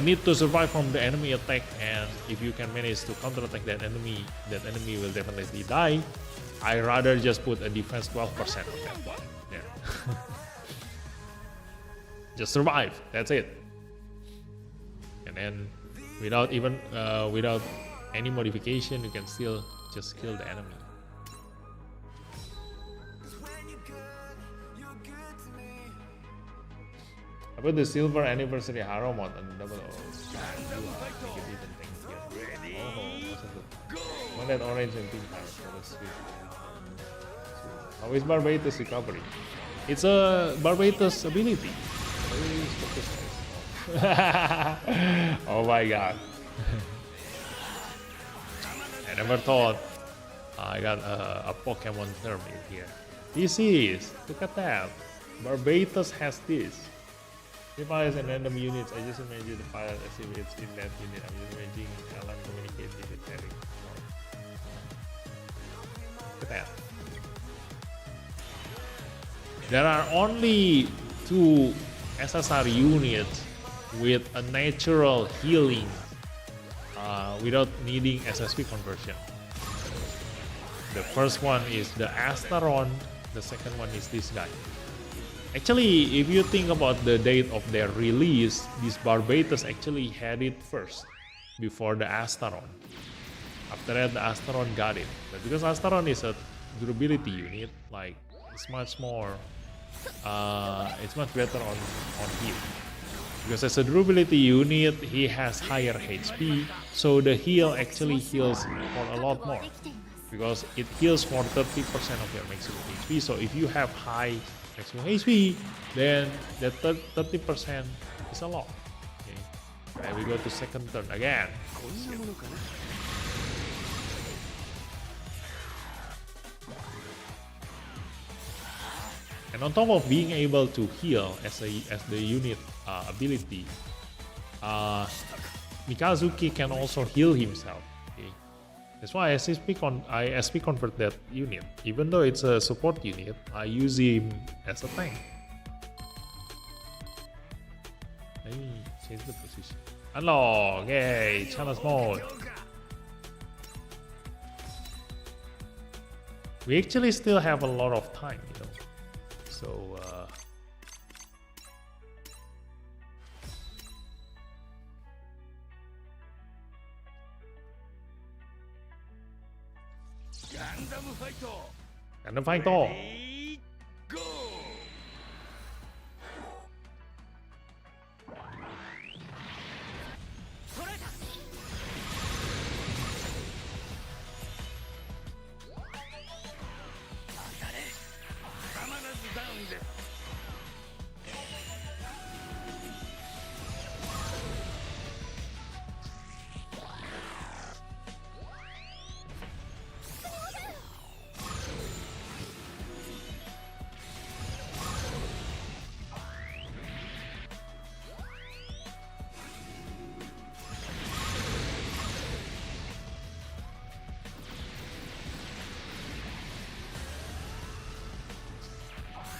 need to survive from the enemy attack, and if you can manage to counterattack that enemy will definitely die. I rather just put a defense 12% on that one. Yeah. Just survive. That's it. And then without any modification, you can still just kill the enemy. About the silver anniversary hero mod on double O. One that orange and pink heart for the sweet. How is Barbatos recovery? It's a Barbatos ability. Oh my god. I never thought I got a Pokemon term in here. This is, look at that. Barbatos has this. If pilots and random units, I just imagine the pilot as if it's in that unit. I'm just imagining Alan communicating with Eric. Look at that. There are only 2 SSR units with a natural healing without needing SSP conversion. The first one is the Asteron, the second one is this guy. Actually, if you think about the date of their release, this Barbatos actually had it first, before the Asteron. After that, the Asteron got it. But because Asteron is a durability unit, like it's much more, it's much better on heal. Because as a durability unit, he has higher HP, so the heal actually heals for a lot more. Because it heals for 30% of your maximum HP. So if you have high maximum HP, then that 30% is a lot. Okay. And we go to second turn again. Oh, shit. And on top of being able to heal as the unit ability, Mikazuki can also heal himself. Okay? That's why I SP convert that unit. Even though it's a support unit, I use him as a tank. Let me change the position. Unlock! Yay! Challenge mode. We actually still have a lot of time, you know. So Gundam fight all. Ready, go! 捉えた。当たれ。たまらずダウンです。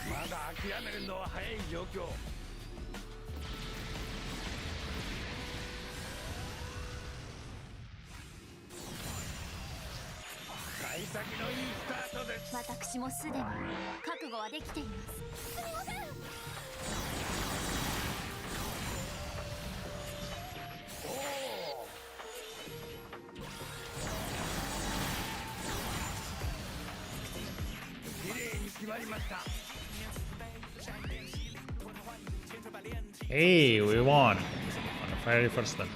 まだ諦めるのは早い状況。幸先のいいスタートです。私もすでに覚悟はできています。すみません。おお。綺麗に決まりました。 Hey, we won on the very first turn.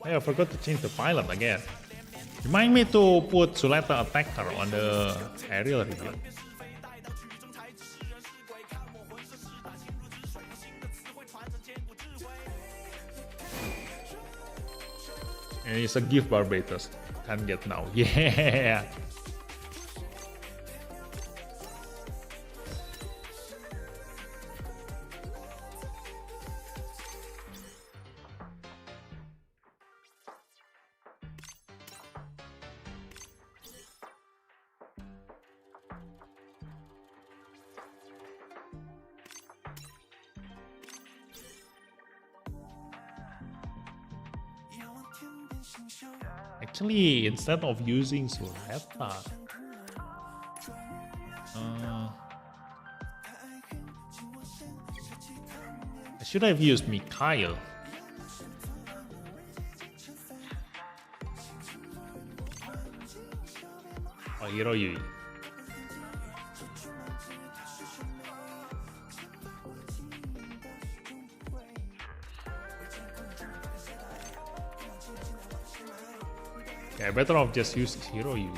Hey, I forgot to change the pilot again. Remind me to put Suleta Attacker on the aerial review. And it's a gift Barbatos. Can't get now. Yeah. Actually, instead of using Suleta, I should have used Mikhail. Or Hiroyui. Yeah, better off just use Hiroyui.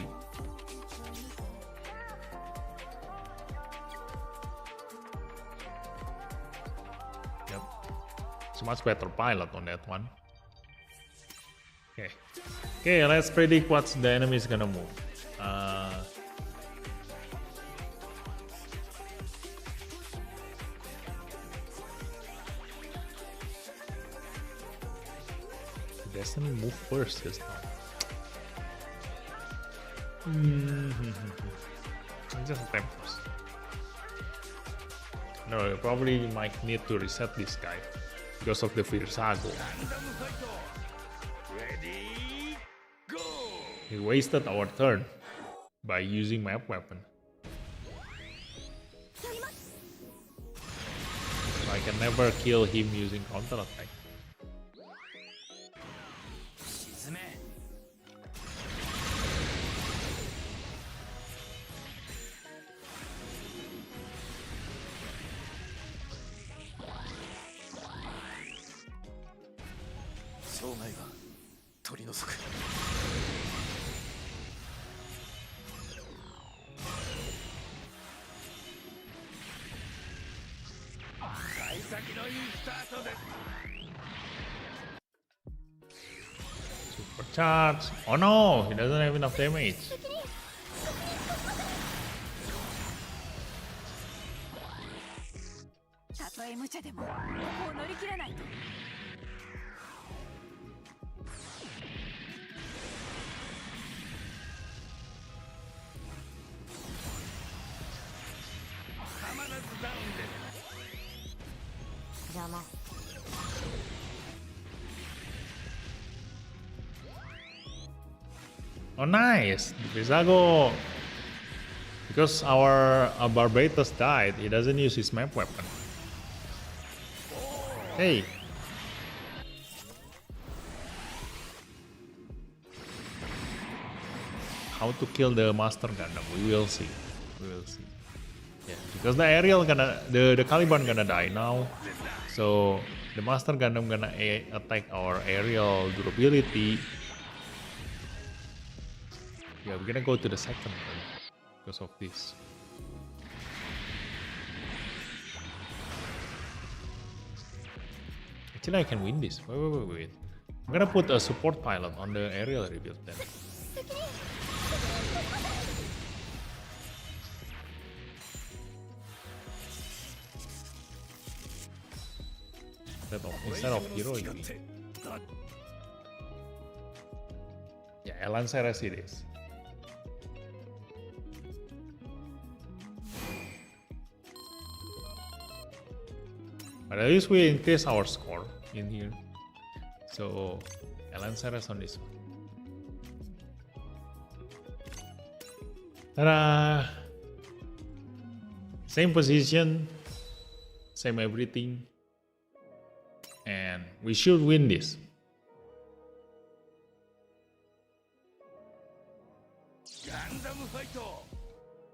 Yep. It's a much better pilot on that one. Okay. Okay, let's predict what the enemy is gonna move. Destiny move first just now. Just attack first. No, probably might need to reset this guy because of the Virsago. Gundam fight. Ready, go. He wasted our turn by using map weapon. So I can never kill him using counter attack. Supercharge. Oh no, he doesn't have enough damage. たとえ無茶でもここを乗り切らないと。邪魔。 Oh nice, Virsago. Because our Barbatos died, he doesn't use his map weapon. Hey. How to kill the Master Gundam? We will see. We will see. Yeah, because the aerial gonna the Caliban gonna die now, so the Master Gundam gonna attack our aerial durability. Yeah, we're gonna go to the second turn because of this. Actually, I can win this. Wait. I'm gonna put a support pilot on the aerial rebuild then. Instead of hero ini. Ya, Elan Ceres it is. But at least we increase our score in here. So, Elan Ceres on this one. Ta-da! Same position, same everything. And we should win this. Gundam fight.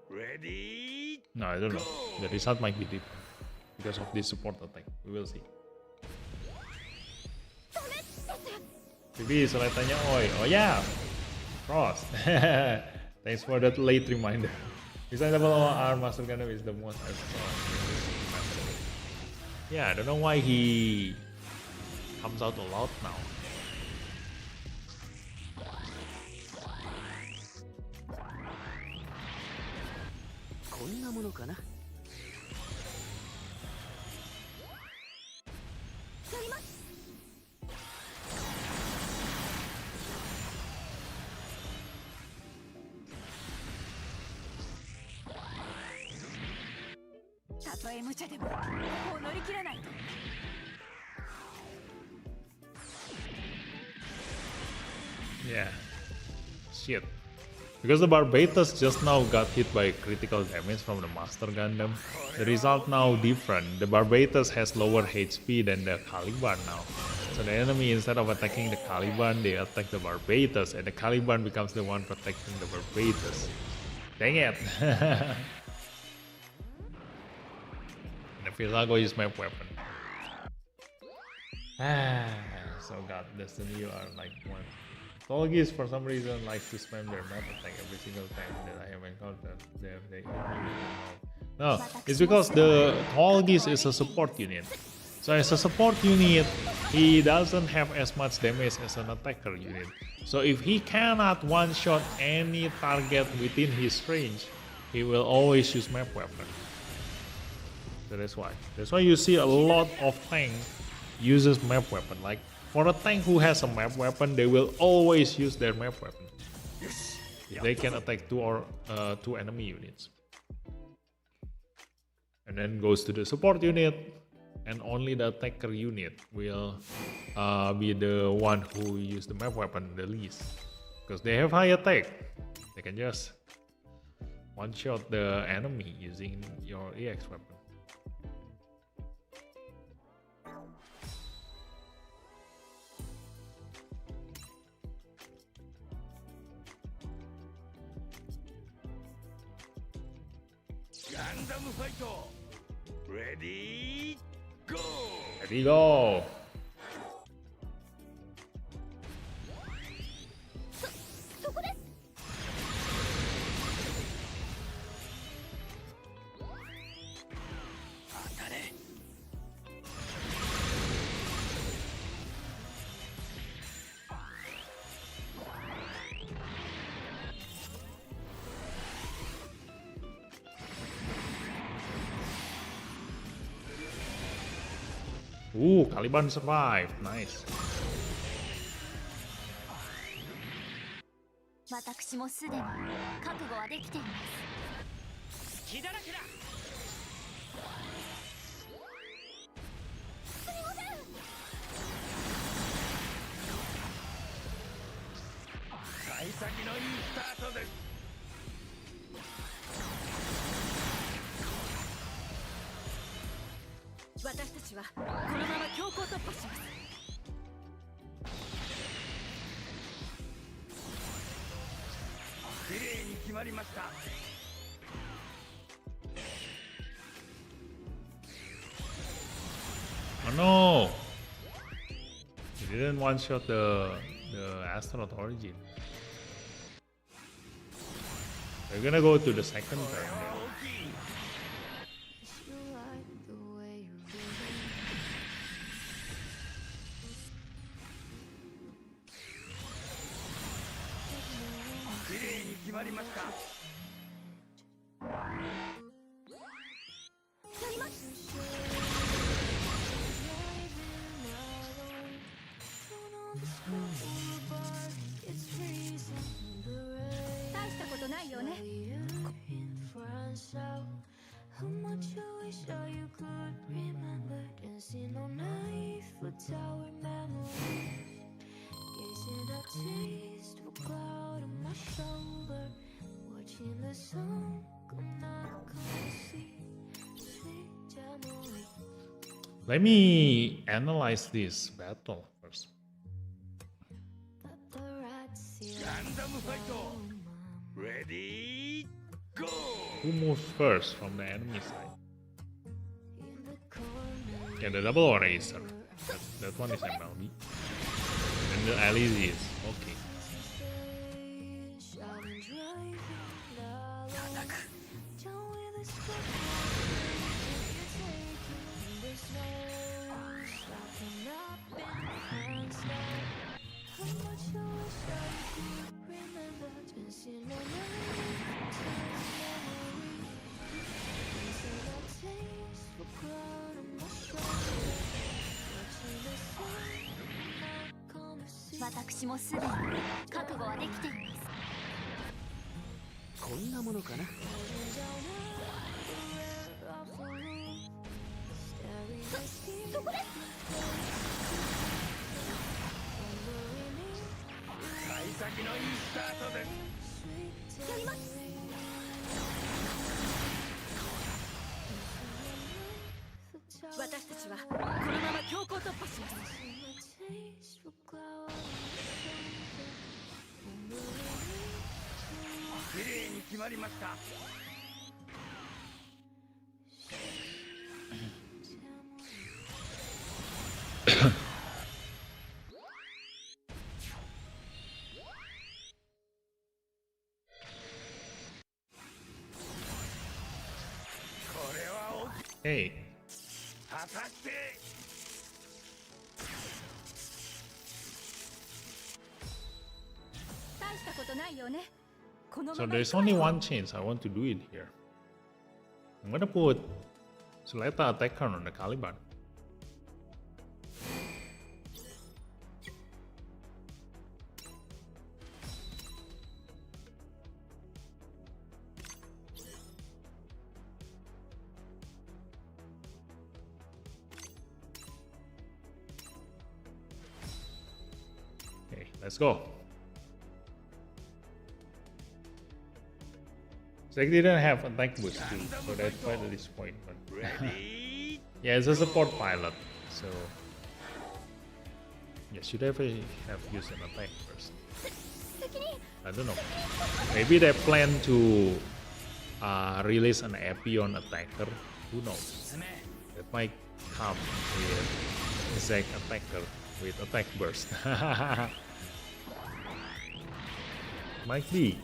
Ready. No, I don't know. The result might be different because of this support attack. We will see. Bibi, soletannya oi. Oh yeah, Frost. Thanks for that late reminder. Example, our Master Gundam is the most. Yeah, I don't know why he comes out a lot now. Yeah. Shit. Because the Barbatos just now got hit by critical damage from the Master Gundam, the result now different. The Barbatos has lower HP than the Caliban now. So the enemy, instead of attacking the Caliban, they attack the Barbatos, and the Caliban becomes the one protecting the Barbatos. Dang it! The Virsago is my weapon. So god, Destiny, you are like one. Tolgis for some reason likes to spam their map attack every single time that I have encountered. No, it's because the Tolgis is a support unit. So as a support unit, he doesn't have as much damage as an attacker unit. So if he cannot one-shot any target within his range, he will always use map weapon. So that's why. That's why you see a lot of tank uses map weapon. Like for a tank who has a map weapon, they will always use their map weapon. They can attack two enemy units. And then goes to the support unit, and only the attacker unit will be the one who use the map weapon the least, because they have high attack. They can just one shot the enemy using your EX weapon. Gundam fight. Ready, go. Ready, go. Ooh, Caliban survived. Nice. 私もすでに覚悟はできています。隙だらけだ。幸先のいいスタートです。私たちはこのまま強行突破します。綺麗に決まりました。Oh no! He didn't one shot the astronaut origin. We're gonna go to the second turn. 綺麗に決まりました。やります。大したことないよね。Let me analyze this battle first. ガンダムファイト。Ready, go. Who moves first from the enemy side? Yeah, the double eraser. That one is MLB. And the Alice is okay. Yes. 私もすでに覚悟はできています。こんなものかな。そこです。幸先のいいスタートです。やります。私たちはこのまま強行突破します。綺麗に決まりました。これは大きい。Hey, 果たして大したことないよね。この So まま there's only one chance I want to do it here. I'm gonna put Suleta attacker on the Caliban. Okay, let's go. So I didn't have attack boost too, so that's quite a disappointment. Ready? Yeah, it's a support pilot, so yeah, should have used an attack first. 責任 I don't know. Maybe they plan to release an AP on attacker. Who knows? That might come with exact attacker with attack burst. Might be.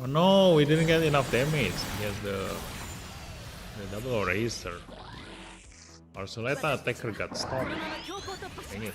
Oh no, we didn't get enough damage. He has the double eraser. Our Soleta attacker got stopped. このまま強行突破し Dang it.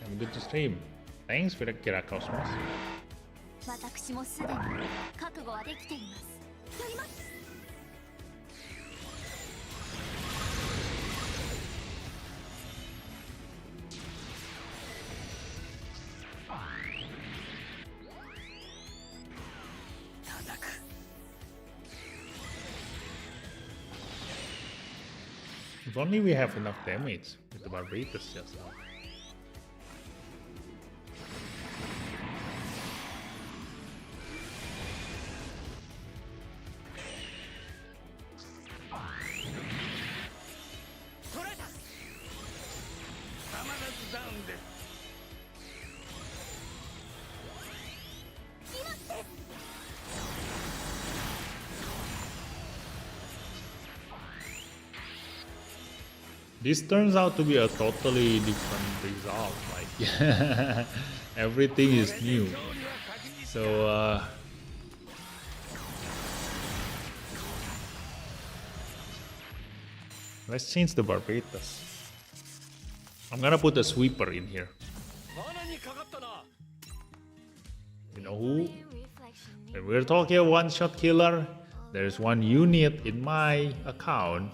I'm good to stream. Thanks for the Kira Cosmos. 私もすでに覚悟はできています。やります。 If only we have enough damage with the Barbatus just now. This turns out to be a totally different result. Like everything is new. So let's change the Barbatus. I'm gonna put a sweeper in here. You know who? When we're talking a one-shot killer, there's one unit in my account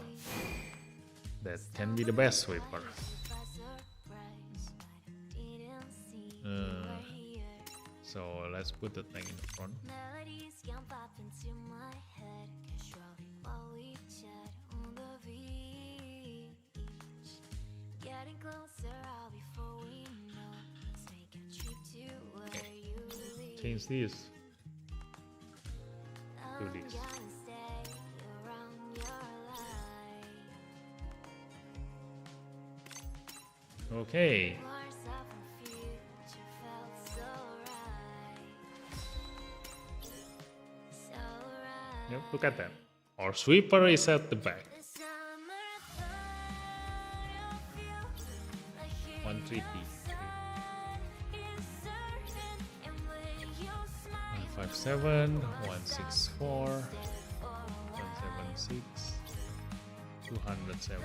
that can be the best sweeper. So let's put the thing in the front. Okay. Change this to this. Okay. Yep, look at that. Our sweeper is at the back. 130. 157, 164, 176, 207.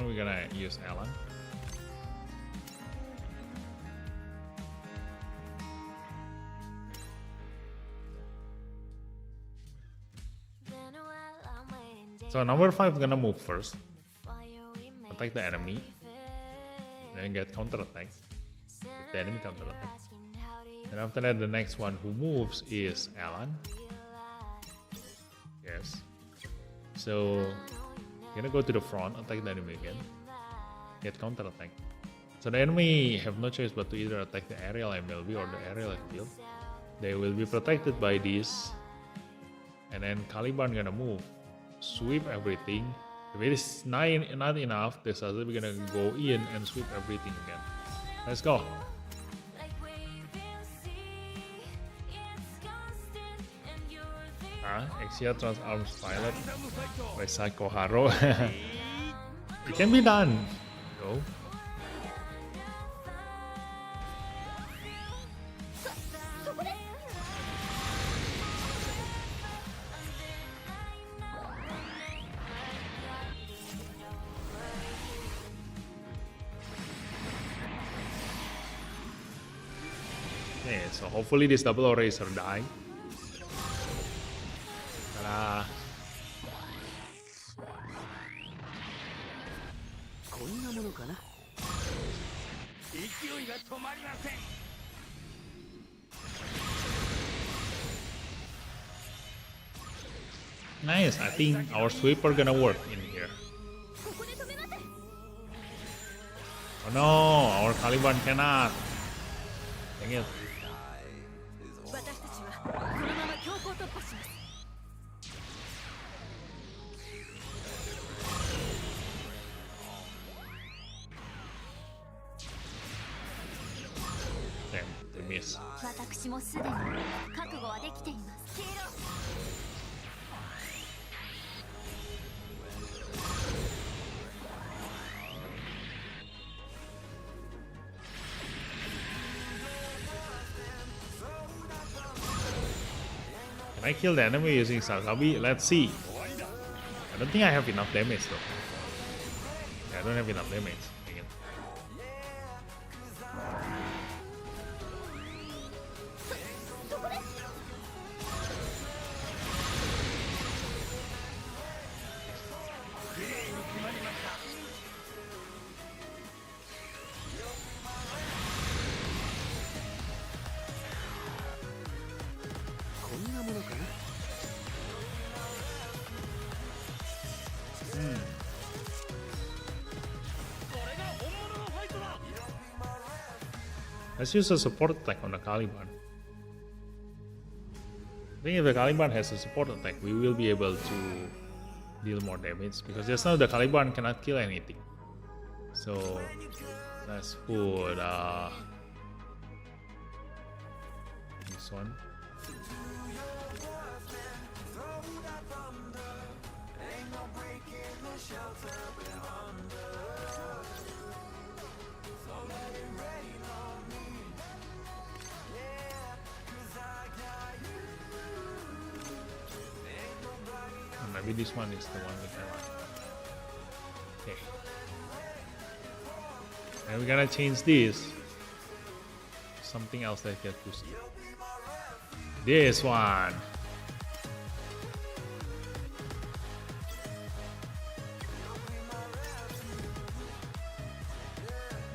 one we're gonna use Alan. So number 5 gonna move first, attack the enemy, then get counter attack if the enemy counter attack. And after that, the next one who moves is Alan. Yes. So gonna go to the front, attack the enemy again, get counter attack. So the enemy have no choice but to either attack the aerial MLB or the aerial field. They will be protected by this, and then Caliban gonna move, sweep everything. If it is not enough, the Sazabi gonna go in and sweep everything again. Let's go. Exia transarms pilot by Psycho Haro. It can be done. Go. Okay, so hopefully this double eraser die. Ta-da. こんなものかな。勢いが止まりません。 Nice, I think our sweeper gonna work in here. Oh no, our Caliban cannot. Dang it. Damn, they miss. 私もすでに覚悟はできています。 Can I kill the enemy using Sazabi? Let's see. I don't think I have enough damage though. Yeah, I don't have enough damage. Dang it. Let's use a support attack on the Caliban. I think if the Caliban has a support attack, we will be able to deal more damage, because just now the Caliban cannot kill anything. So let's put this one. Maybe this one is the one with I want. Okay. And we're gonna change this. Something else that gets boosted. This one.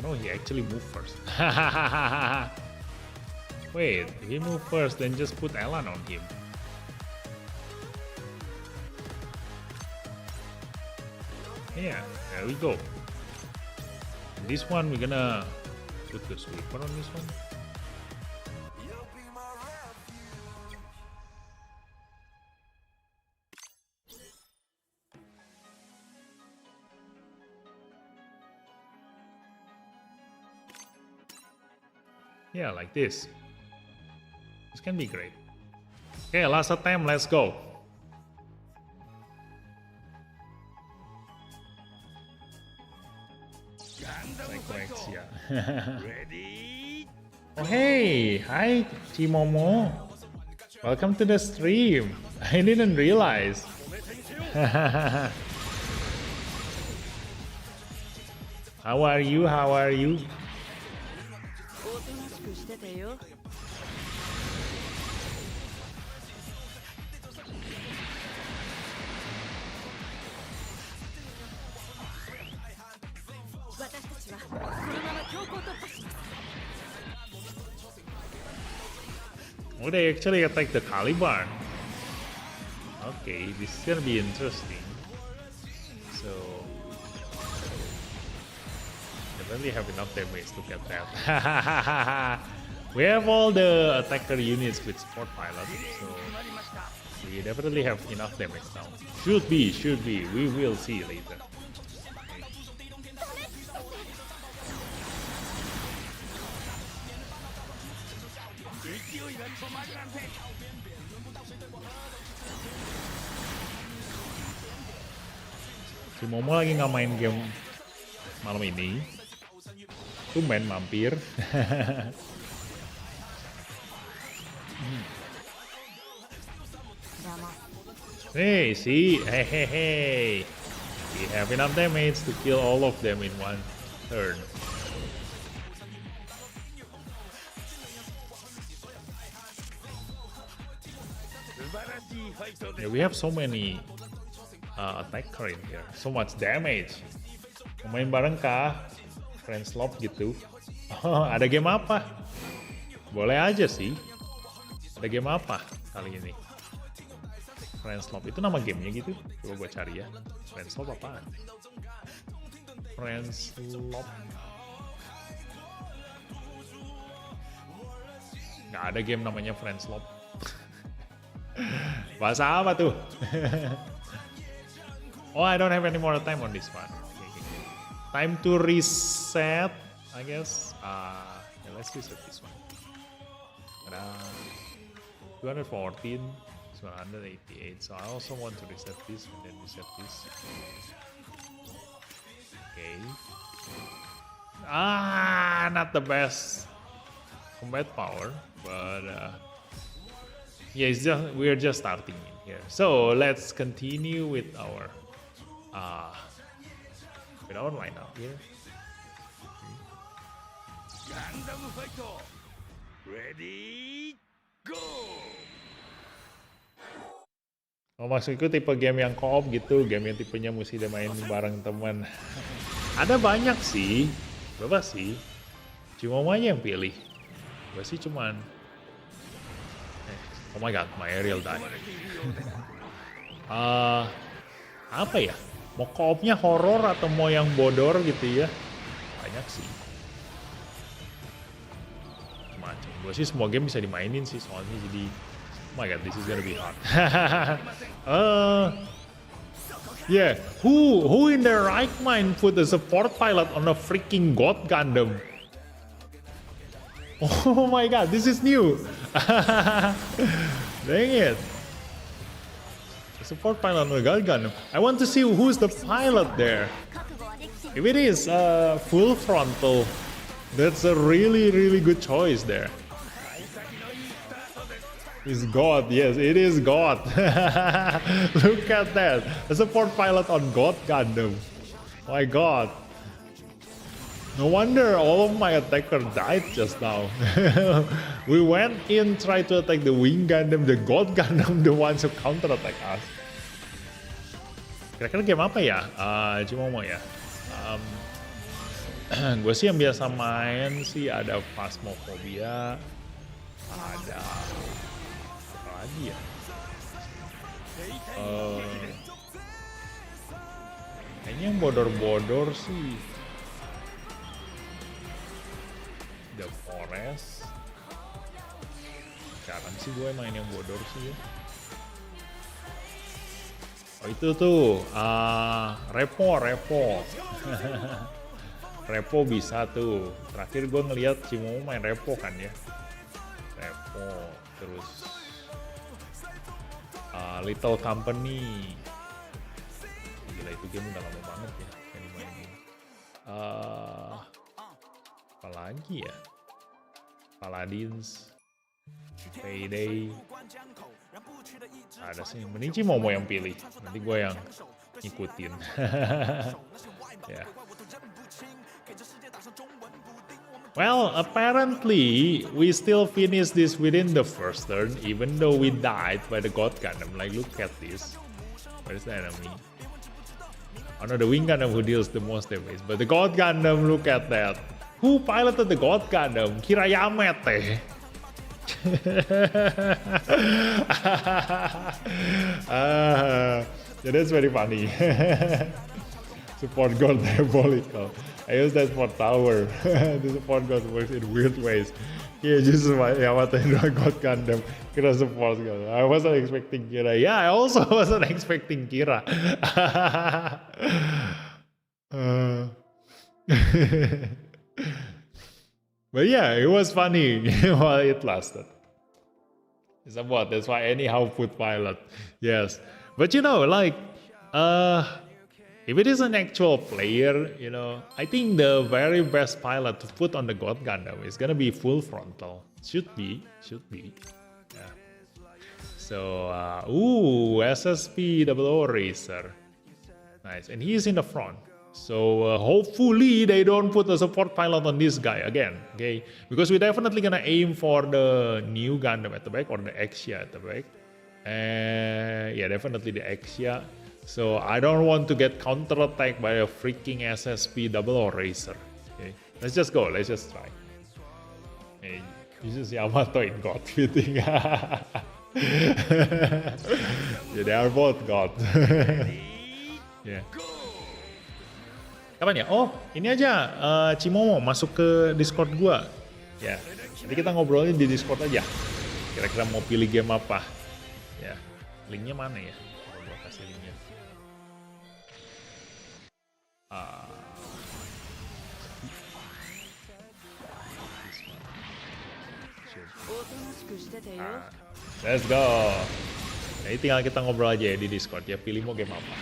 No, he actually moved first. Wait, if he moved first, then just put Alan on him. Yeah, there we go. And this one we're gonna put the sweeper on this one. Yeah, like this. This can be great. Okay, last attempt, let's go. Ready? Oh hey, hi Chimomo. Welcome to the stream. I didn't realize. How are you? How are you? おとなしくしててよ。私たちはこのまま強行突破します。 Oh, they actually attack the Caliban. Okay, this is gonna be interesting. So, definitely have enough damage to get that. We have all the attacker units with support pilot, so we definitely have enough damage now. Should be. We will see later. 勢いが止まりません。 Si Momo lagi nggak main game malam ini. Tumben mampir. Hey, see, hey. We have enough damage to kill all of them in one turn. Yeah, we have so many attacker in here, so much damage. Mau main bareng kah? Friends Love gitu. Oh, ada game apa? Boleh aja sih. Ada game apa kali ini? Friends Love itu nama gamenya gitu. Coba gue cari ya. Friends Love apaan? Friends Love. Nggak ada game namanya Friends Love. Bahasa apa tuh? Oh, I don't have any more time on this one. Okay. Time to reset, I guess. Yeah, let's reset this one. 214, 188. So I also want to reset this and then reset this. Okay. Not the best combat power, but yeah, we're just starting in here. So let's continue with our lineup here. Gundam fight. Ready, go. Oh, maksudku tipe game yang co-op gitu, game yang tipenya mesti main bareng teman. Ada banyak sih, berapa sih? Cuma aja yang pilih. Gue sih cuman. Oh my god, my aerial die. Apa ya? Mau co-opnya horor atau mau yang bodor gitu ya? Banyak sih. Macam. Gue sih semua game bisa dimainin sih soalnya jadi. Oh my god, this is gonna be hard. Yeah, who in their right mind put a support pilot on a freaking God Gundam? Oh my god, this is new. Dang it. A support pilot on a God Gundam. I want to see who's the pilot there. If it is full frontal, that's a really good choice there. It's God, yes, it is God. Look at that. A support pilot on God Gundam. My god. No wonder all of my attacker died just now. We went in, tried to attack the Wing Gundam, the God Gundam, the ones who counter attack us. Kira-kira game apa ya? Cuma mau ya. Gue sih yang biasa main sih ada Phasmophobia, ada lagi ya. Kayaknya yang bodor-bodor sih The Forest. Jarang sih gue main yang bodor sih ya. Oh itu tuh Repo Repo bisa tuh. Terakhir gue ngeliat Cimo main Repo kan ya. Repo terus Little Company. Gila itu game udah lama banget ya yang dimainin. Apalagi ya? Paladins, Payday. Ada sih, mending Cimo mau yang pilih. Nanti gue yang ngikutin. Ya. Well, apparently we still finished this within the first turn, even though we died by the God Gundam. Like, look at this. Where's the enemy? Oh no, the Wing Gundam who deals the most damage. But the God Gundam, look at that. Who piloted the God Gundam? Kirayamete. Yeah, that's very funny. Support God diabolical. I use that for tower. The support God works in weird ways. Yeah, just Yamata God Gundam. Kira support God. I wasn't expecting Kira. Yeah, I also wasn't expecting Kira. But yeah, it was funny while it lasted. It's a bot, that's why anyhow put pilot. Yes. But you know, like, if it is an actual player, you know, I think the very best pilot to put on the God Gundam is gonna be full frontal. Should be. Yeah. So, SSP Double Racer. Nice, and he's in the front. So hopefully they don't put a support pilot on this guy again, okay? Because we're definitely gonna aim for the new Gundam at the back or the Exia at the back. Yeah, definitely the Exia. So I don't want to get counter-attacked by a freaking SSP Double Racer. Okay, let's just go. Let's just try. Hey, this is Yamato in God fitting. Yeah, they are both God. Yeah. Kapan ya? Oh, ini aja Cimomo masuk ke Discord gua. Ya, nanti kita ngobrolin di Discord aja. Kira-kira mau pilih game apa? Ya, linknya mana ya? Gua kasih linknya. Let's go. Jadi tinggal kita ngobrol aja ya di Discord ya, pilih mau game apa.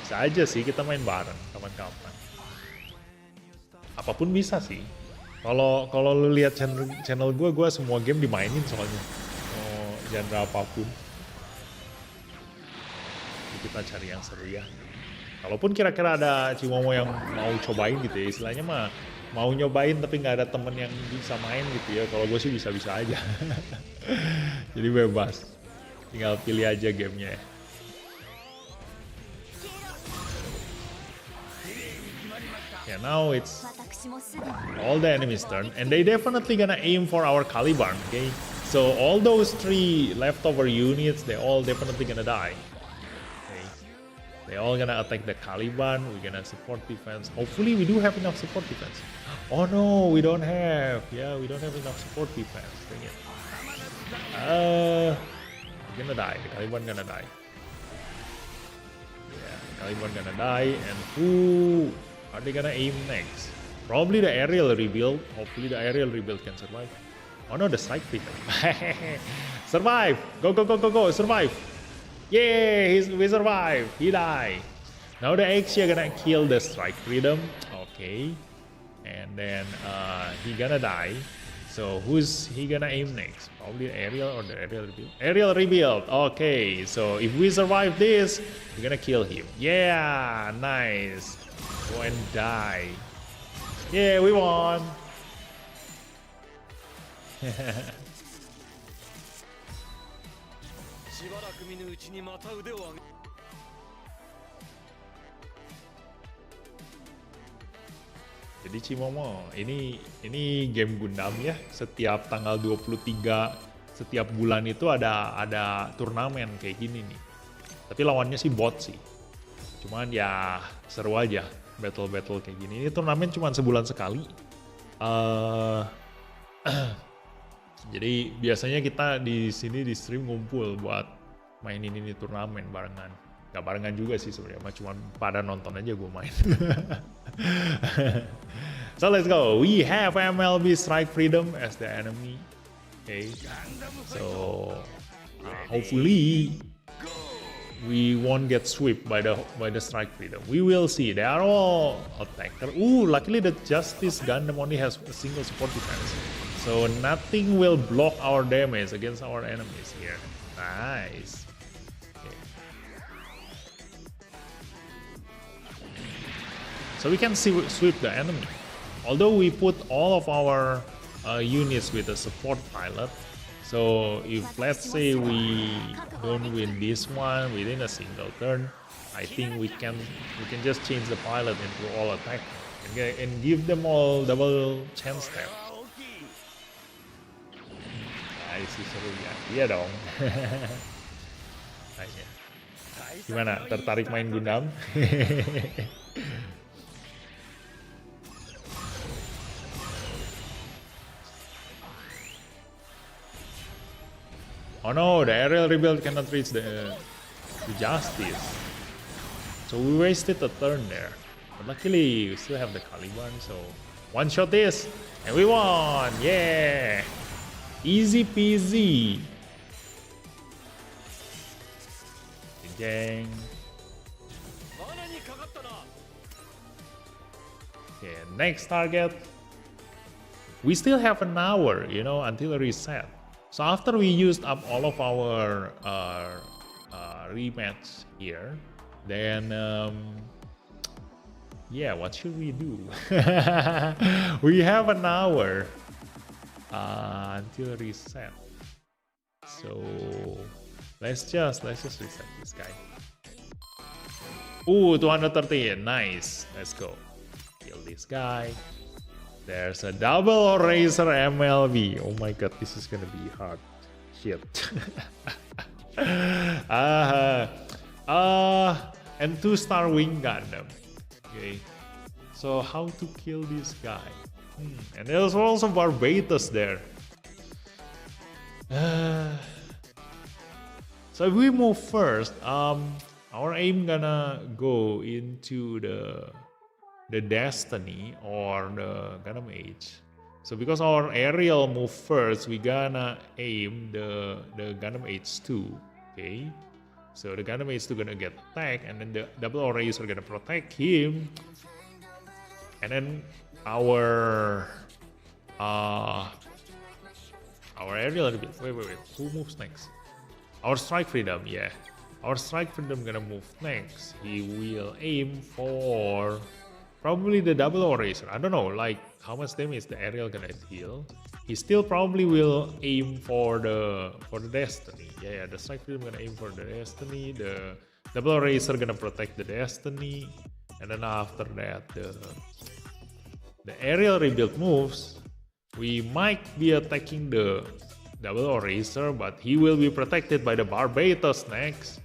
Bisa aja sih kita main bareng kapan-kapan. Apapun bisa sih. Kalau lu lihat channel gue semua game dimainin soalnya. Mau genre apapun. Jadi kita cari yang seru ya. Kalaupun kira-kira ada Cimomo yang mau cobain gitu ya, istilahnya mah mau nyobain tapi nggak ada temen yang bisa main gitu ya. Kalau gue sih bisa-bisa aja. Jadi bebas. Tinggal pilih aja gamenya ya. Yeah, now it's all the enemies' turn, and they definitely gonna aim for our Caliban, okay? So all those 3 leftover units, they all definitely gonna die. Okay? They all gonna attack the Caliban, we're gonna support defense. Hopefully we do have enough support defense. Oh no, we don't have. Yeah, we don't have enough support defense. Dang it. We're gonna die, the Caliban gonna die. Yeah, the Caliban gonna die, and who are they gonna aim next? Probably the aerial rebuild. Hopefully the aerial rebuild can survive. Oh no, the strike freedom. Survive! Go, survive! Yay! We survive! He died. Now the Exia gonna kill the strike freedom. Okay. And then he gonna die. So who's he gonna aim next? Probably the aerial or the aerial rebuild? Aerial rebuild! Okay, so if we survive this, we're gonna kill him. Yeah! Nice! Go and die. Yeah, we won. Jadi Cimomo, ini game Gundam ya. Setiap tanggal 23 setiap bulan itu ada turnamen kayak gini nih. Tapi lawannya sih bot sih. Cuman ya seru aja battle kayak gini. Ini turnamen cuma sebulan sekali. Jadi biasanya kita di sini di stream ngumpul buat mainin ini turnamen barengan. Gak barengan juga sih sebenarnya, cuma pada nonton aja gue main. So let's go. We have MLB Strike Freedom as the enemy. Okay. So hopefully we won't get swept by the Strike Freedom. We will see. They are all attacker. Ooh, luckily the Justice Gundam only has a single support defense. So nothing will block our damage against our enemies here. Nice. Okay. so we can sweep the enemy. Although we put all of our units with a support pilot, so if let's say we don't win this one within a single turn, I think we can just change the pilot into all attack and give them all double chance tap. Nice, seru ya. Iya dong. Nice. Gimana? Tertarik main Gundam? Oh no, the aerial rebuild cannot reach the justice. So we wasted a turn there. But luckily we still have the Caliban, so one shot this and we won! Yeah! Easy peasy. Dang. Okay, next target. We still have an hour, you know, until reset. So after we used up all of our rematch here, then yeah, what should we do? We have an hour until reset. So let's just reset this guy. Ooh, 213, nice. Let's go. Kill this guy. There's a double eraser MLB. Oh my god, this is gonna be hard. Shit. And 2-star wing Gundam. Okay. So how to kill this guy? And there's also Barbatos there. So if we move first, our aim gonna go into the Destiny or the Gundam Age. So because our aerial move first, we gonna aim the Gundam Age 2. Okay. So the Gundam Age 2 gonna get attacked, and then the double eraser gonna protect him. And then our aerial. Wait. Who moves next? Our Strike Freedom, yeah. Our Strike Freedom gonna move next. He will aim for probably the double eraser. I don't know, like how much damage the aerial gonna deal. He still probably will aim for the Destiny. Yeah, the Strike Freedom gonna aim for the Destiny. The double eraser gonna protect the Destiny, and then after that the aerial rebuild moves. We might be attacking the double eraser, but he will be protected by the Barbatos next.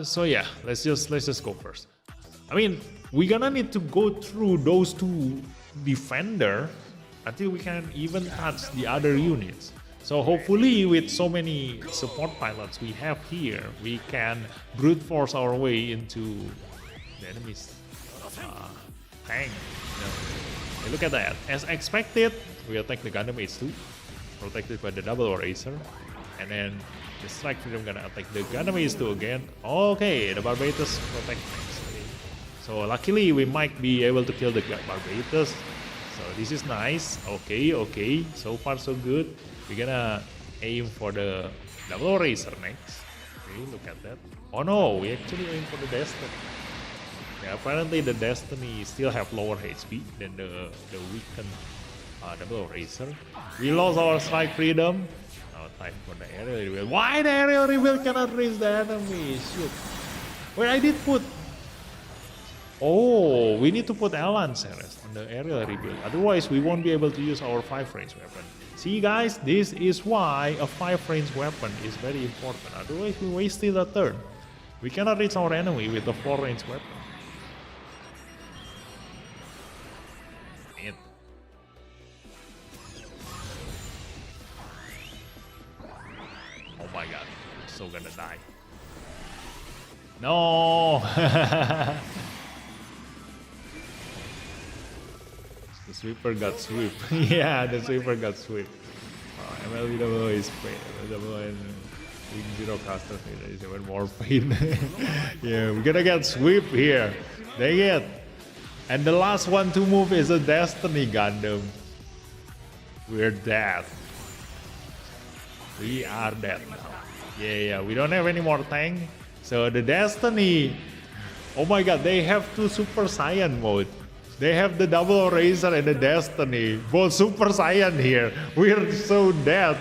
So yeah, let's just go first. I mean, we're gonna need to go through those two defender until we can even touch the other units. So hopefully with so many support pilots we have here, we can brute force our way into the enemy's tank. Hey, look at that. As expected, we attack the Gundam H2, protected by the double eraser, and then the Strike Freedom gonna attack the Gundam H2 again. Okay, the Barbatos protect next. Okay. So luckily we might be able to kill the Barbatos. So this is nice. Okay. So far so good. We're gonna aim for the double eraser next. Okay, look at that. Oh no, we actually aim for the Destiny. Yeah, apparently the Destiny still have lower HP than the weakened double eraser. We lost our Strike Freedom. Now time for the aerial rebuild. Why the aerial rebuild cannot reach the enemy? Shit. Where I did put... Oh, we need to put Alan Ceres on the aerial rebuild. Otherwise, we won't be able to use our 5-range weapon. See guys, this is why a 5-range weapon is very important. Otherwise, we wasted a turn. We cannot reach our enemy with a 4-range weapon. Oh my god, I'm so gonna die. No! The sweeper got sweep. Yeah, the sweeper got sweep. MLB is pain. MLB and Zero Caster is even more pain. Yeah, we're gonna get sweep here. Dang it. And the last one to move is a Destiny Gundam. We're dead. We are dead now. Yeah, we don't have any more tank. So the Destiny Oh my god, they have two Super Saiyan mode. They have the Double Eraser and the Destiny. Both Super Saiyan here. We're so dead.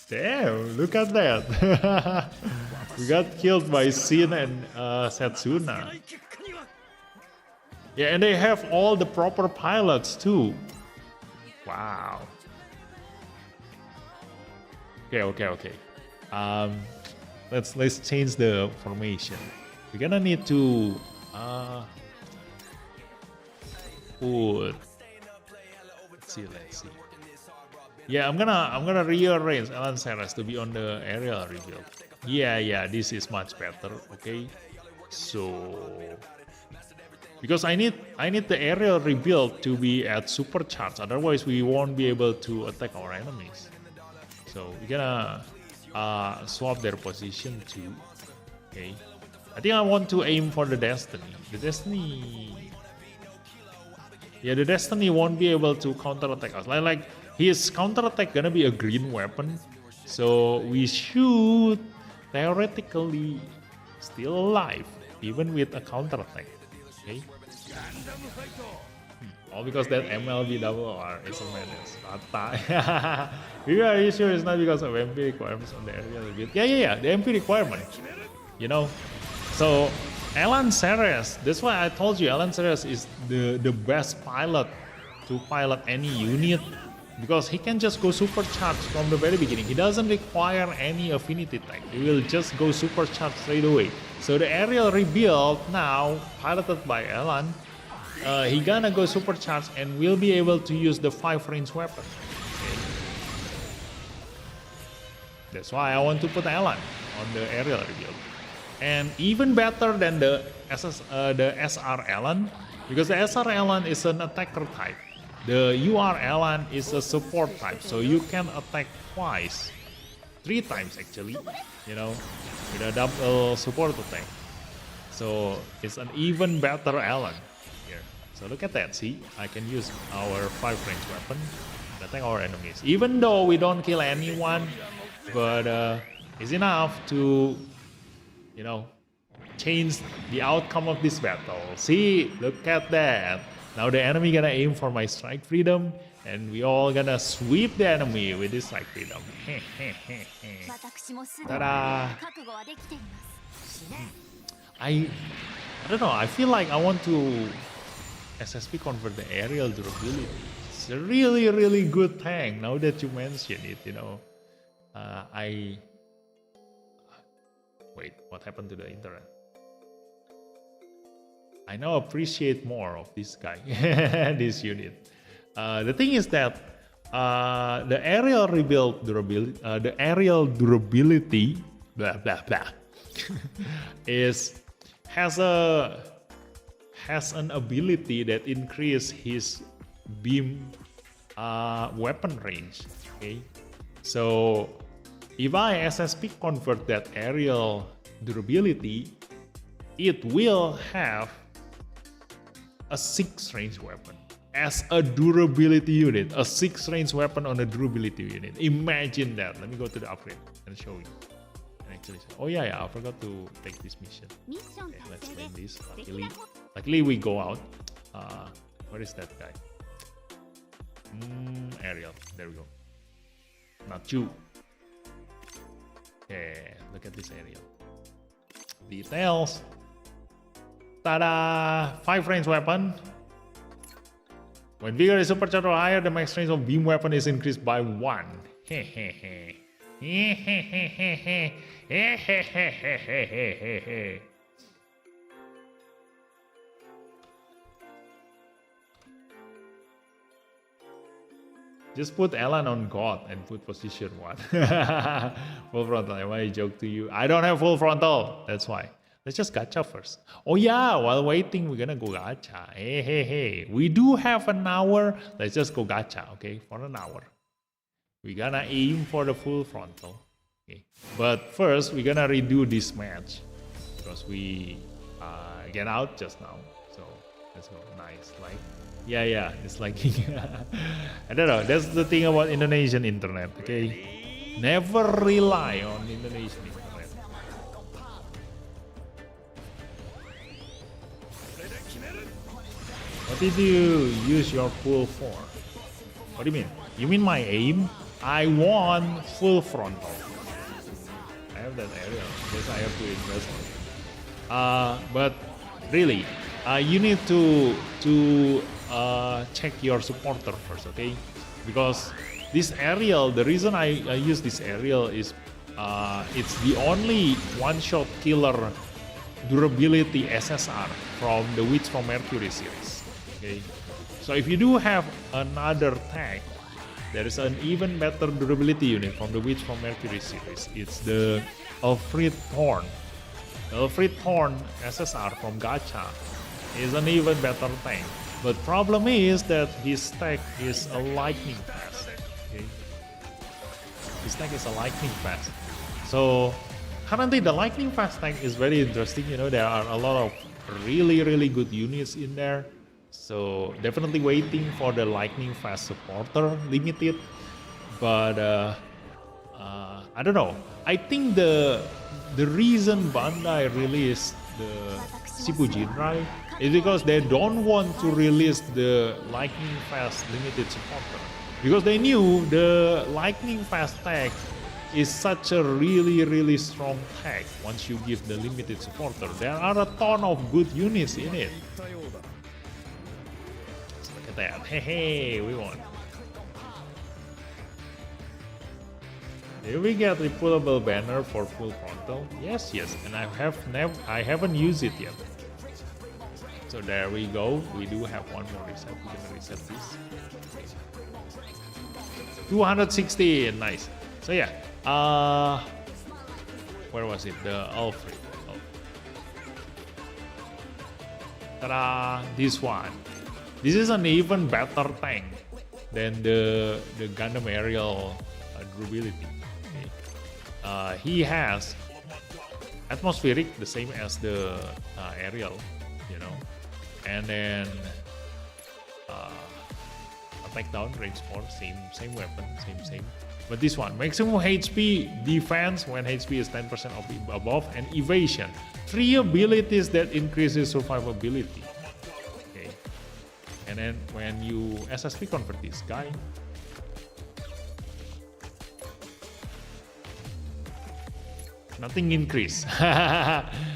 Damn, look at that. We got killed by Sin and Setsuna. Yeah, and they have all the proper pilots too. Wow. Okay. Let's change the formation. We're gonna need to put. Let's see. Yeah, I'm gonna rearrange Alan Seres to be on the aerial rebuild. Yeah, this is much better. Okay, so because I need the aerial rebuild to be at supercharged, otherwise we won't be able to attack our enemies. So we're gonna swap their position too. Okay, I think I want to aim for the Destiny. The Destiny won't be able to counterattack us. Like his counterattack gonna be a green weapon, so we should theoretically still alive even with a counterattack. Okay. All because that MLB double R is a menace. Are you sure it's not because of MP requirements on the aerial bit? Yeah. The MP requirement. You know. So Alan Seres, that's why I told you Alan Seres is the best pilot to pilot any unit, because he can just go supercharged from the very beginning. He doesn't require any affinity tag. He will just go supercharged straight away. So the aerial rebuild now, piloted by Alan, he gonna go supercharged and will be able to use the 5-range weapon. Okay. That's why I want to put Alan on the aerial rebuild. And even better than the SR Alan, because the SR Alan is an attacker type. The UR Alan is a support type, so you can attack twice, 3 times actually, you know, with a double support attack. So it's an even better Alan here. So look at that, see, I can use our 5-range weapon to attack our enemies. Even though we don't kill anyone, but it's enough to, you know, change the outcome of this battle. See, look at that. Now the enemy gonna aim for my strike freedom, and we all gonna sweep the enemy with this strike freedom. Ta-da! I don't know. I feel like I want to SSP convert the aerial durability. It's a really good tank. Now that you mention it, you know, wait. What happened to the internet? I now appreciate more of this guy, this unit. The thing is that the aerial rebuild durability, blah blah blah, has an ability that increase his beam weapon range. Okay, so if I SSP convert that aerial durability, it will have a 6-range weapon as a durability unit. A 6-range weapon on a durability unit. Imagine that. Let me go to the upgrade and show you. And actually, oh yeah, I forgot to take this mission. Okay, let's name this. Luckily we go out. Where is that guy? Ariel. There we go. Not you. Okay, look at this Ariel. Details. Ta-da! 5-range weapon. When vigor is supercharged or higher, the max range of beam weapon is increased by 1. Just put Alan on God and put position 1. Full frontal. Am I a joke to you? I don't have full frontal. That's why. Let's just gacha first. Oh yeah, while waiting, we're gonna go gacha. Hey. We do have an hour. Let's just go gacha, okay? For an hour. We're gonna aim for the full frontal. Okay. But first, we're gonna redo this match. Because we get out just now. So, let's go. Nice. Like, yeah, it's like... I don't know. That's the thing about Indonesian internet, okay? Never rely on Indonesian internet. What did you use your full for? What do you mean? You mean my aim? I want full frontal. I have that area. Yes, I have to invest. But really, you need to check your supporter first, okay? Because this aerial, the reason I use this aerial is it's the only one-shot killer durability SSR from the Witch from Mercury series. Okay, so if you do have another tag, there is an even better durability unit from the Witch from Mercury series. It's the Alfred Thorn. The Alfred Thorn SSR from Gacha is an even better tank. But problem is that his tag is a lightning fast. Okay? His tag is a lightning fast. So currently the lightning fast tag is very interesting. You know, there are a lot of really good units in there. So definitely waiting for the lightning fast supporter limited. But I don't know. I think the reason Bandai released the Shippuden Jinrai is because they don't want to release the lightning fast limited supporter, because they knew the lightning fast tag is such a really strong tag. Once you give the limited supporter, there are a ton of good units in it. Look at that. Hey, we won. Did we get repullable banner for full frontal? Yes, and I haven't used it yet. So there we go. We do have one more reset. We're gonna reset this. 260, nice. So yeah, where was it? The Alfred. Oh. Ta-da! This one. This is an even better tank than the Gundam aerial durability. Okay. He has atmospheric, the same as the aerial, you know, and then attack down, range 4, same weapon, same. But this one, maximum HP defense when HP is 10% of above, and evasion. 3 abilities that increases survivability. Okay. And then when you SSP convert this guy, nothing increase.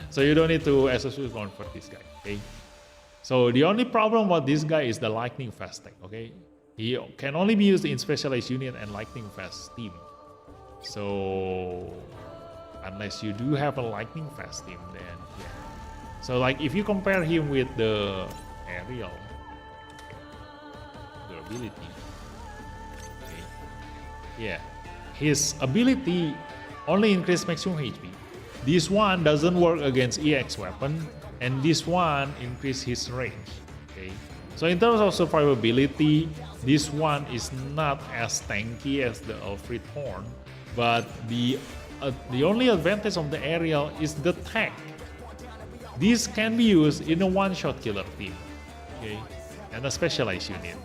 So you don't need to SSP convert this guy. Okay. So the only problem about this guy is the lightning fast tag. Okay. He can only be used in specialized unit and lightning fast team. So unless you do have a lightning fast team, then yeah. So like if you compare him with the aerial durability, okay, yeah, his ability only increase maximum HP. This one doesn't work against EX weapon, and this one increase his range. Okay. So in terms of survivability, this one is not as tanky as the Alfred Horn, but the only advantage of the aerial is the tag. This can be used in a one-shot killer team, okay, and a specialized unit.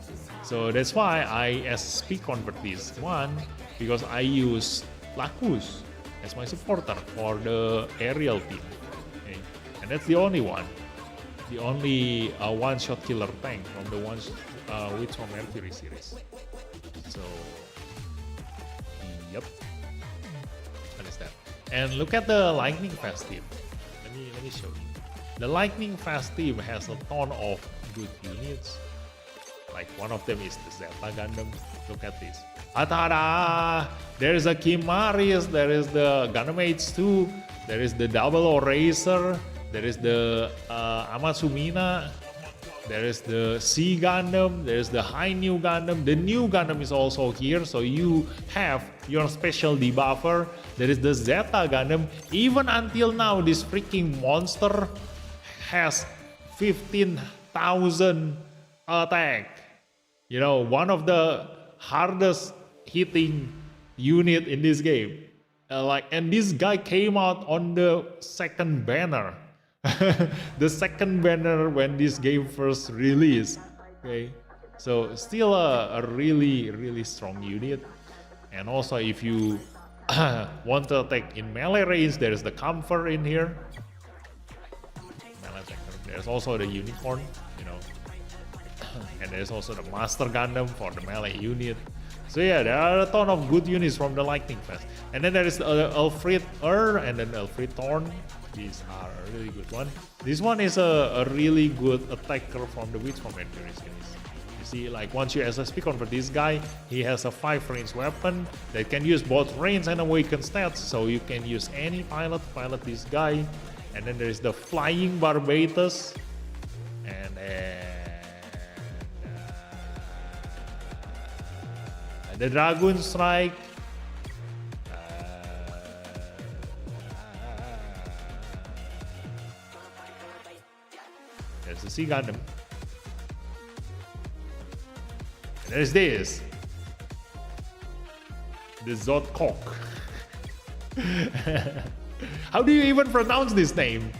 So that's why I SP convert this one, because I use Lacus as my supporter for the aerial team, okay, and that's the only one. The only one-shot killer tank from the Witch from Mercury series. So, yep, that is that. And look at the lightning fast team. Let me show you. The lightning fast team has a ton of good units. Like one of them is the Zeta Gundam. Look at this. Atada! There is a Kimaris. There is the Gundam H2. There is the Double Oracer. There is the Amasumina, there is the C Gundam, there is the High New Gundam. The New Gundam is also here, so you have your special debuffer. There is the Zeta Gundam. Even until now, this freaking monster has 15,000 attack. You know, one of the hardest hitting unit in this game. And this guy came out on the second banner. The second banner when this game first released. Okay, so still a really strong unit. And also if you want to attack in melee range, there is the comfort in here. Melee attacker. There's also the unicorn, you know. And there's also the Master Gundam for the melee unit. So yeah, there are a ton of good units from the Lightning Fest. And then there is the Alfred and then Alfred Thorn. These are a really good one. This one is a really good attacker from the Witch Commander series. You see, like once you SSP convert this guy, he has a 5 range weapon that can use both range and awaken stats. So you can use any pilot to pilot this guy. And then there is the Flying Barbatus. And then the Dragon Strike. There's the Sea Gundam. And there's this. The Zodkok. How do you even pronounce this name?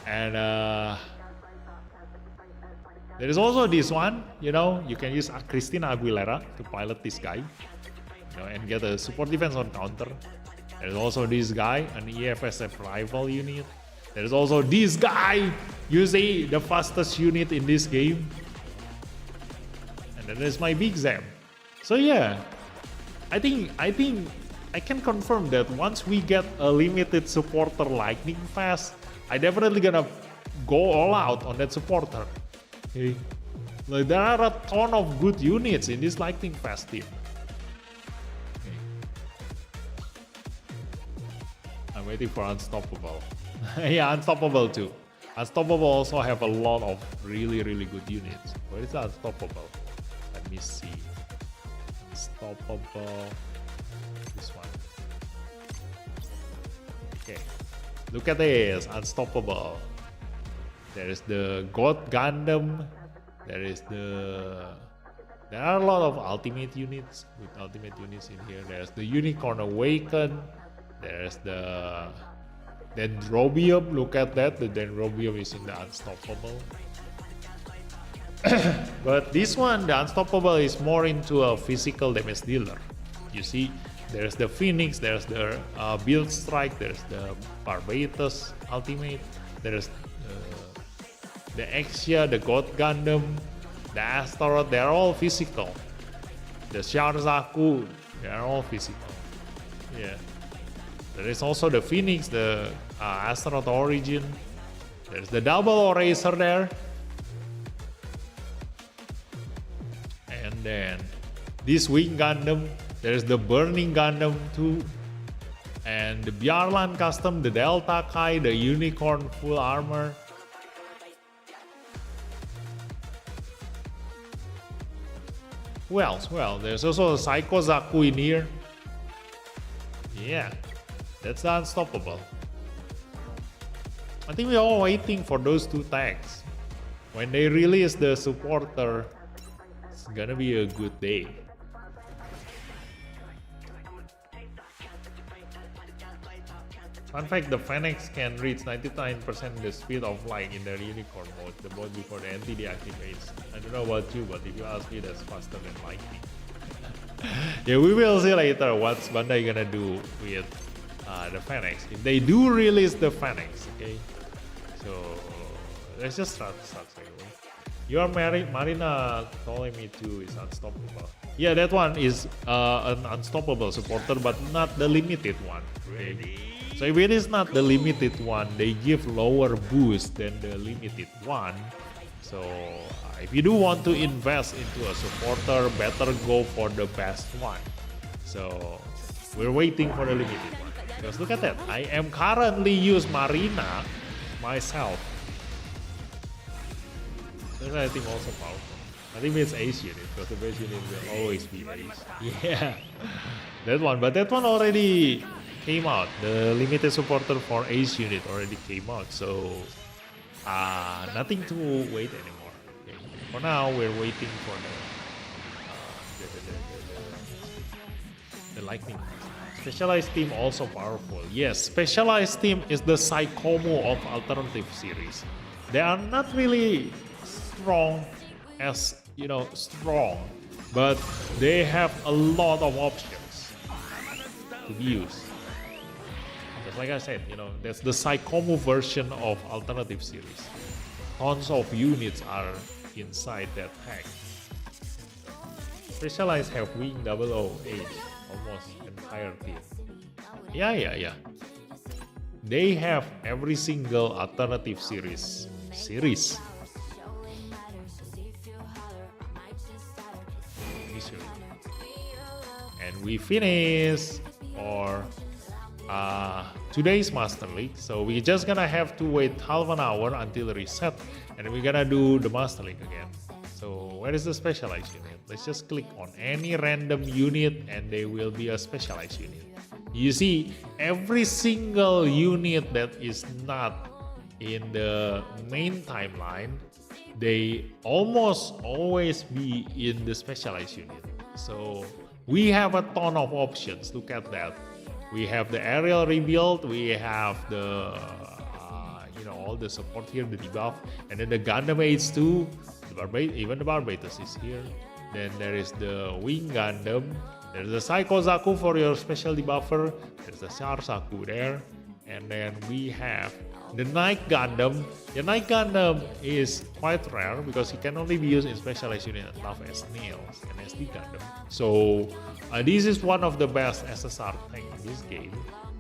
And there is also this one, you know, you can use Christina Aguilera to pilot this guy, you know, and get a support defense on counter. There's also this guy, an EFSF rival unit. There's also this guy, usually the fastest unit in this game. And then there's my Big Zam. So yeah, I think I can confirm that once we get a limited supporter Lightning Fast, I definitely gonna go all out on that supporter. Okay. Like there are a ton of good units in this Lightning Fast team. Okay. I'm waiting for Unstoppable. Yeah, Unstoppable too. Unstoppable also have a lot of really good units. Where is Unstoppable? Let me see. Unstoppable. This one. Okay. Look at this. Unstoppable. There is the God Gundam. There are a lot of ultimate units with ultimate units in here. There's the Unicorn Awaken. There's the Dendrobium. Look at that. The Dendrobium is in the Unstoppable. But this one, the Unstoppable, is more into a physical damage dealer. You see, there's the Phoenix. There's the Build Strike. There's the Barbatus Ultimate. There's the Exia, the God Gundam, the Astaroth, they're all physical. The Sharzaku, they're all physical. Yeah. There is also the Phoenix, the Astaroth Origin. There's the Double Eraser there. And then this Wing Gundam, there's the Burning Gundam too. And the Bjarlan Custom, the Delta Kai, the Unicorn Full Armor. Who else? Well, there's also a Psycho Zaku in here. Yeah, that's the Unstoppable. I think we're all waiting for those two tags. When they release the supporter, it's gonna be a good day. Fun fact, the Phoenix can reach 99% the speed of light in their unicorn mode, the mode before the NT deactivates. I don't know about you, but if you ask me, that's faster than lightning. Yeah, we will see later what Bandai gonna do with the Phoenix. If they do release the Phoenix, okay? So, let's just start anyway. Your Marina telling me too is Unstoppable. Yeah, that one is an Unstoppable supporter, but not the limited one. Okay? So if it is not the limited one, they give lower boost than the limited one. So if you do want to invest into a supporter, better go for the best one. So we're waiting for the limited one. Because look at that, I am currently use Marina myself. That's I think also powerful. I think it's Ace unit, because the base unit will always be Ace. Yeah, that one, but that one already came out. The limited supporter for Ace unit already came out, so nothing to wait anymore. Okay. For now, we're waiting for the lightning. Specialized team also powerful. Yes, specialized team is the Psychomo of alternative series. They are not really strong as strong, but they have a lot of options. to be used. Just like I said, you know, that's the Psychomo version of alternative series. Tons of units are inside that pack. Specialized have wing 008, almost entire team. Yeah. They have every single alternative series. And we finish for today's Master League. So we're just gonna have to wait half an hour until reset, and we're gonna do the Master League again. So where is the specialized unit? Let's just click on any random unit and they will be a specialized unit. You see, every single unit that is not in the main timeline, they almost always be in the specialized unit. So we have a ton of options. Look at that. We have the aerial rebuild, we have the all the support here, the debuff, and then the Gundam H2, even the Barbatos is here. Then there is the Wing Gundam, there's the Psycho Zaku for your special debuffer, there's the Char Zaku there, and then we have the Night Gundam. The Night Gundam is quite rare because it can only be used in specialized unit as tough as nails and SD Gundam. So this is one of the best SSR tank in this game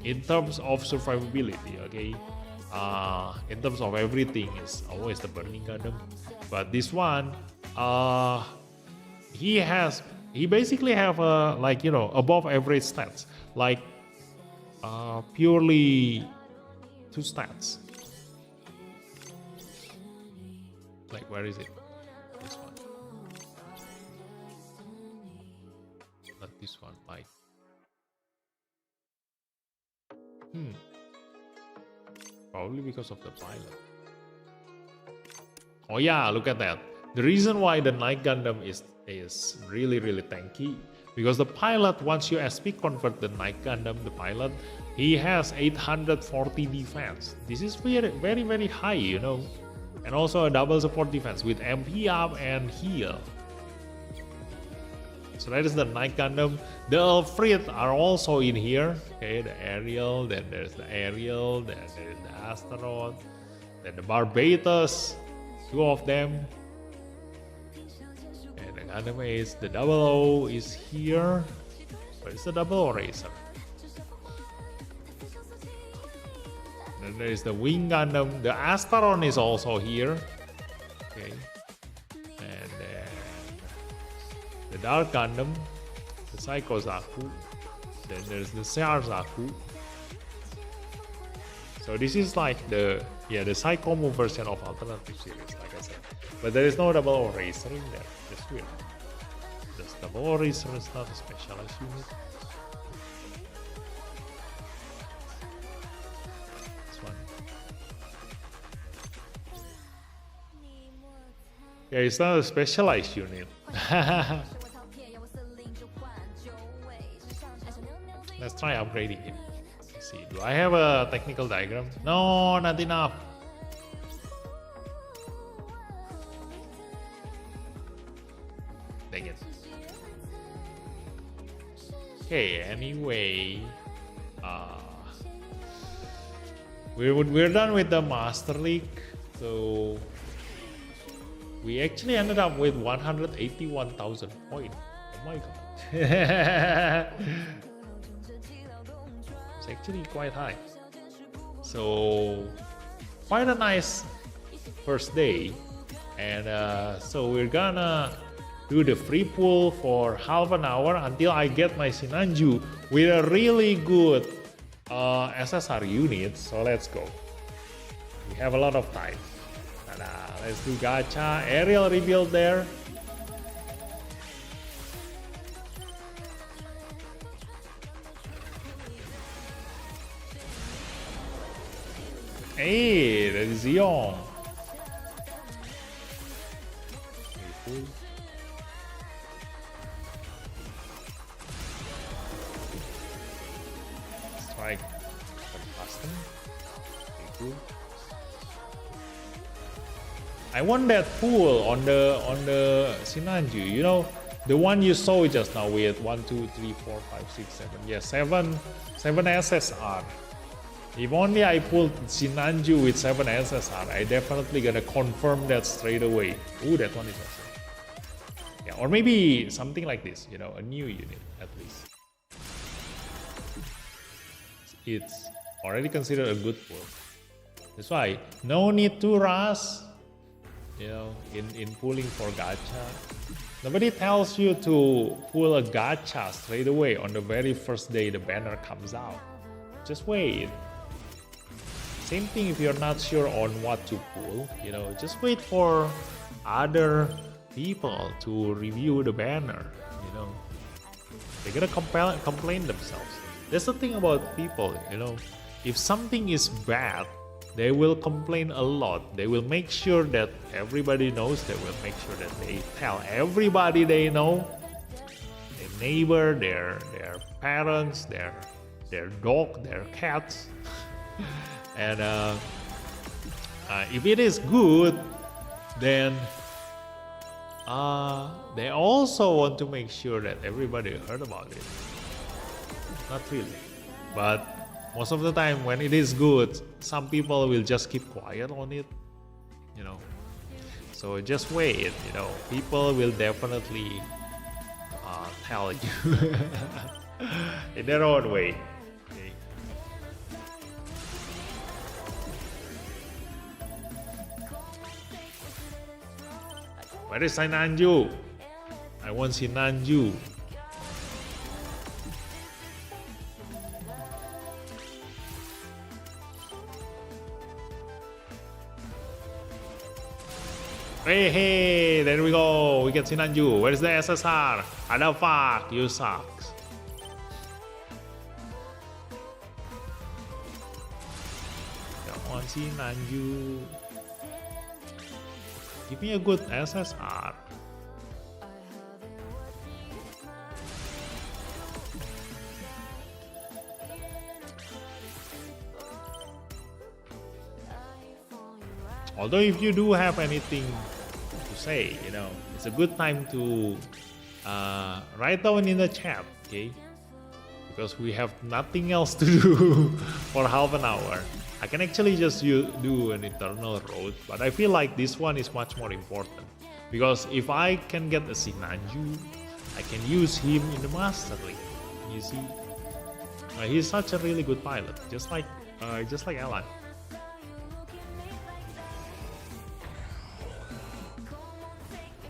in terms of survivability. Okay, in terms of everything is always the Burning Gundam, but this one, he basically have a above average stats, like purely 2 stats. Like, where is it? This one. Not this one, like. Probably because of the pilot. Oh yeah, look at that. The reason why the Night Gundam is really tanky, because the pilot, once you SP convert the Night Gundam, the pilot, he has 840 defense. This is very high, you know. And also a double support defense with MP up and heal. So that is the Night Gundam. The Elfrid are also in here. Okay, the Aerial, then there's the Aerial, then there's the Astaroth, then the Barbatos, 2 of them. And the Gundam is the 00 is here. But it's the 00 Racer. Then there is the Wing Gundam. The Astaron is also here. Okay. And then the Dark Gundam, the Psycho Zaku. Then there's the Char Zaku. So this is like the Psychomo version of alternative series, like I said. But there is no 00 Racer in there. That's weird. This 00 Racer is not a specialized unit. Yeah, it's not a specialized unit. Let's try upgrading him. Let's see, do I have a technical diagram? No, not enough. Dang it. Okay, anyway, we're done with the Master League, so we actually ended up with 181,000 points. Oh my god. It's actually quite high. So quite a nice first day. And so we're gonna do the free pool for half an hour until I get my Sinanju with a really good SSR unit. So let's go. We have a lot of time. Let's do gacha, aerial rebuild there. Hey, there's Zion. Strike custom. Cool. I want that pool on the Sinanju. You know, The one you saw just now with 1, 2, 3, 4, 5, 6, 7. Yeah, 7 SSR. If only I pulled Sinanju with 7 SSR, I definitely gonna confirm that straight away. Ooh, that one is awesome. Yeah, or maybe something like this, you know, a new unit at least. It's already considered a good pull. That's why no need to rush, you know, in pulling for gacha. Nobody tells you to pull a gacha straight away on the very first day the banner comes out. Just wait. Same thing if you're not sure on what to pull, you know, just wait for other people to review the banner, you know. They're gonna complain themselves. That's the thing about people, you know. If something is bad, they will complain a lot. They will make sure that everybody knows. They will make sure that they tell everybody they know, their neighbor, their parents, their dog, their cats. And if it is good, then they also want to make sure that everybody heard about it. Not really, but most of the time when it is good, some people will just keep quiet on it, you know. So just wait, you know. People will definitely tell you in their own way. Okay. Where is Sinanju? I want Sinanju. Hey, there we go. We get Sinanju. Where's the SSR? Ada fuck, you suck. Come on, Sinanju. Give me a good SSR. Although if you do have anything to say, you know, it's a good time to write down in the chat, okay? Because we have nothing else to do for half an hour. I can actually just do an internal road, but I feel like this one is much more important. Because if I can get a Sinanju, I can use him in the Master League. You see? He's such a really good pilot, just like Alan.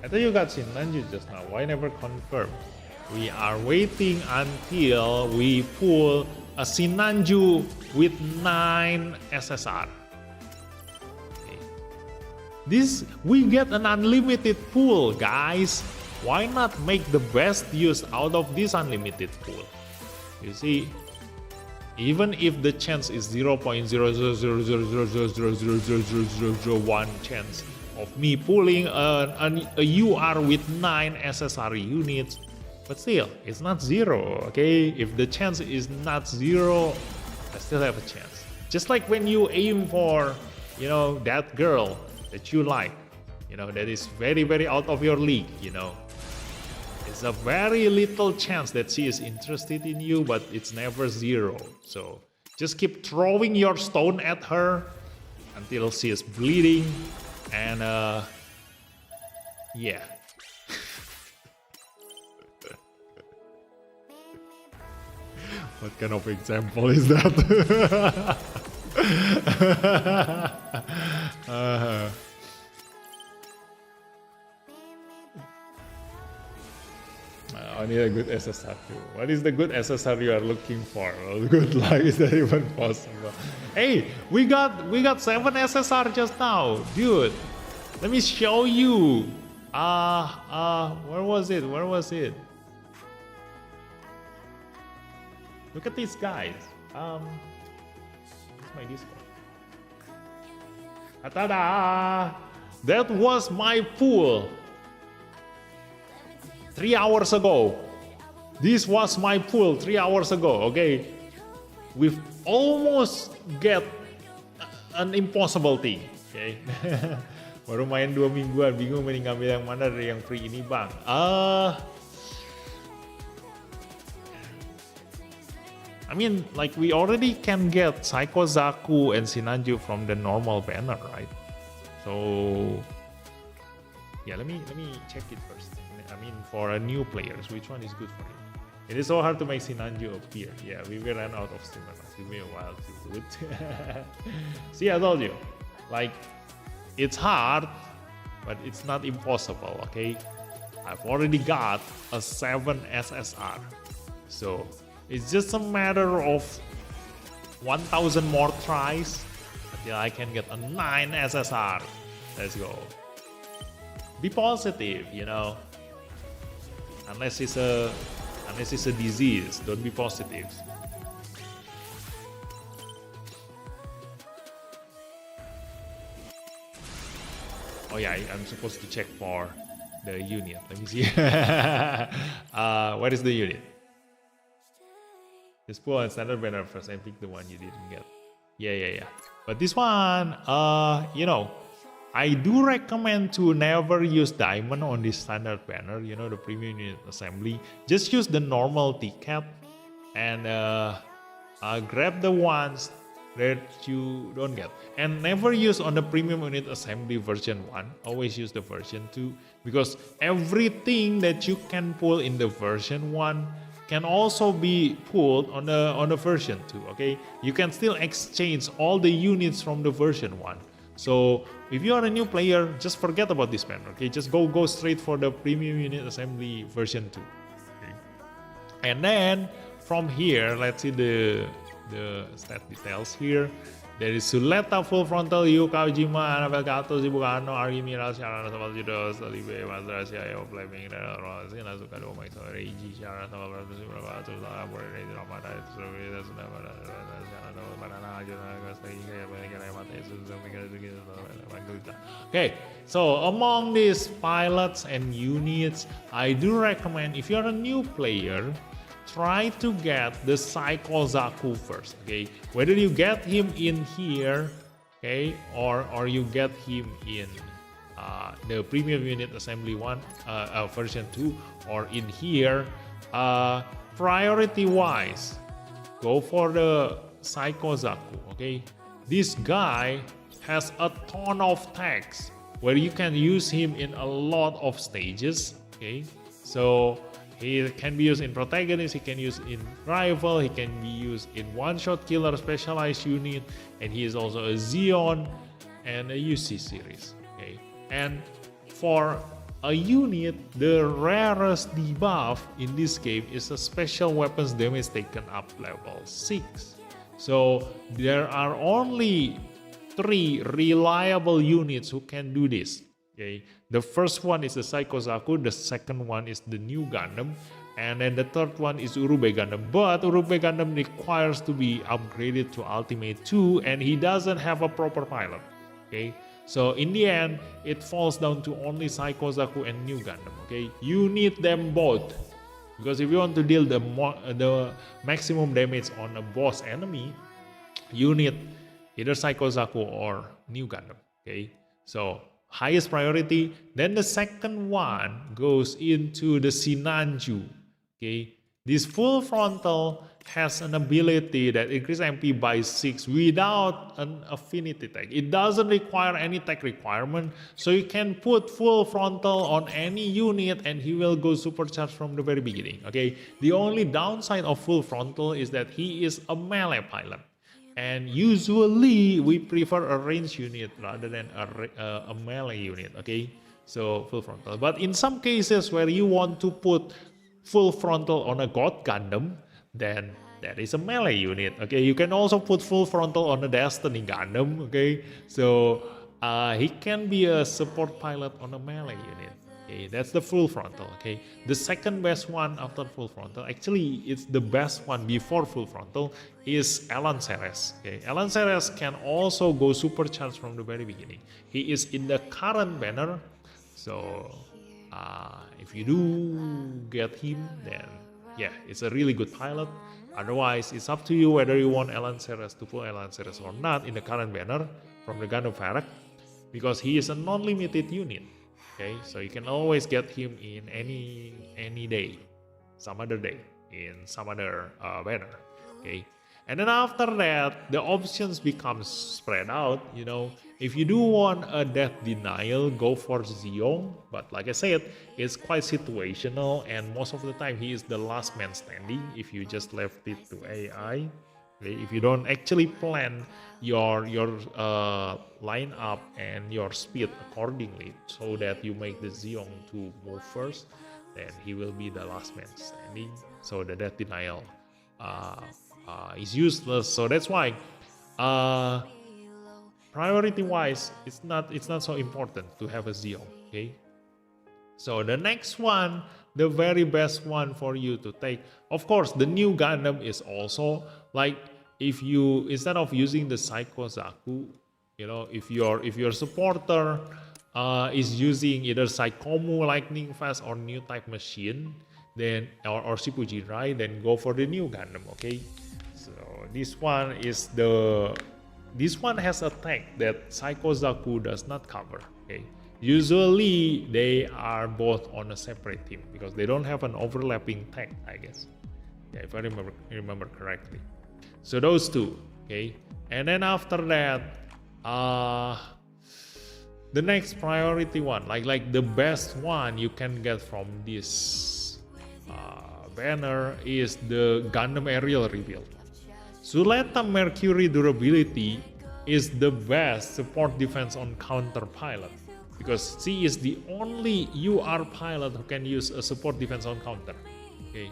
I thought you got Sinanju just now. Why never confirm? We are waiting until we pull a Sinanju with 9 SSR. Okay. We get an unlimited pool, guys. Why not make the best use out of this unlimited pool? You see, even if the chance is 0.00000000001 chance of me pulling a UR with 9 SSR units, but still, it's not zero, okay? If the chance is not zero, I still have a chance. Just like when you aim for, you know, that girl that you like, you know, that is very, very out of your league, you know. It's a very little chance that she is interested in you, but it's never zero. So just keep throwing your stone at her until she is bleeding. And yeah. What kind of example is that? I need a good SSR too. What is the good SSR you are looking for? Good luck, is that even possible? Hey, we got 7 SSR just now, dude. Let me show you. Where was it? Look at these guys. Where's my Discord? Ta-da! That was my pool 3 hours ago. This was my pool 3 hours ago, okay? We've almost get an impossible thing, okay? Baru main 2 mingguan, bingung mending ngambil yang mana dari yang free ini, bang. I mean, like we already can get Psycho Zaku and Sinanju from the normal banner, right? So yeah, let me check it first. I mean, for a new players, which one is good for you? It is so hard to make Sinanju appear. Yeah, we will run out of stamina. Give me a while to do it. See, I told you, like it's hard, but it's not impossible. Okay, I've already got a 7 SSR, so it's just a matter of 1,000 more tries until I can get a 9 SSR. Let's go. Be positive, you know. Unless it's a disease, don't be positive. Oh yeah, I'm supposed to check for the unit. Let me see. Where is the unit? Just pull on standard banner first and pick the one you didn't get. Yeah. But this one, you know, I do recommend to never use diamond on this standard banner, you know, the premium unit assembly. Just use the normal ticket and grab the ones that you don't get. And never use on the premium unit assembly version 1. Always use the version 2, because everything that you can pull in the version 1 can also be pulled on the version 2, okay? You can still exchange all the units from the version 1. So if you are a new player, just forget about this banner, okay? Just go straight for the premium unit assembly version 2. Okay? And then from here, let's see the stat details here. There is Suleta full frontal, Yuka Ujima, Anabel Gato, Zibugano, Argimira, Sharan, Sabajidos, Olive, Mazrasia, Flaming, Rosina, Zucado, Reiji, Sharan, Sabajidos, Ramada, okay, so among these pilots and units, I do recommend, if you're a new player, try to get the Psycho Zaku first, okay? Whether you get him in here, okay, or you get him in the premium unit assembly 1, version 2, or in here, priority wise, go for the Psycho Zaku, okay? This guy has a ton of tags where you can use him in a lot of stages, okay? So he can be used in protagonist, he can use in rival, he can be used in one-shot killer specialized unit, and he is also a Xeon and a UC series. Okay, and for a unit, the rarest debuff in this game is a special weapons damage taken up level 6. So there are only 3 reliable units who can do this. Okay, the first one is the Psycho Zaku, the second one is the new Gundam, and then the third one is Urube Gundam. But Urube Gundam requires to be upgraded to Ultimate 2, and he doesn't have a proper pilot. Okay, so in the end, it falls down to only Psycho Zaku and new Gundam. Okay, you need them both, because if you want to deal the maximum damage on a boss enemy, you need either Psycho Zaku or new Gundam. Okay, so highest priority. Then the second one goes into the Sinanju. Okay, this full frontal has an ability that increases MP by 6 without an affinity tag. It doesn't require any tag requirement, so you can put full frontal on any unit and he will go supercharged from the very beginning. Okay, the only downside of full frontal is that he is a melee pilot. And usually we prefer a range unit rather than a melee unit, okay? So full frontal. But in some cases where you want to put full frontal on a God Gundam, then that is a melee unit, okay? You can also put full frontal on a Destiny Gundam, okay? So he can be a support pilot on a melee unit. Okay, that's the full frontal. Okay, the second best one after full frontal, actually it's the best one before full frontal, is Alan Ceres. Okay, Alan Ceres can also go supercharged from the very beginning. He is in the current banner, so if you do get him, then yeah, it's a really good pilot. Otherwise, it's up to you whether you want Alan Ceres to pull Alan Ceres or not in the current banner from the Gundam Varrock, because he is a non-limited unit. Okay, so you can always get him in any day, some other day, in some other banner. Okay, and then after that, the options become spread out. If you do want a death denial, go for Zeong. But like I said, it's quite situational, and most of the time he is the last man standing if you just left it to AI. Okay? If you don't actually plan your lineup and your speed accordingly, so that you make the Zeong to move first, then he will be the last man standing. So the death denial is useless. So that's why priority wise, it's not so important to have a Zeong. Okay, so the next one, the very best one for you to take, of course, the new Gundam is also like, if you, instead of using the Psycho Zaku, if your supporter is using either Psychomu Lightning Fast or new type machine, then or Shippuden Rai, then go for the new Gundam. Okay, so this one has a tech that Psycho Zaku does not cover. Okay, usually they are both on a separate team because they don't have an overlapping tech, I guess. Yeah, if I remember correctly. So those two. Okay, and then after that, the next priority one, like the best one you can get from this banner, is the Gundam aerial rebuild. Suleta Mercury durability is the best support defense on counter pilot, because she is the only UR pilot who can use a support defense on counter. Okay,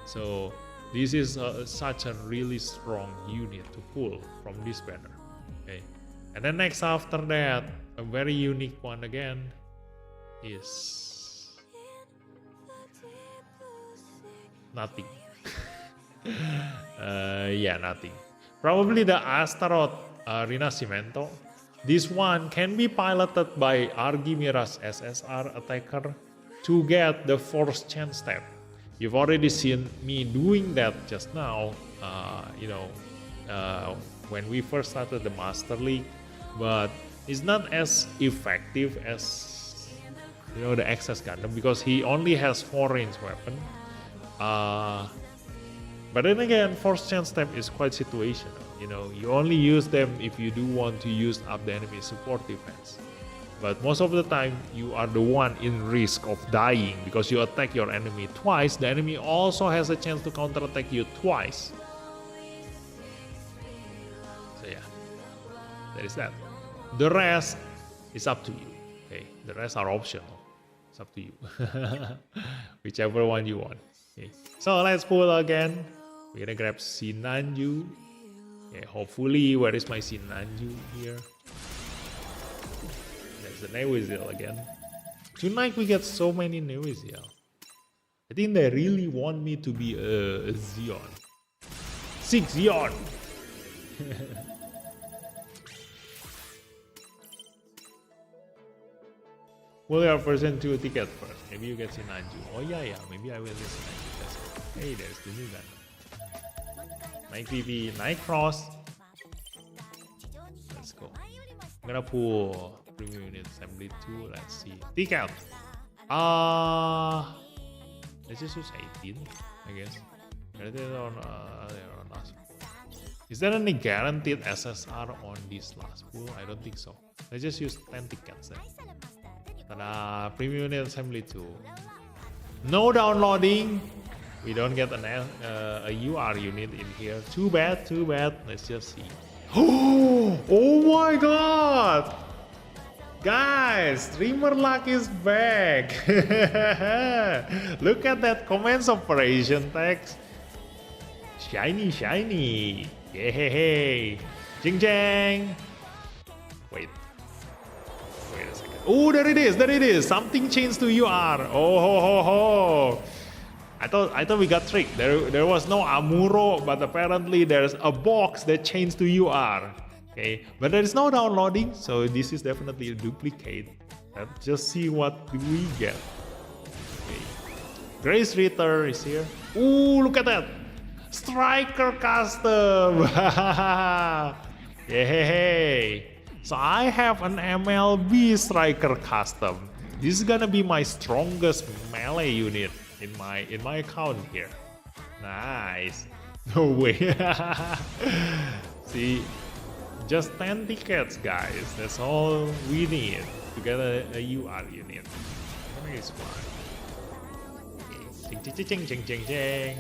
so this is such a really strong unit to pull from this banner. Okay, and then next after that, a very unique one again is nothing. Nothing. Probably the Astaroth Rinascimento. This one can be piloted by Argimiras SSR attacker to get the force chance step. You've already seen me doing that just now, when we first started the Master League, but it's not as effective as the Excess Gundam because he only has 4 range weapon. But then again, force chance step is quite situational. You only use them if you do want to use up the enemy support defense. But most of the time, you are the one in risk of dying because you attack your enemy twice. The enemy also has a chance to counterattack you twice. So yeah, that is that. The rest is up to you. Okay, the rest are optional. It's up to you. Whichever one you want. Okay. So let's pull again. We're gonna grab Sinanju. Okay, hopefully, where is my Sinanju here? There's the Newizel again. Tonight we get so many Newizel. I think they really want me to be a Zeon. 6 Zeon! Will your version 2 ticket first? Maybe you get Sinanju. Oh yeah, maybe I will get Sinanju. Hey, there's the new gun. Night PP, Night Cross. Let's go. I'm gonna pull premium unit assembly 2. Let's see. Ticket. Let's just use 18, I guess. They're on last pool. Is there any guaranteed SSR on this last pool? I don't think so. Let's just use 10 tickets then. Ta-da! Premium unit assembly 2. No downloading. We don't get a UR unit in here. Too bad. Let's just see. Oh my god! Guys, streamer luck is back. Look at that comments operation text. Shiny. Yay. Jing jang. Wait a second. Oh, there it is. Something changed to UR. Oh ho. I thought we got tricked. There was no Amuro, but apparently there's a box that changed to UR. Okay, but there is no downloading, so this is definitely a duplicate. Let's just see what do we get. Okay, Grace Ritter is here. Ooh, look at that! Striker custom. Yay! So I have an MLB Striker custom. This is gonna be my strongest melee unit in my account here. Nice. No way. See, just 10 tickets, guys. That's all we need to get a UR unit. Nice one. Okay. Ching, ching, ching, ching, ching.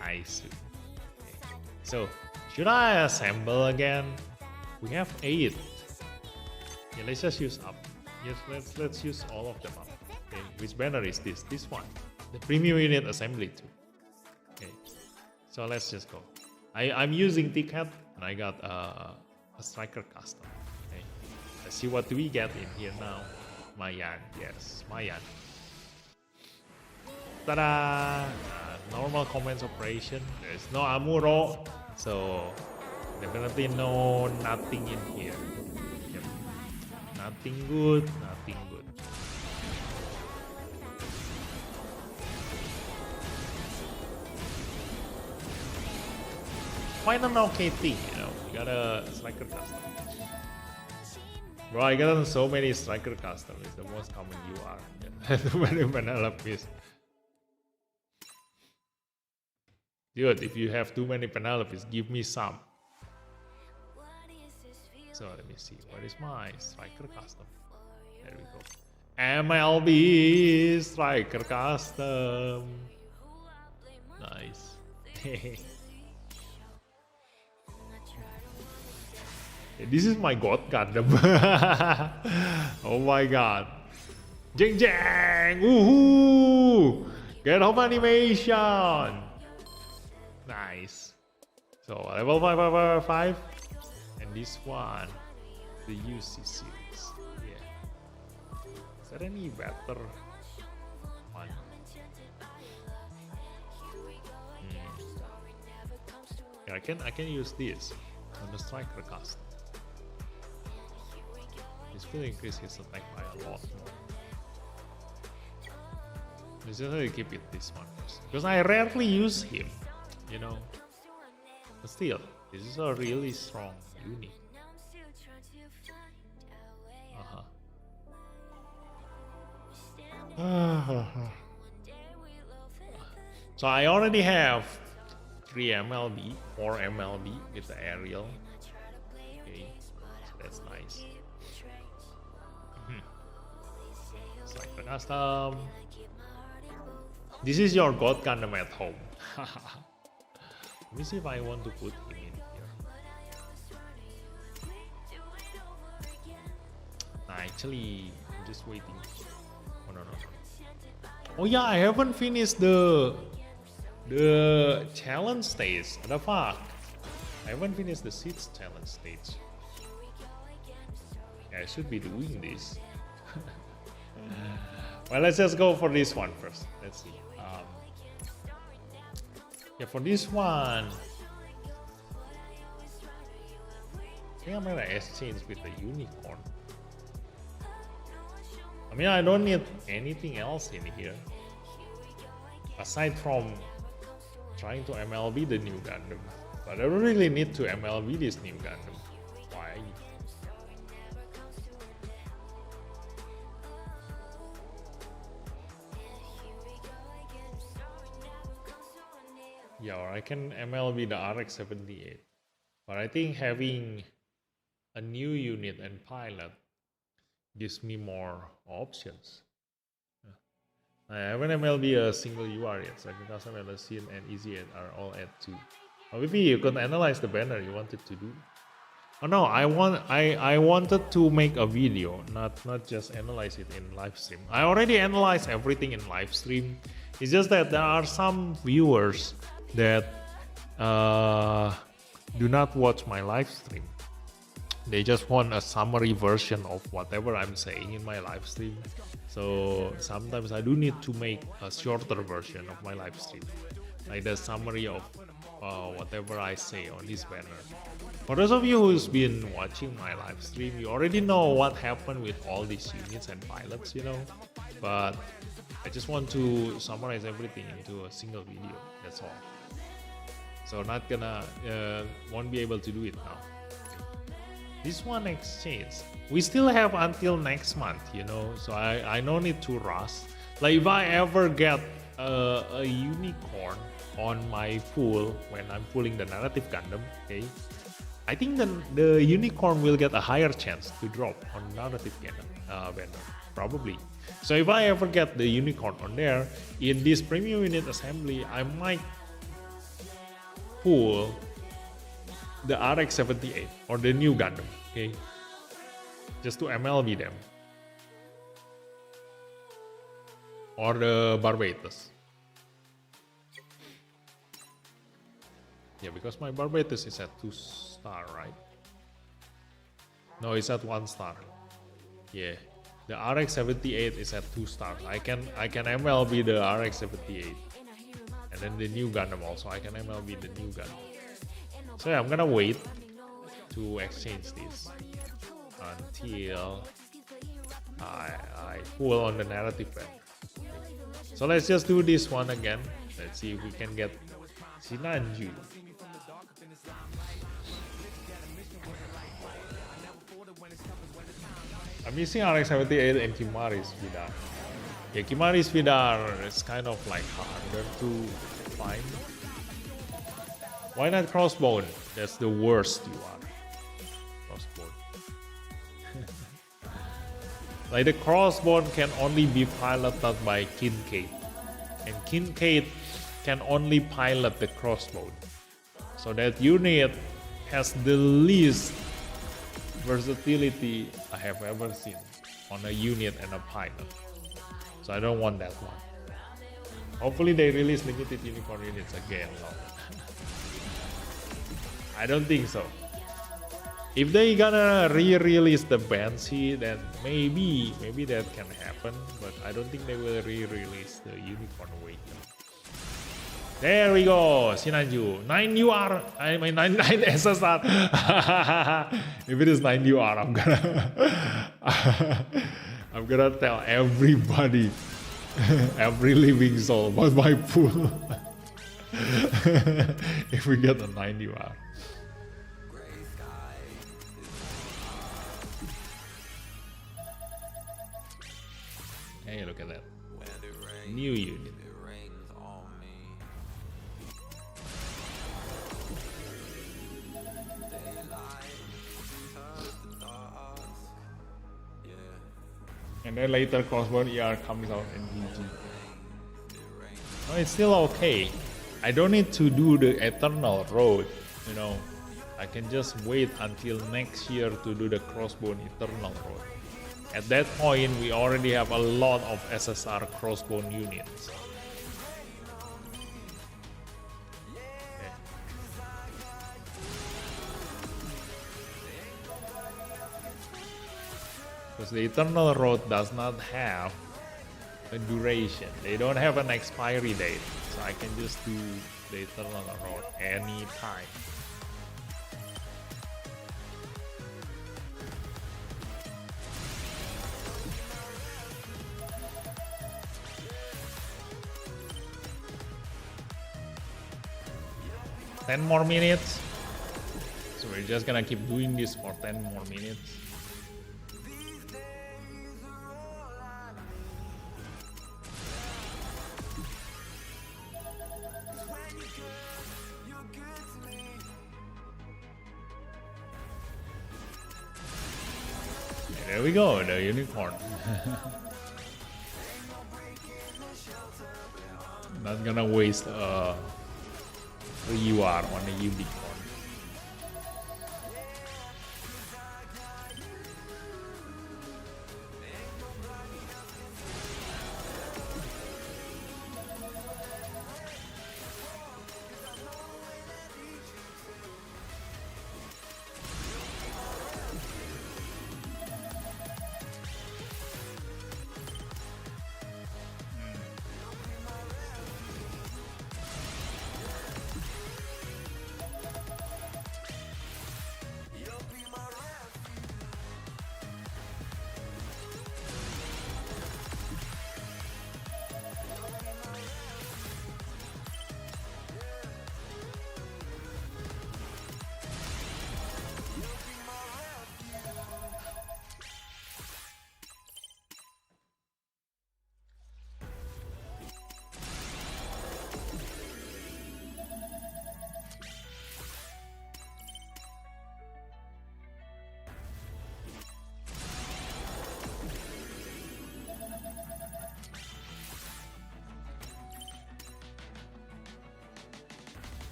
Nice. Okay. So, should I assemble again? We have 8. Yeah, let's just use up. Yes, let's use all of them up. Okay, which banner is this? This one. The premium unit assembly too. Okay, so let's just go. I'm using ticket and I got a striker custom. Okay, let's see what do we get in here now. Mayan, yes, Mayan. Ta-da! Normal commands operation. There's no Amuro, so definitely nothing in here. Yep. Nothing good, nothing good. Find an okay thing, you know. You got a striker custom. Bro, I got so many striker custom. It's the most common UR. Too many Penelopes. Dude, if you have too many Penelopes, give me some. So let me see. What is my striker custom? There we go. MLB striker custom. Nice. This is my god Gundam. Oh my god. Jing jang! Woohoo! Get off animation! Nice. So level 5. And this one, the UC series. Yeah. Is there any better one? Yeah, I can use this on the striker custom. This will increase his attack by a lot more. Let's just keep it this one first. Because I rarely use him, you know. But still, this is a really strong unit. So I already have 3 MLB, 4 MLB with the aerial. Okay, so that's nice. Striker custom. This is your god Gundam at home. Let me see if I want to put him in here. Nah, actually, I'm just waiting. Oh no. Oh yeah, I haven't finished the challenge stage. What the fuck? I haven't finished the Siege challenge stage. Yeah, I should be doing this. Well, let's just go for this one first. Let's see. Yeah, for this one, I think I'm gonna exchange with the unicorn. I mean, I don't need anything else in here aside from trying to MLB the new Gundam. But I don't really need to MLB this new Gundam. Why? Yeah, or I can MLB the RX-78. But I think having a new unit and pilot gives me more options. I haven't MLB a single UR yet, so I can custom LSC and Easy are all at 2. Or maybe you can analyze the banner you wanted to do. Oh no, I wanted to make a video, not just analyze it in live stream. I already analyzed everything in live stream. It's just that there are some viewers that do not watch my live stream. They just want a summary version of whatever I'm saying in my live stream. So sometimes I do need to make a shorter version of my live stream, like the summary of whatever I say on this banner. For those of you who's been watching my live stream, you already know what happened with all these units and pilots, you know. But I just want to summarize everything into a single video. That's all. So not gonna won't be able to do it now. This one exchange, we still have until next month, you know. So I no need to rush. Like if I ever get a unicorn on my pull when I'm pulling the narrative Gundam, okay, I think the unicorn will get a higher chance to drop on narrative Gundam, probably. So if I ever get the unicorn on there, in this premium unit assembly, I might pull the RX-78 or the new Gundam, okay, just to MLB them. Or the Barbatus. Yeah, because my Barbatus is at 2 star, right? No, it's at 1 star. Yeah, the RX-78 is at 2 stars. I can MLB the RX-78, and then the new Gundam also. I can MLB the new Gundam. So yeah, I'm gonna wait to exchange this until I pull on the narrative band. So let's just do this one again. Let's see if we can get Sinanju. I'm using RX-78 and Kimari's Vidar. Yeah, Kimari's Vidar is kind of like harder to find. Why not Crossbone? That's the worst you are. Crossbone. Like the Crossbone can only be piloted by Kincaid, and Kincaid can only pilot the Crossbone. So that unit has the least versatility I have ever seen on a unit and a pilot. So I don't want that one. Hopefully they release limited unicorn units again. I don't think so. If they gonna re-release the Banshee, then maybe that can happen, but I don't think they will re-release the Unicorn Awakening. There we go, Sinanju. 9 UR, I mean 9 SSR. If it is 9 UR, I'm gonna tell everybody, every living soul about my pool. If we get a 9 UR. Hey, look at that. New unit. And then later Crossbone ER comes out in PG. No, it's still okay. I don't need to do the Eternal Road, you know. I can just wait until next year to do the Crossbone Eternal Road. At that point, we already have a lot of SSR Crossbone units. Because the Eternal Road does not have a duration. They don't have an expiry date. So I can just do the Eternal Road anytime. Ten more minutes. So we're just gonna keep doing this for 10 more minutes. And there we go, the unicorn. Not gonna waste you are on a unicorn.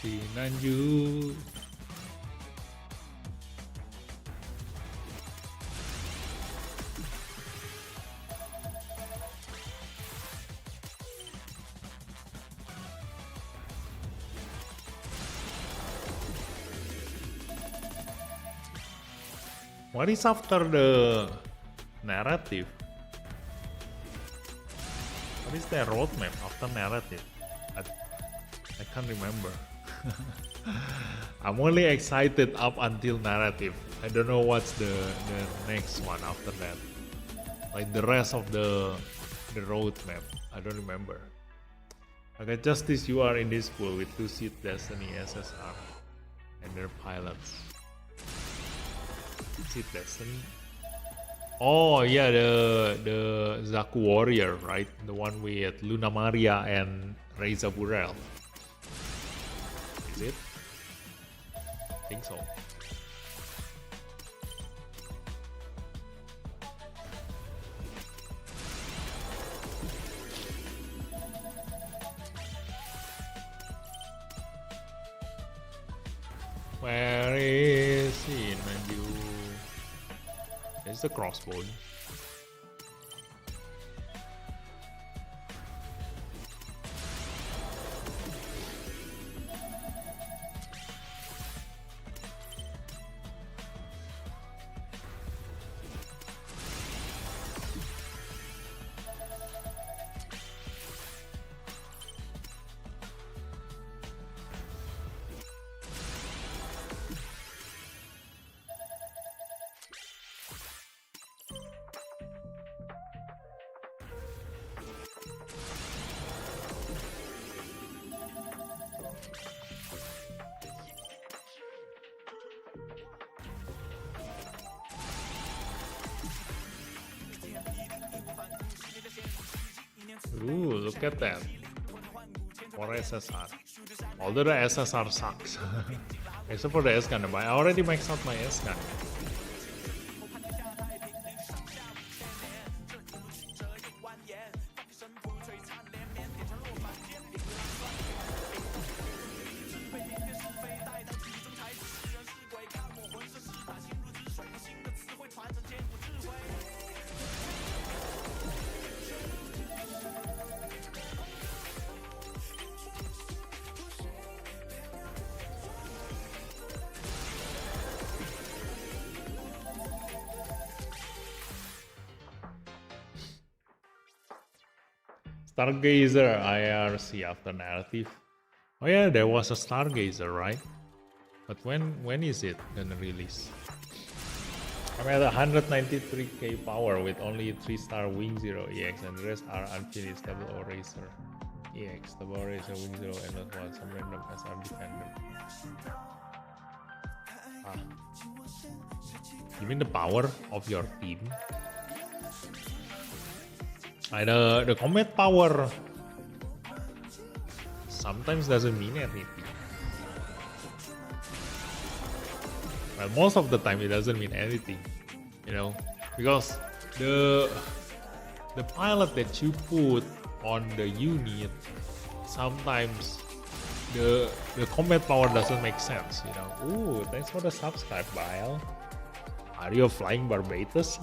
Sinanju. What is after the narrative? What is the roadmap after narrative? I can't remember. I'm only excited up until narrative. I don't know what's the next one after that. Like the rest of the roadmap. I don't remember. Okay, Justice, you are in this school with 2-seat Destiny SSR and their pilots. Is it Destiny? Oh yeah, the Zaku Warrior, right? The one with Luna Maria and Reza Burel. Is it? I think so. Where is he, Nanju? There's the crossbow. Ooh, look at that. For SSR. Although the SSR sucks. Except for the S Gundam. I already maxed out my S Gundam. Stargazer IRC after narrative. Oh yeah, there was a Stargazer, right? But when is it gonna release? I'm at 193k power with only 3-star Wing Zero EX and the rest are unfinished double O Racer EX, double O Racer Wing Zero and not one, some random SR Defender. Ah. You mean the power of your team? The combat power sometimes doesn't mean anything. Well, most of the time it doesn't mean anything, you know, because the pilot that you put on the unit, sometimes the combat power doesn't make sense, you know. Ooh, thanks for the subscribe, Bile. Are you a flying Barbatus?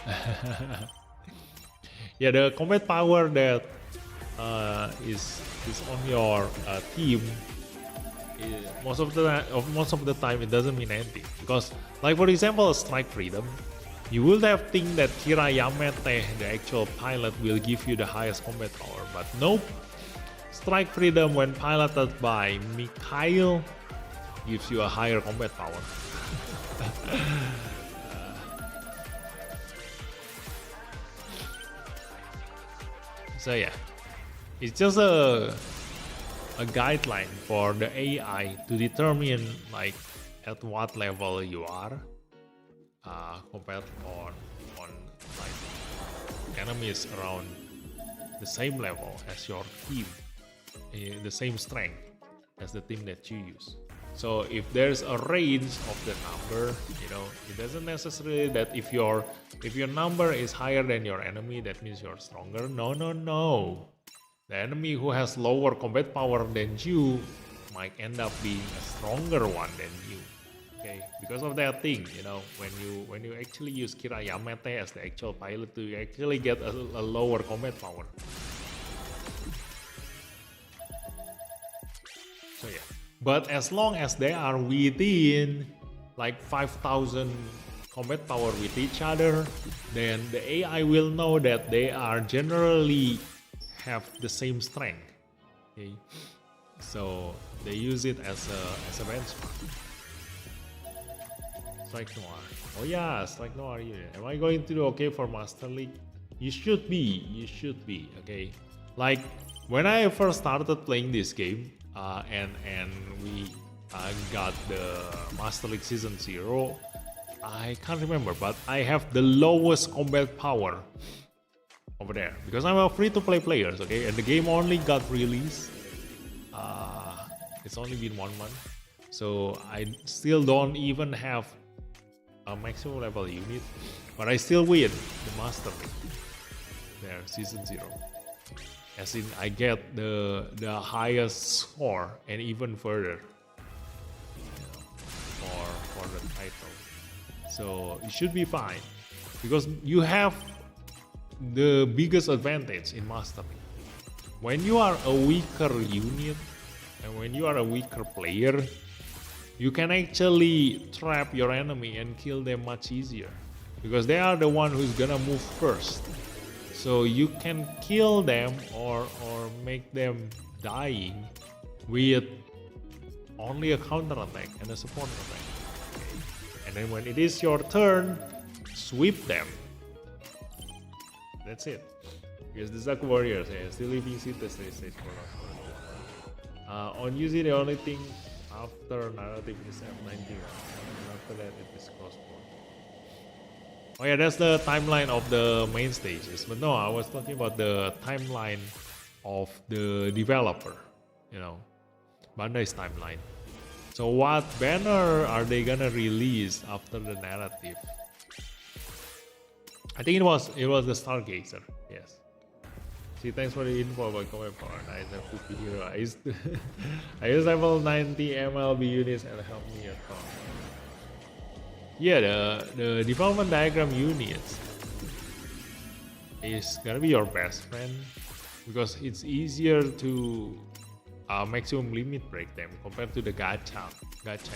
Yeah, the combat power that is on your team, most of the time it doesn't mean anything, because, like for example, Strike Freedom, you will have think that Kira Yamete, the actual pilot, will give you the highest combat power, but nope. Strike Freedom, when piloted by Mikhail, gives you a higher combat power. So yeah, it's just a guideline for the AI to determine like at what level you are compared on like enemies around the same level as your team, the same strength as the team that you use. So if there's a range of the number, you know, it doesn't necessarily that if your number is higher than your enemy, that means you're stronger. No. The enemy who has lower combat power than you might end up being a stronger one than you. Okay, because of that thing, you know, when you actually use Kira Yamete as the actual pilot, you actually get a lower combat power. So yeah, but as long as they are within like 5,000 combat power with each other, then the AI will know that they are generally have the same strength. Okay, so they use it as a benchmark. Strike Noir. Oh yeah, Strike Noir unit. Am I going to do okay for Master League? You should be. You should be. Okay. Like when I first started playing this game, and we got the Master League Season 0, I can't remember, but I have the lowest combat power over there because I'm a free-to-play player. Okay, and the game only got released. It's only been 1 month, so I still don't even have a maximum level unit, but I still win the Master League there, Season 0. As in, I get the highest score and even further, you know, for the title. So it should be fine because you have the biggest advantage in Master League. When you are a weaker unit and when you are a weaker player, you can actually trap your enemy and kill them much easier because they are the one who's gonna move first. So you can kill them or make them dying with only a counter attack and a support attack. Okay. And then when it is your turn, sweep them. That's it. Because the Zaku Warriors, still living cities, they say for us. On UZ, the only thing after narrative is F90, and after that it is crossbow. Oh yeah, that's the timeline of the main stages. But no, I was talking about the timeline of the developer, you know, Bandai's timeline. So what banner are they gonna release after the narrative? I think it was the Stargazer, yes. See, thanks for the info about combat power. Nice, I'm Puppy Hero. I use level 90 MLB units and help me a ton. Yeah, the development diagram units is gonna be your best friend because it's easier to maximum limit break them compared to the gacha units.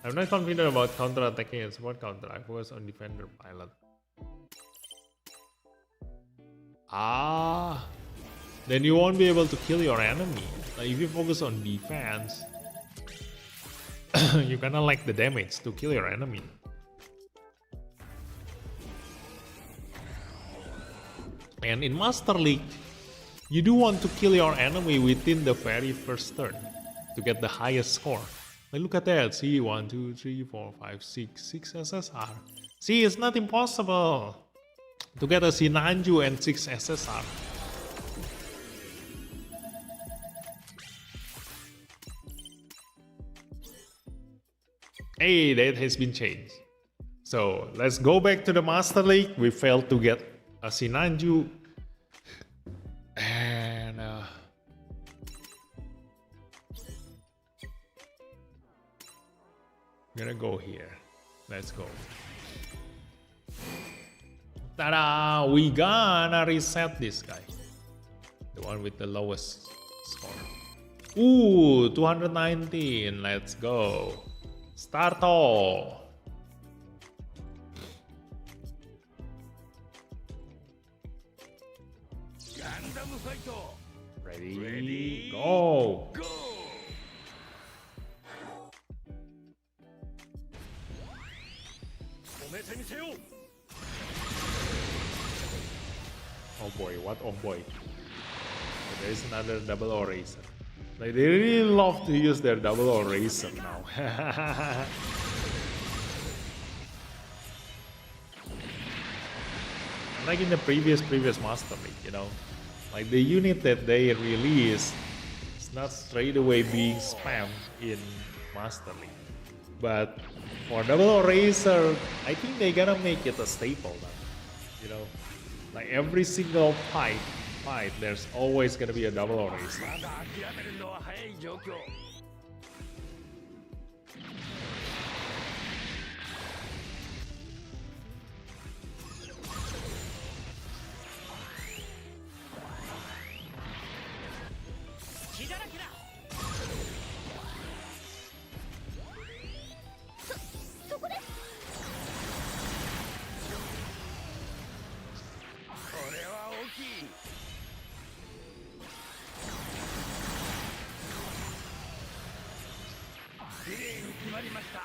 I'm not confident about counter-attacking and support counter. I focus on defender pilot. Then you won't be able to kill your enemy. Like if you focus on defense, you kinda lack the damage to kill your enemy. And in Master League, you do want to kill your enemy within the very first turn to get the highest score. Like look at that, see, 1, 2, 3, 4, 5, 6 SSR. See, it's not impossible to get a Sinanju and 6 SSR. Hey, that has been changed. So let's go back to the Master League. We failed to get a Sinanju. And gonna go here. Let's go. Ta-da! We gonna reset this guy. The one with the lowest score. Ooh, 219. Let's go. STARTOOO. Gundam fight. Ready, go. Go. Oh boy, what oh boy. There is another double eraser. Like they really love to use their double eraser now. Like in the previous Master League, you know, like the unit that they release is not straight away being spammed in Master League. But for double eraser, I think they gotta make it a staple now. You know, like every single fight fight, there's always gonna be a double or race. まだ諦めるのは早い状況 そこでこれは大きい 綺麗に決まりました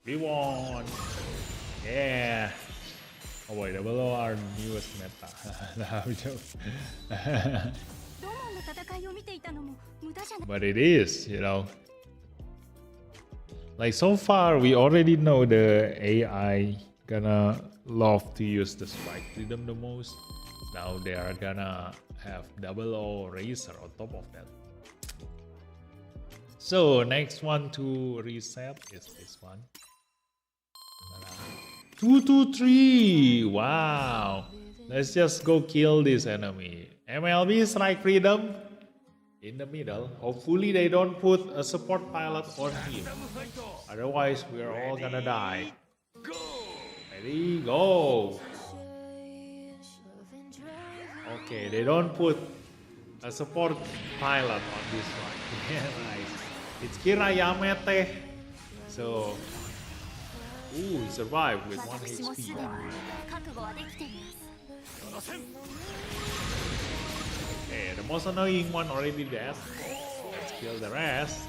We won! Yeah! Oh wait, double our newest meta. No, I'm joking. ドモンの戦いを見ていたのも無駄じゃない But it is, you know. Like so far, we already know the AI gonna love to use the strike rhythm the most. Now they are gonna have double O Racer on top of that. So next one to reset is this one. 223. Wow. Let's just go kill this enemy. MLB strike rhythm in the middle. Hopefully they don't put a support pilot on him. Otherwise we are all gonna die. Ready, go. Okay, they don't put a support pilot on this one. Yeah, nice. It's Kirayamete. So, ooh, he survived with 1私もすで HP. に覚悟はできています Okay, the most annoying one already dead. Let's kill the rest.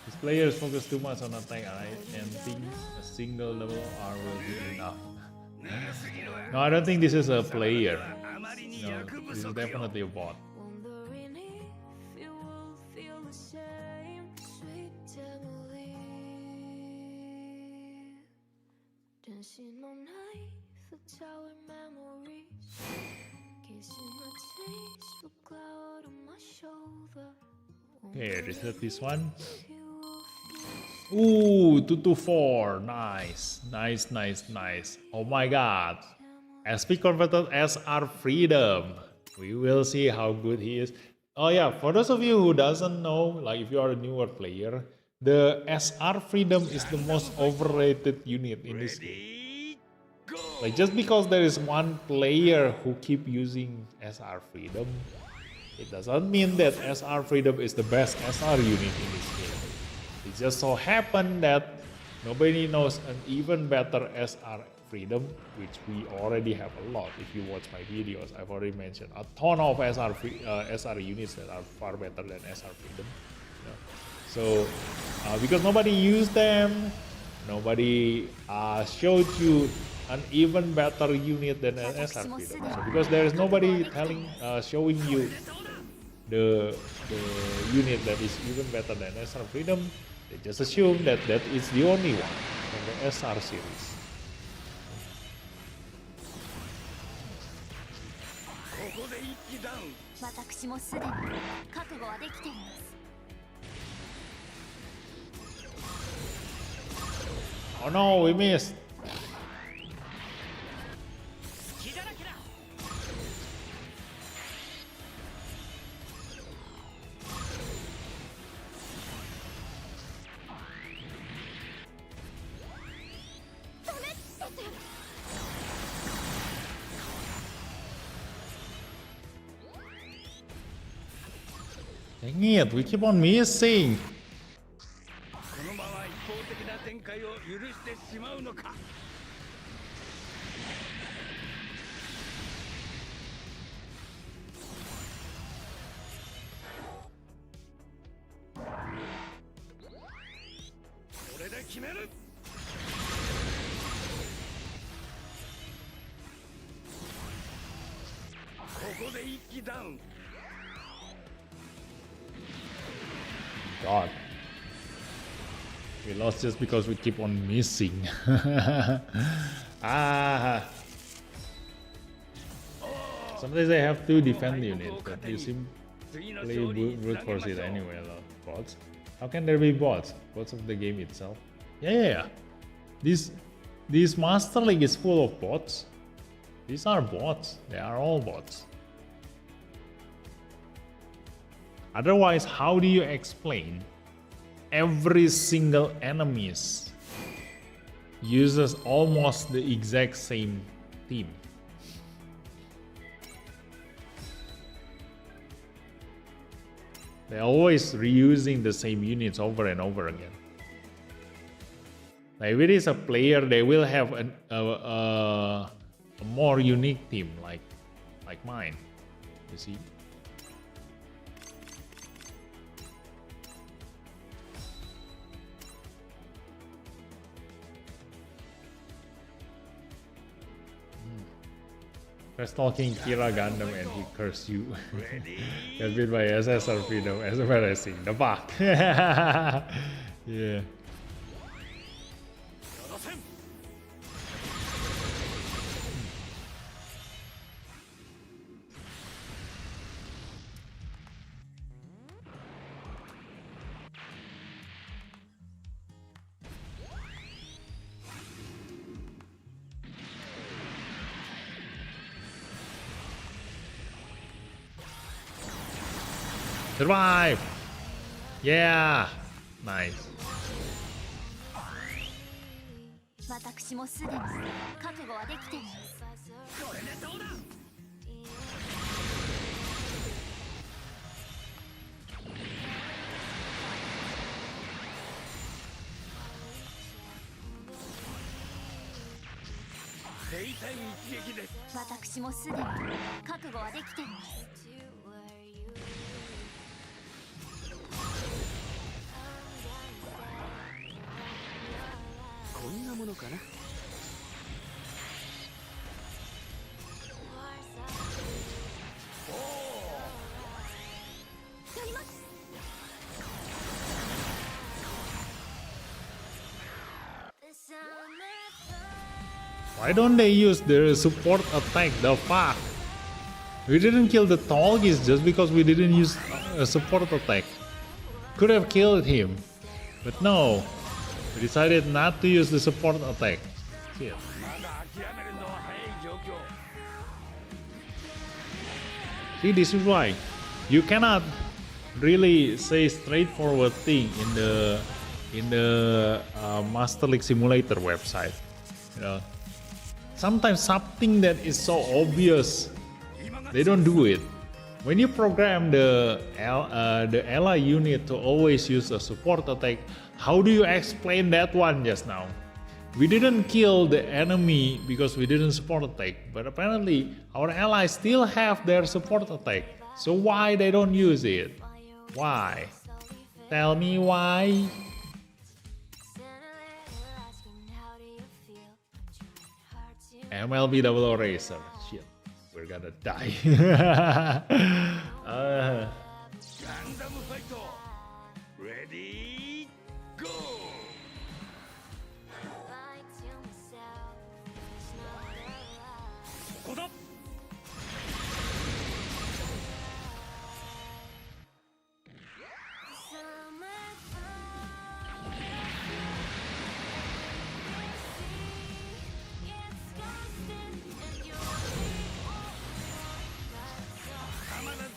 These players focus too much on attack and think a single level R will be enough. No, I don't think this is a player. No, this is definitely a bot. Wondering if you will feel the same, sweet Emily. Dancing all night for tower memories, kissing my tasteful cloud on my shoulder. Okay, reset this one. Ooh, 224. Nice. Nice, nice, nice. Oh my god. SP converted SR Freedom. We will see how good he is. Oh yeah, for those of you who doesn't know, like if you are a newer player, the SR Freedom is the most overrated unit in this game. Like just because there is one player who keep using SR Freedom, it doesn't mean that SR Freedom is the best SR unit in this game. It just so happened that nobody knows an even better SR Freedom, which we already have a lot. If you watch my videos, I've already mentioned a ton of SR units that are far better than SR Freedom. Yeah. So, because nobody used them, nobody showed you an even better unit than an SR Freedom. So because there is nobody showing you the unit that is even better than SR Freedom, they just assume that that is the only one from the SR series. ここで一気ダウン 私もすでに覚悟はできています Oh no, we missed. Dang it, we keep on missing. このまま一方的な展開を許してしまうのか。これで決める。ここで一気ダウン。 God. We lost just because we keep on missing. Ah. Sometimes I have to defend units, but you seem play brute force it anyway. Bots? How can there be bots? Bots of the game itself? Yeah. This Master League is full of bots. These are bots. They are all bots. Otherwise, how do you explain every single enemies uses almost the exact same team? They're always reusing the same units over and over again. Like if it is a player, they will have a more unique team like mine. You see? First talking Kira Gundam and he cursed you. Got beat by SSR Freedom as embarrassing. The fuck? Yeah. Survive! Yeah! Nice. 私もすでに覚悟はできています。これでどうだ。手痛い一撃です。私もすでに覚悟はできています。こんなものかな。やります。 Why don't they use their support attack? The fuck? We didn't kill the Tolgis just because we didn't use a support attack. Could have killed him. But no. We decided not to use the support attack. Shit. まだ諦めるのは早い状況。 See, this is why you cannot really say straightforward thing in the Master League Simulator website. You know, sometimes something that is so obvious, they don't do it. When you program the ally unit to always use a support attack, how do you explain that one just now? We didn't kill the enemy because we didn't support attack, but apparently our allies still have their support attack. So why they don't use it? Why? Tell me why? MLB Double Racer. Shit, we're gonna die. ガンダムファイト。レディーゴー。ここだ。必ず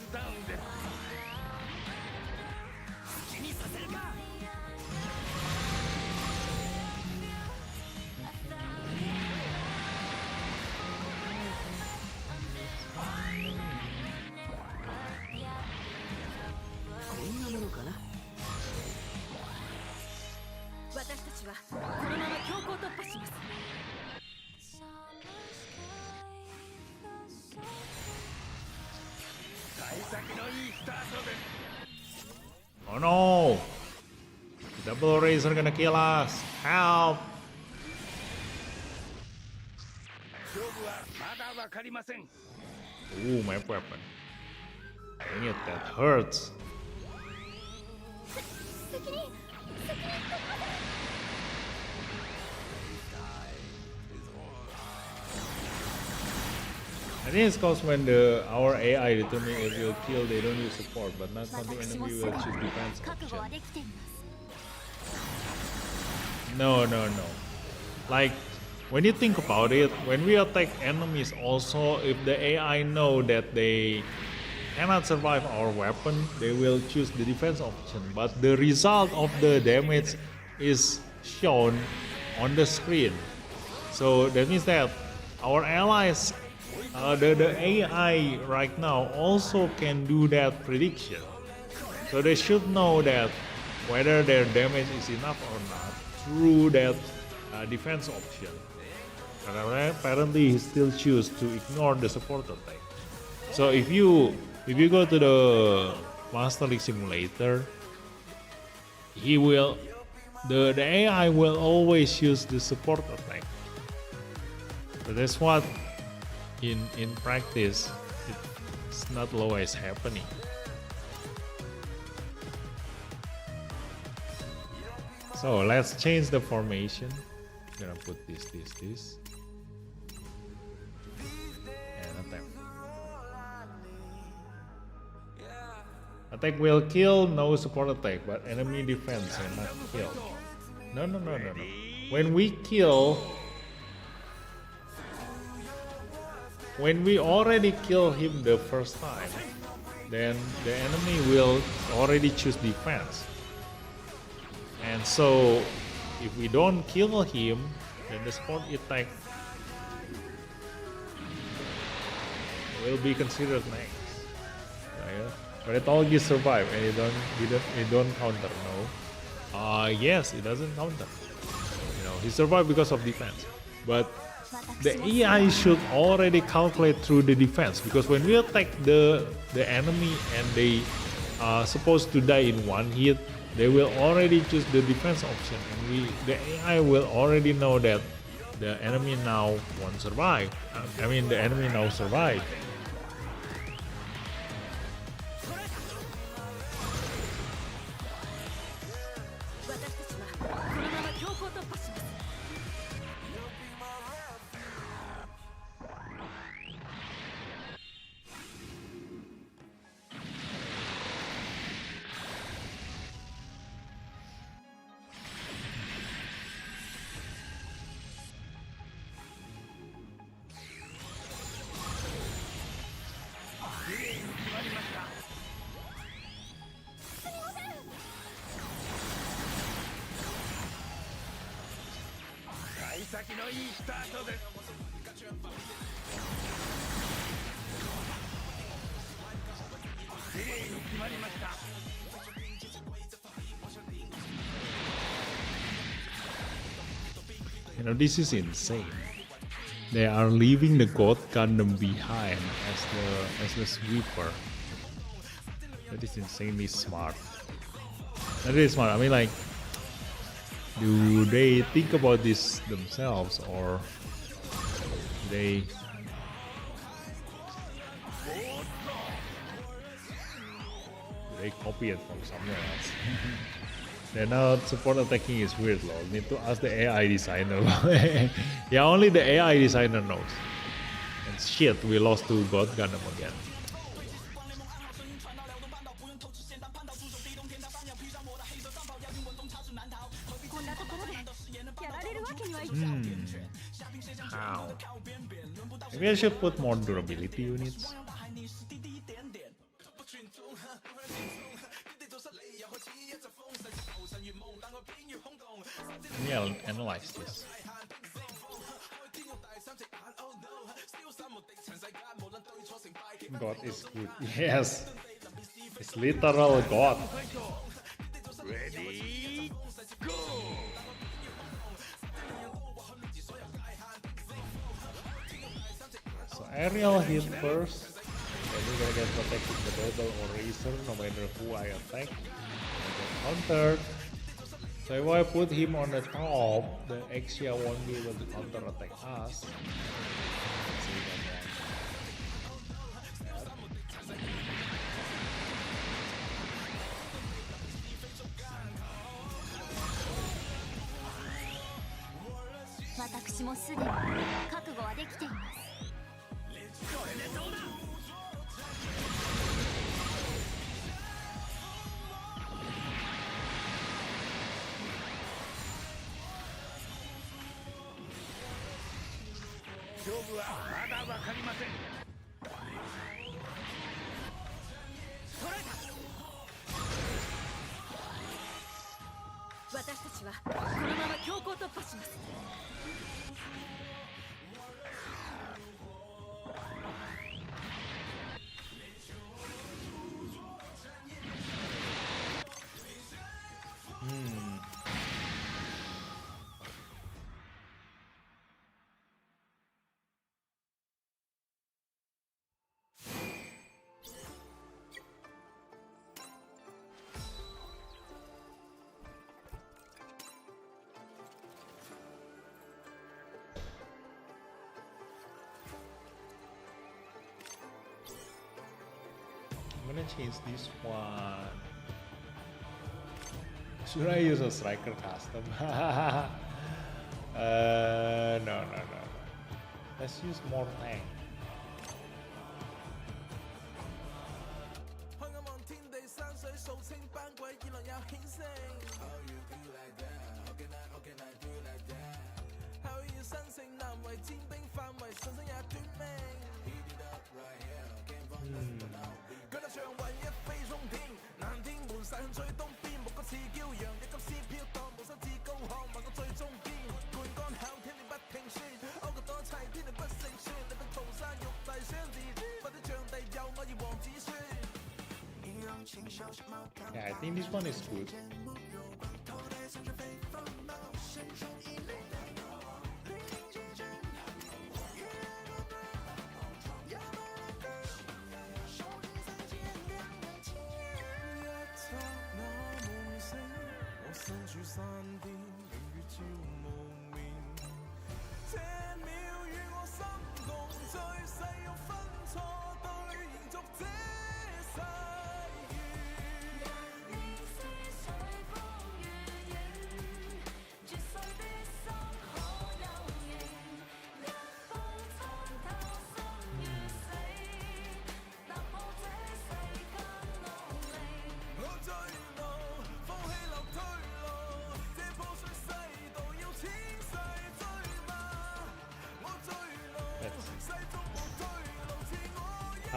Oh no! Double rays are gonna kill us! Help! 勝負はまだわかりません。 Ooh, my weapon. Dang it, that hurts. 責任 I think it's because when our AI determine it will kill, they don't use support, but not something 私も enemy すで will に choose defense 覚悟は option. できています No. Like, when you think about it, when we attack enemies also, if the AI know that they cannot survive our weapon, they will choose the defense option. But the result of the damage is shown on the screen. So that means that our allies, the AI right now also can do that prediction. So they should know that whether their damage is enough or not through that defense option. But apparently he still choose to ignore the support attack. So if you go to the Master League Simulator, the AI will always use the support attack. So that's what in practice it's not always happening. So let's change the formation. I'm gonna put this, and attack. Attack will kill, no support attack, but enemy defense will not kill. No. When we kill, when we already kill him the first time, then the enemy will already choose defense. And so, if we don't kill him, then the support attack will be considered next. Right? But I told you survive, and it don't counter. No. Yes, it doesn't counter. He survived because of defense. But the AI should already calculate through the defense, because when we attack the enemy and they are supposed to die in one hit, they will already choose the defense option, and the AI will already know that the enemy now won't survive. The enemy now survived. This is insane. They are leaving the God Gundam behind as the sweeper. That is insanely smart. That is smart. Do they think about this themselves, or they copy it from somewhere else? Then now support attacking is weird, lol. Need to ask the AI designer. Yeah, only the AI designer knows. And shit, we lost to God Gundam again. How? Maybe I should put more durability units. Yeah, I'll analyze this. God is good. Yes. It's literal God. Ready, go! So aerial hit first. That I'm gonna get protected the double or razor no matter who I attack. I get countered. So if I put him on the top, the Exia won't be able to counter attack us. Let's see that one. Yep. 私もすでに覚悟はできています。勝負はまだわかりません。私たちはこのまま強行突破します。I'm gonna change this one. Should I use a striker custom? No. Let's use more tank. Yeah, I think this one is good.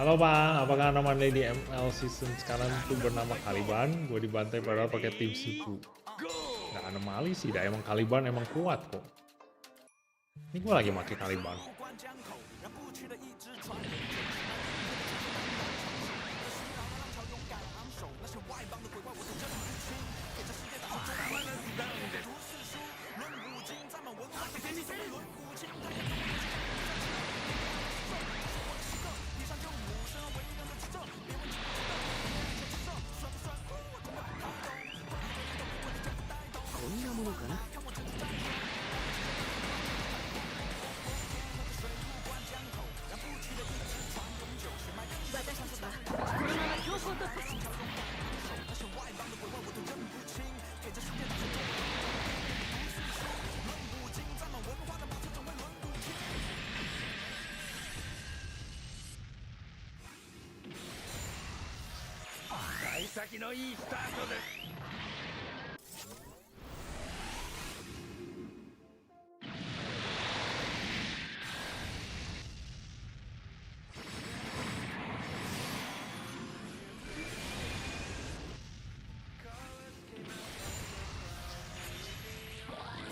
Halo Bang, apakah anomali di ML season sekarang itu bernama Caliban? Gue dibantai padahal pakai tim Siku. Nggak anomali sih, dah emang Caliban emang kuat kok. Ini gue lagi pakai Caliban.幸先のいいスタートです。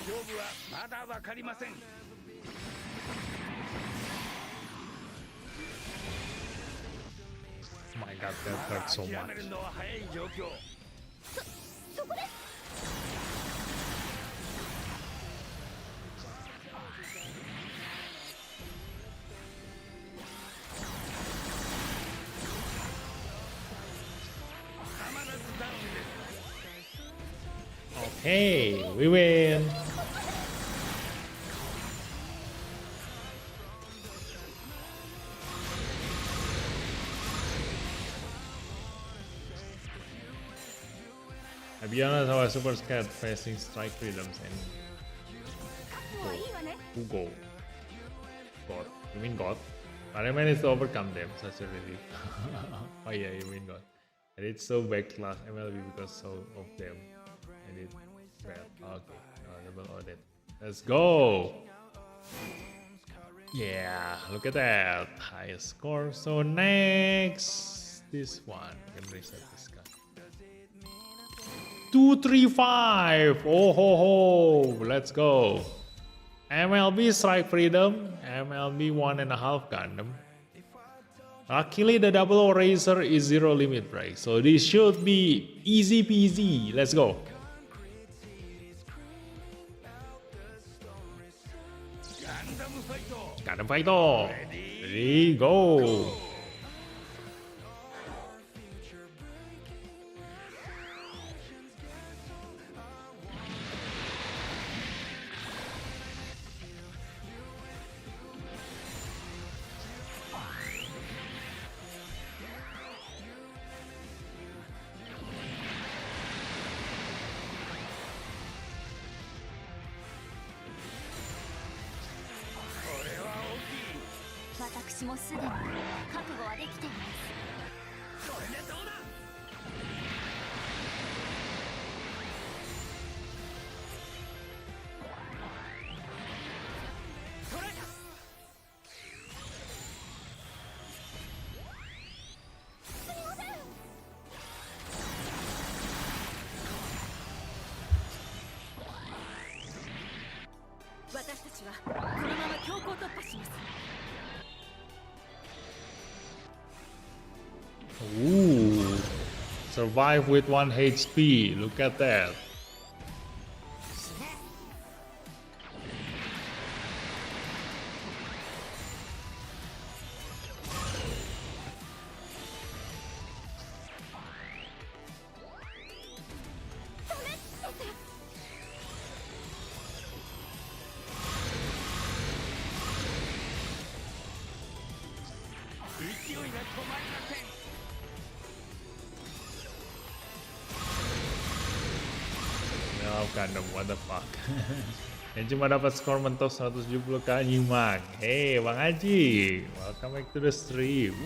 勝負はまだわかりません。My God, that hurt so 諦め much. るのは早い状況。そこです。Hey, we win. I'll be honest, I was super scared facing strike freedoms and who go? God. You mean God? But I managed to overcome them, such a relief. Oh yeah, you mean God. I did so bad class MLB because so of them. I did bad. Okay, double audit. Let's go! Yeah, look at that. Highest score. So next, this one. I can reset this guy. 235. Oh ho ho. Let's go. MLB Strike Freedom. MLB 1.5 Gundam. Luckily, the double eraser is zero limit break, so this should be easy peasy. Let's go. Gundam Fighter. Ready, go. Ooh, survive with 1 HP. Look at that. No, Gundam, what the fuck. Yang cuma dapat skor mentok 170k nyimak. Hey, Bang Haji, welcome back to the stream.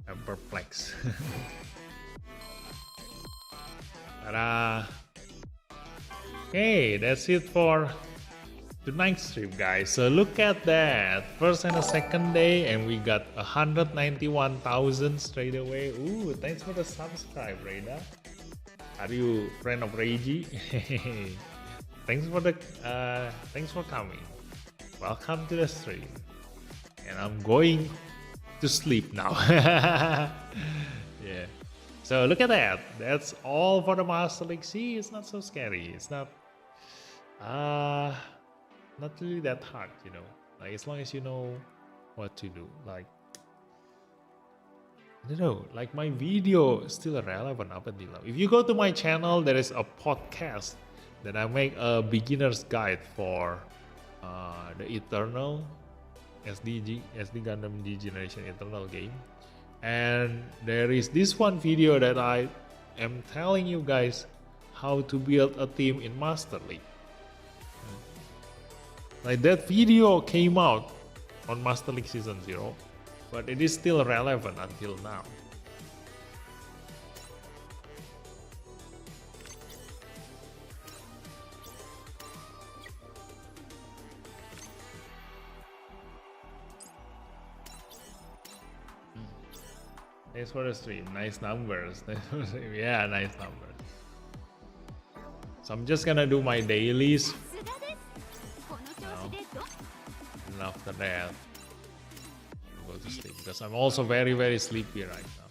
I'm perplexed. Ta-da! Okay, that's it for tonight's stream, guys. So look at that, first and a second day, and we got 191,000 straight away. Ooh, thanks for the subscribe, Reda. Are you friend of Reiji? Thanks for coming. Welcome to the stream. And I'm going to sleep now. Yeah. So look at that. That's all for the Master League. See, it's not so scary. It's not really that hard, you know. Like as long as you know what to do. Like I don't know, like my video is still relevant up until now. If you go to my channel, there is a podcast that I make a beginner's guide for the Eternal SD Gundam G Generation Eternal game. And there is this one video that I am telling you guys how to build a team in Master League. Like that video came out on Master League Season 0, but it is still relevant until now. Thanks for the stream. Nice numbers. Yeah, nice numbers. So I'm just gonna do my dailies now. And after that, I'll go to sleep because I'm also very, very sleepy right now.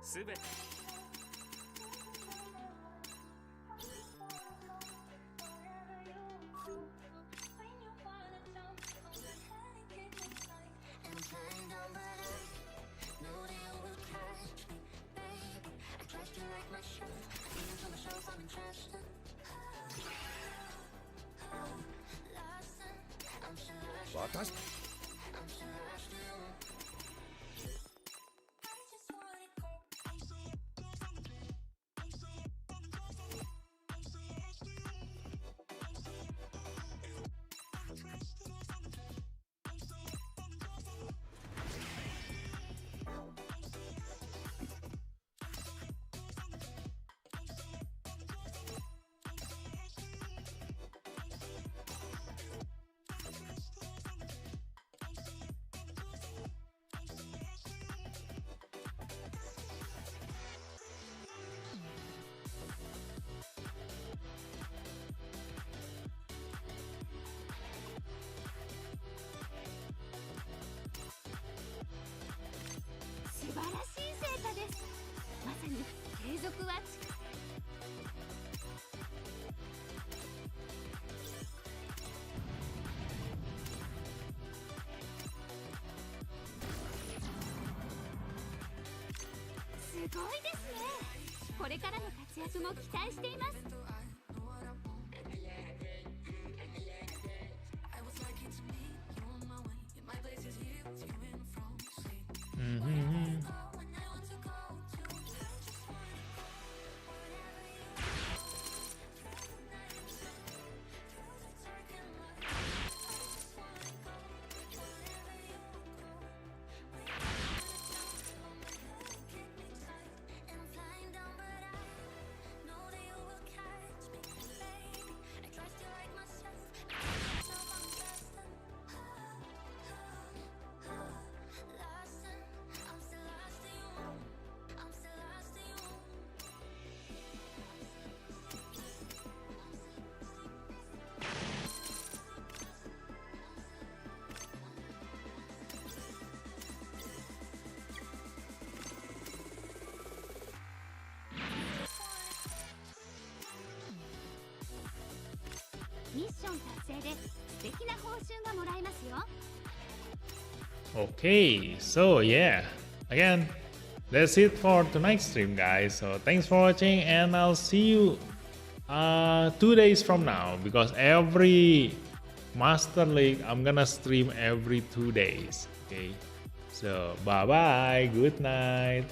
すべて 私 素晴らしい成果です。まさに継続はすごいですね。これからの活躍も期待しています。ミッション達成で素敵な報酬がもらえますよ。Okay, so yeah, again, that's it for tonight's stream, guys. So thanks for watching, and I'll see you 2 days from now, because every Master League I'm gonna stream every 2 days. Okay, so bye bye, good night.